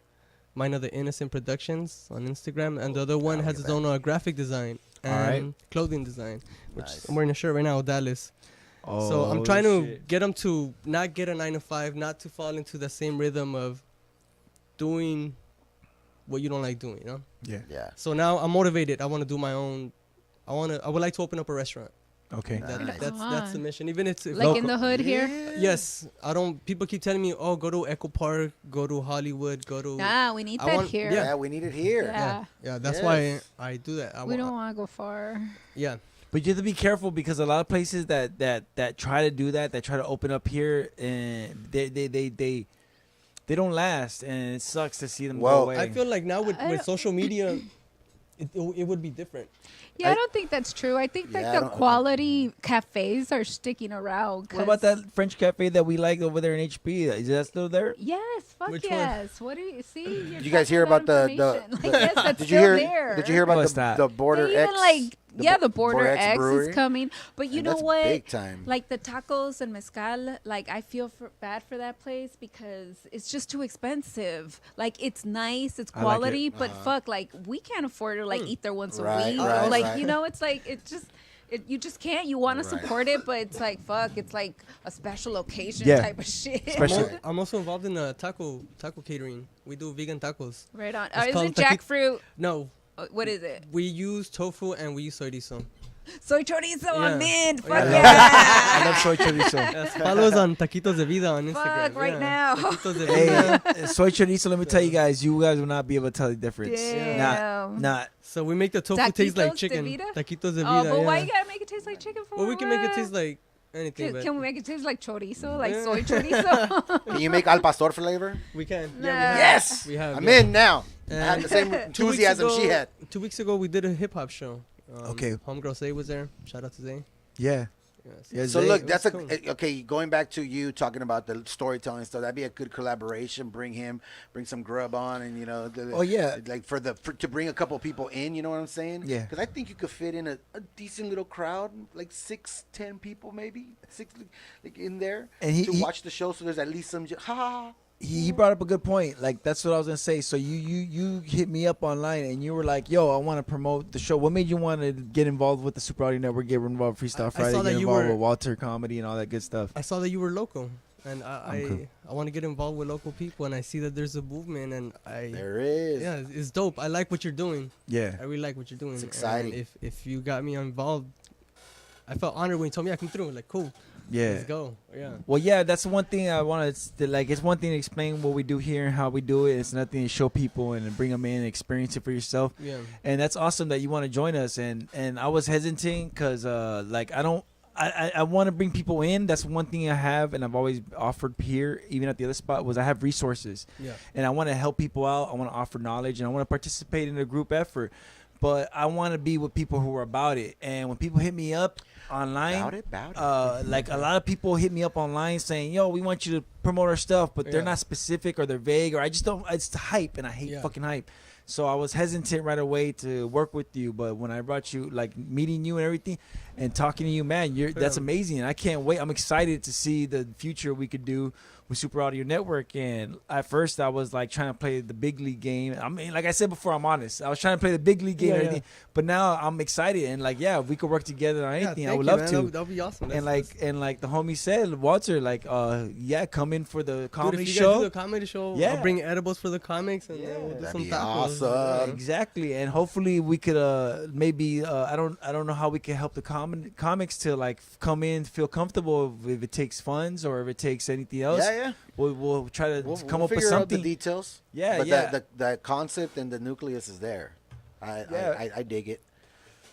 Mine are the Innocent Productions on Instagram, and the other one has his own graphic design and clothing design, which I'm wearing a shirt right now, Dallas. So I'm trying to get them to not get a 9 to 5, not to fall into the same rhythm of doing what you don't like doing, you know? Yeah. So now I'm motivated. I want to do my own. I would like to open up a restaurant. Okay. That's the mission. Even if it's Like in the hood here? Yes, I don't. People keep telling me, "Oh, go to Echo Park, go to Hollywood, go to." Nah, we need that here. Yeah, we need it here. Yeah. That's why I do that. We don't want to go far. Yeah. But you have to be careful because a lot of places that try to do that try to open up here, and they don't last, and it sucks to see them go away. I feel like now with social media, it would be different. Yeah, I don't think that's true. I think that the quality cafes are sticking around. What about that French cafe that we like over there in HB? Is that still there? Yes, fuck Which one? yes. What do you see? Did you guys hear about the yes, that's did you still hear there. Did you hear about What's that? the Border They even X? the Border X brewery? is coming. But you And know that's what? big time. Like the tacos and mezcal, like I feel bad for that place because it's just too expensive. Like it's nice, it's I like it. quality, but fuck, like we can't afford to like eat there once a Right, week. right, Like right. you know, it's like you just can't. You want to support it, but it's like fuck. It's like a special occasion type of shit. I'm also involved in taco catering. We do vegan tacos. Right on. It's Is called it jackfruit? No. What is it? We use tofu and we use chorizo. Soy chorizo, I'm in. Fuck I love yeah. I love soy chorizo. Yes, follow us on Taquitos de Vida on Instagram. Fuck right now. Taquitos de Hey, Vida. soy chorizo. Let me tell you guys will not be able to tell the difference. Damn. Not. So we make the tofu taste like Taquitos de chicken. Vida? Taquitos de Vida. Oh, but yeah. why you gotta make it taste like chicken for? Well, we can make it what? taste like anything. Can we make it taste like chorizo, like soy chorizo? Can you make al pastor flavor? We can. Nah. Yeah, Yes. we have. I'm in now. I have And the same 2 weeks enthusiasm she ago- had. 2 weeks ago, we did a hip hop show. Okay. Homegirl Zay was there. Shout out to Zay. Yeah. So Zay- look, that's was cool. okay. Going back to you talking about the storytelling stuff, that'd be a good collaboration. Bring some grub on, and Oh, yeah. like to bring a couple people in. You know what I'm saying? Yeah. Because I think you could fit in a decent little crowd, like 6-10 people, maybe like in there, And he- watch the show. So there's at least some ha. He brought up a good point. Like that's what I was gonna say. So you hit me up online and you were like, "Yo, I want to promote the show." What made you want to get involved with the Super Audio Network? Get involved with Freestyle Friday. saw that Get you involved were- with Walter Comedy and all that good stuff. I saw that you were local, and cool. I want to get involved with local people, and I see that there's a movement, and There is. yeah, it's dope. I like what you're doing. Yeah. I really like what you're doing. It's And exciting. if you got me involved, I felt honored when you told me I come through. Like, cool. Yeah. Let's go. Yeah. Well, yeah, that's one thing I wanted to like. It's one thing to explain what we do here and how we do it. It's nothing to show people and bring them in and experience it for yourself. Yeah. And that's awesome that you want to join us. And I was hesitant because like I want to bring people in. That's one thing I have, and I've always offered here, even at the other spot, was I have resources. Yeah. And I want to help people out. I want to offer knowledge, and I want to participate in a group effort. But I want to be with people who are about it. And when people hit me up online, like a lot of people hit me up online saying, "Yo, we want you to promote our stuff," but they're not specific or they're vague or I just don't. It's the hype, and I hate fucking hype. So I was hesitant right away to work with you, but when I brought you, like meeting you and everything, and talking to you, man, that's amazing. I can't wait. I'm excited to see the future we could do with Super Audio Network. And at first, I was like trying to play the big league game. I mean, like I said before, I'm honest. I was trying to play the big league game and everything. But now I'm excited and like, yeah, if we could work together on anything, I would love to. That'd be awesome. And like the homie said, Walter, like, yeah, come in for the comedy Dude, if you show. guys do the comedy show, Yeah. I'll bring edibles for the comics and then we'll do some tacos. Awesome. Exactly, and hopefully we could maybe I don't know how we can help the comics to like come in, feel comfortable if it takes funds or if it takes anything else. Yeah. We'll try to come we'll up with figure out something. the details. Yeah, but yeah. The concept and the nucleus is there. I dig it,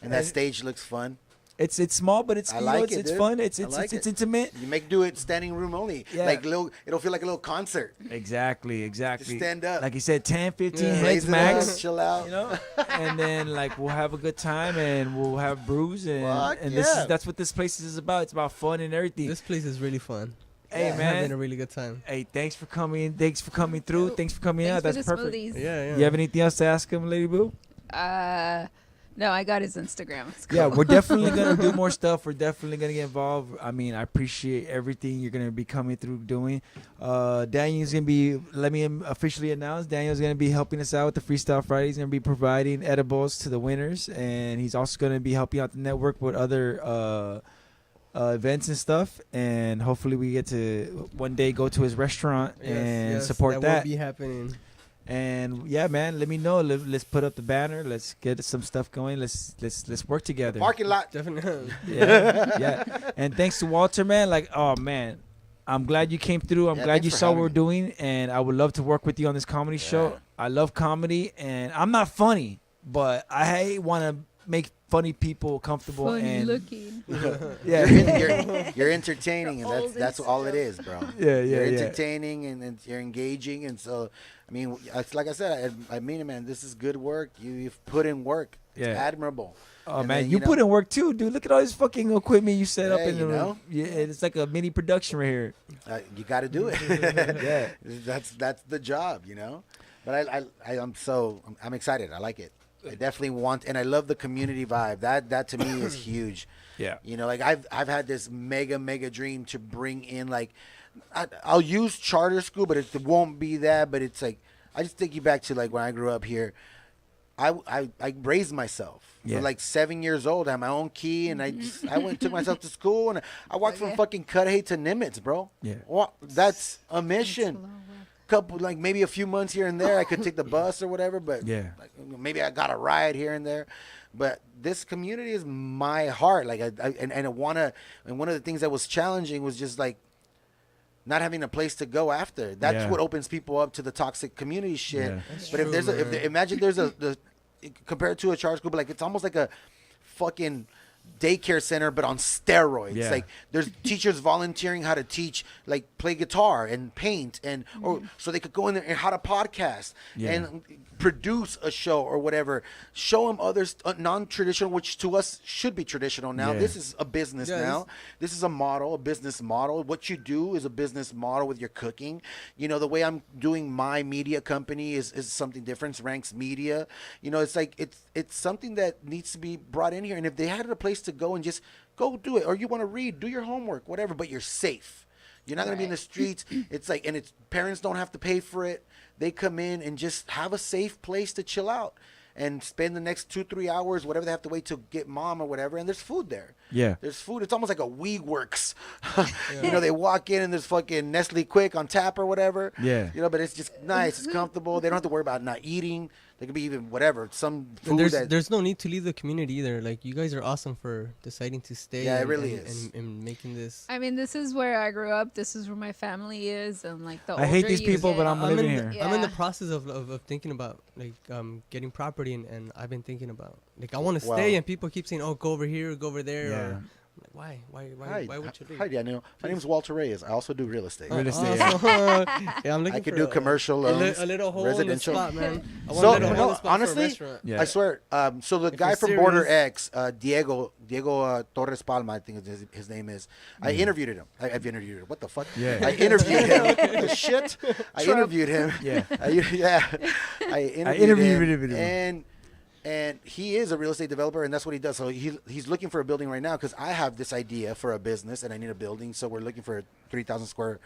and that stage looks fun. It's small, but it's I you like know, it, it's dude. fun. I It's like it. intimate. You do it standing room only. Yeah. Like it'll feel like a little concert. Exactly. Just stand up. Like you said, 10, 15 Raise heads it max. up, chill out. You know, and then like we'll have a good time and we'll have brews and Fuck and that's what this place is about. It's about fun and everything. This place is really fun. Hey I'm man, having a really good time. Hey, thanks for coming. Thanks for coming through. Thanks for coming Thanks out. for That's the perfect. smoothies. Yeah. You have anything else to ask him, Lady Boo? No, I got his Instagram. It's Yeah, cool. we're definitely gonna do more stuff. We're definitely gonna get involved. I mean, I appreciate everything you're gonna be coming through doing. Daniel's gonna be. Let me officially announce. Daniel's gonna be helping us out with the Freestyle Friday. He's gonna be providing edibles to the winners, and he's also gonna be helping out the network with other events and stuff. And hopefully, we get to one day go to his restaurant and support that. Will be happening. And yeah, man, let me know. Let's put up the banner. Let's get some stuff going. Let's work together. Parking lot. Definitely. Yeah. And thanks to Walter, man. Like, oh man, I'm glad you came through. I'm glad you saw what we're doing, and I would love to work with you on this comedy show. I love comedy, and I'm not funny, but I want to make funny people comfortable Funny and looking. Yeah, you're entertaining, and that's all it is, bro. Yeah, You're entertaining, and you're engaging, and so I mean, like I said, I mean it, man. This is good work. You've put in work. It's admirable. Oh And man, then, you know, put in work too, dude. Look at all this fucking equipment you set up in you the know? Yeah, it's like a mini production right here. You got to do it. Yeah, that's the job, you know. But I'm excited. I like it. I definitely want, and I love the community vibe. That to me is huge. Yeah. You know, like I've had this mega dream to bring in, like, I'll use charter school, but it won't be that. But it's like, I just take you back to like when I grew up here. I raised myself. Yeah. Like 7 years old, I had my own key, and I went and took myself to school, and I walked from fucking Cudahy to Nimitz, bro. Yeah. Well, that's a mission. Couple, like maybe a few months here and there, I could take the bus or whatever, but Yeah. like, maybe I got a ride here and there. But this community is my heart. Like I want to. And one of the things that was challenging was just like not having a place to go after. That's what opens people up to the toxic community shit. Yeah. But if there's imagine there's compared to a charter school, but like it's almost like a fucking daycare center, but on steroids. Yeah. Like there's teachers volunteering how to teach, like play guitar and paint, and or so they could go in there and how to podcast and produce a show or whatever. Show them others non-traditional, which to us should be traditional now. Yeah. This is a business now. This is a model, a business model. What you do is a business model with your cooking. You know, the way I'm doing my media company is something different. It's Ranks Media. You know, it's like it's something that needs to be brought in here. And if they had a place to go and just go do it, or you want to read, do your homework, whatever, but you're safe. You're not going to be in the streets. It's like, and it's parents don't have to pay for it. They come in and just have a safe place to chill out and spend the next 2-3 hours, whatever they have to wait to get mom or whatever. And there's food there. Yeah. There's food. It's almost like a WeWorks. You know, they walk in and there's fucking Nestle Quick on tap or whatever. Yeah. You know, but it's just nice. It's comfortable. They don't have to worry about not eating. They could be even whatever. Some And food there's no need to leave the community either. Like, you guys are awesome for deciding to stay. Yeah, it and, really and, is. And making this. I mean, this is where I grew up. This is where my family is, and like the I hate older these you people, get- but I'm living here. I'm in the process of thinking about like getting property, and I've been thinking about like I want to stay, and people keep saying, "Oh, go over here, go over there." Yeah. Or, like, why would you leave? Hi, Danielle. My name is Walter Reyes. I also do real estate. Real estate. Yeah, I'm looking I could for do commercial loans, a little hole residential. in the spot, man. I want So a little hole in the spot for a honestly, restaurant. Yeah. I swear. So the If guy you're from Border serious. X, Diego Torres Palma, I think his name is. I interviewed him. I've interviewed him. What the fuck? Yeah. I interviewed him. Shit. I interviewed him. Yeah. I interviewed him. And he is a real estate developer, and that's what he does. So he's looking for a building right now because I have this idea for a business, and I need a building. So we're looking for a 3,000 square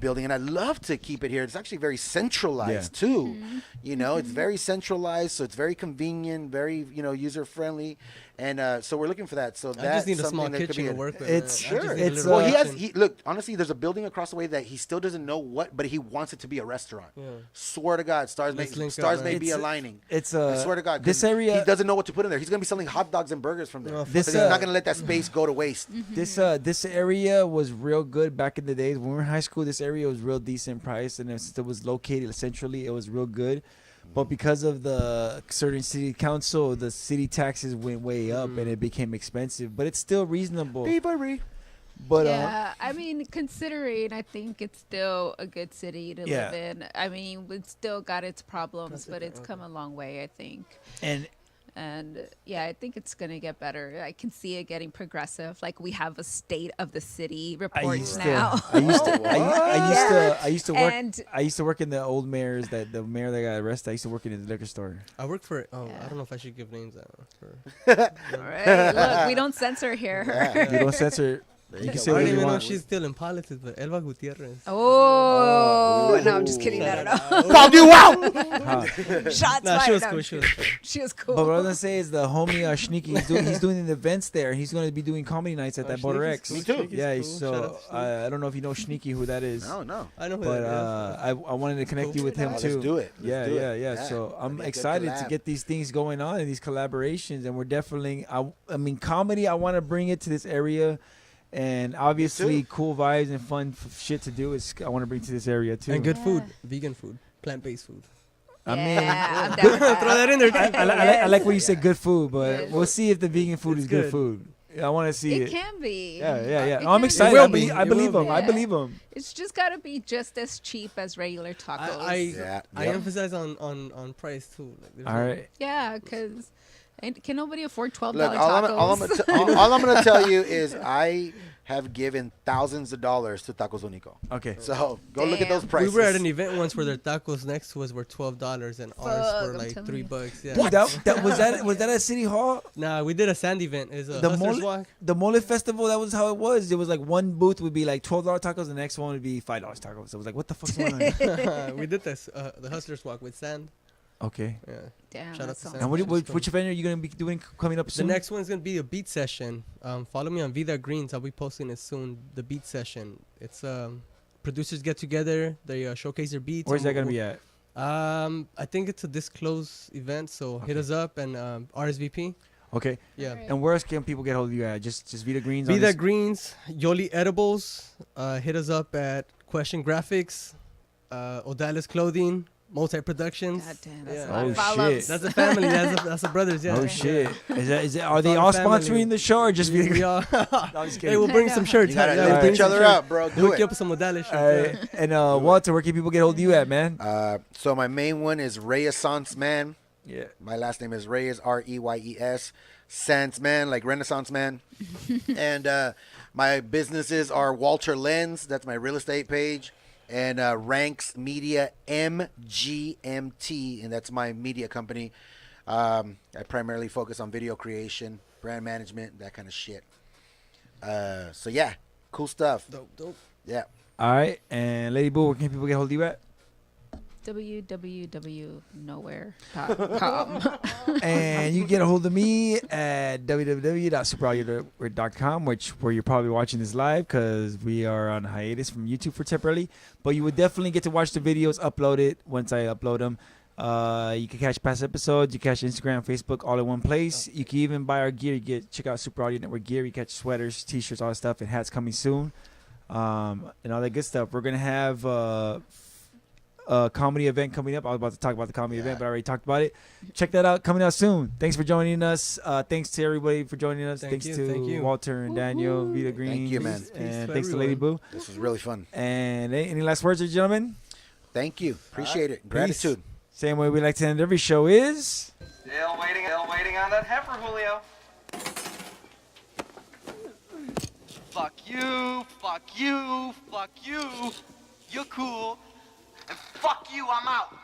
building, and I'd love to keep it here. It's actually very centralized too. You know, it's very centralized, so it's very convenient, very user friendly, and so we're looking for that. So I that's just need a something small that could kitchen be to work with. It's- man. I just sure, need a it's, little well, kitchen. he look, honestly, there's a building across the way that he still doesn't know what, but he wants it to be a restaurant. Yeah. Swear to God, stars Let's may link up, man. be aligning. It's I swear to God, 'cause this area. he doesn't know what to put in there. He's gonna be selling hot dogs and burgers from there. Oh, This, He's not gonna let that space go to waste. This area was real good back in the days when we were in high school. This area was real decent price, and since it was located centrally, it was real good. But because of the certain city council, the city taxes went way up, and it became expensive. But it's still reasonable. But yeah, I mean, considering, I think it's still a good city to Yeah. live in. I mean, it's still got its problems, but it's come a long way, I think. and And yeah, I think it's gonna get better. I can see it getting progressive. Like we have a state of the city report now. I used to work. And- I used to work in the old mayor's the mayor that got arrested. I used to work in the liquor store. I work for. I don't know if I should give names out. All right, look, we don't censor here. You don't censor. You can say I what don't you even know want. if she's still in politics, but Elba Gutierrez. Oh, no, I'm just kidding. I don't know. Called you out. Shots Nah, fired. she was No, cool. She was cool. She was cool. But what I was gonna say is the homie Sneaky. He's doing the events there. He's going to be doing comedy nights at that Border X. Me too. Yeah. Cool. Shout So out to I don't know if you know Sneaky, who that is. No. I know who But that is. I wanted to connect you with him Let's too. do it. Yeah. Yeah. So I'm That'd be a good excited to collab. get these things going on and these collaborations, and we're definitely. I mean, comedy. I want to bring it to this area. And obviously, cool vibes and fun shit to do is I want to bring to this area too. And good food, vegan food, plant-based food. I mean, Yeah, I'm down with that. Throw that in there. I like when you said good food, but Good. we'll see if the vegan food is good good. food. I want to see It it. can be. Yeah. It I'm can excited. It will I be. believe, I It believe will him. be. I believe him. It's just got to be just as cheap as regular tacos. I emphasize on price too. Like, there's All no- right. Yeah, because can nobody afford $12 Look, tacos? all I'm gonna tell you is I have given thousands of dollars to Tacos Unico. Okay. So go look at those Damn. prices. We were at an event once where their tacos next to us were $12 and ours Fuck, were I'm like telling $3. Yeah. Dude, was that at City Hall? Nah, we did a sand event. It's a The Hustlers mole, Walk. the mole festival. That was how it was. It was like one booth would be like $12 tacos, the next one would be $5 tacos. So it was like, what the fuck's going on? We did this the Hustlers Walk with sand. Okay. Yeah. Damn, Shout out that to sounds Sam. And She's which cool. event are you gonna be doing coming up The soon? next one's gonna be a beat session. Follow me on Vida Greens. I'll be posting it soon. The beat session. It's producers get together. They showcase their beats. Where's and that gonna be at? I think it's a disclosed event, so hit us up and RSVP. Okay. Yeah. And where else can people get hold of you at? Just Vida Greens. on Vida this- Greens, Yoli Edibles. Hit us up at Question Graphics, Odalis Clothing, Multi Productions. God damn, that's Yeah. a lot of Oh, follows. shit. That's a family. That's the brothers. Yeah. Oh shit! Is that are It's they all all family. sponsoring the show or just We, Vida we Greens? all. I'm just Hey, kidding. we'll bring some shirts. You gotta Yeah, lift we'll bring each some other shirts. up, bro. Do Hook it. you up with some Odalis shirts. All right. And Walter, where can people get hold of you at, man? So my main one is Renaissance Man. Yeah. My last name is Reyes, Reyes. Sans Man, like Renaissance Man. And my businesses are Walter Lens. That's my real estate page. And Ranks Media MGMT, and that's my media company. I primarily focus on video creation, brand management, that kind of shit. So yeah, cool stuff. Dope. Yeah. All right. And Lady Boo, where can people get hold of you at? www.nowhere.com. And you can get a hold of me at www.superaudionetwork.com, where you're probably watching this live because we are on hiatus from YouTube for temporarily. But you would definitely get to watch the videos uploaded once I upload them. You can catch past episodes. You catch Instagram, Facebook, all in one place. You can even buy our gear. Check out Super Audio Network gear. You catch sweaters, T-shirts, all that stuff, and hats coming soon, and all that good stuff. We're gonna have a comedy event coming up. I was about to talk about the comedy event, but I already talked about it. Check that out, coming out soon. Thanks for joining us. Thanks to everybody for joining us. Thank Thanks you, to thank you. Walter and Danielle, Vida Green. Thank you, man. And to thanks to Lady Boo. This was really fun. And any last words, gentlemen? Thank you. Appreciate it. Gratitude. Same way we like to end every show is... Still waiting on that heifer, Julio. Fuck you, fuck you, fuck you. You're cool. And fuck you, I'm out.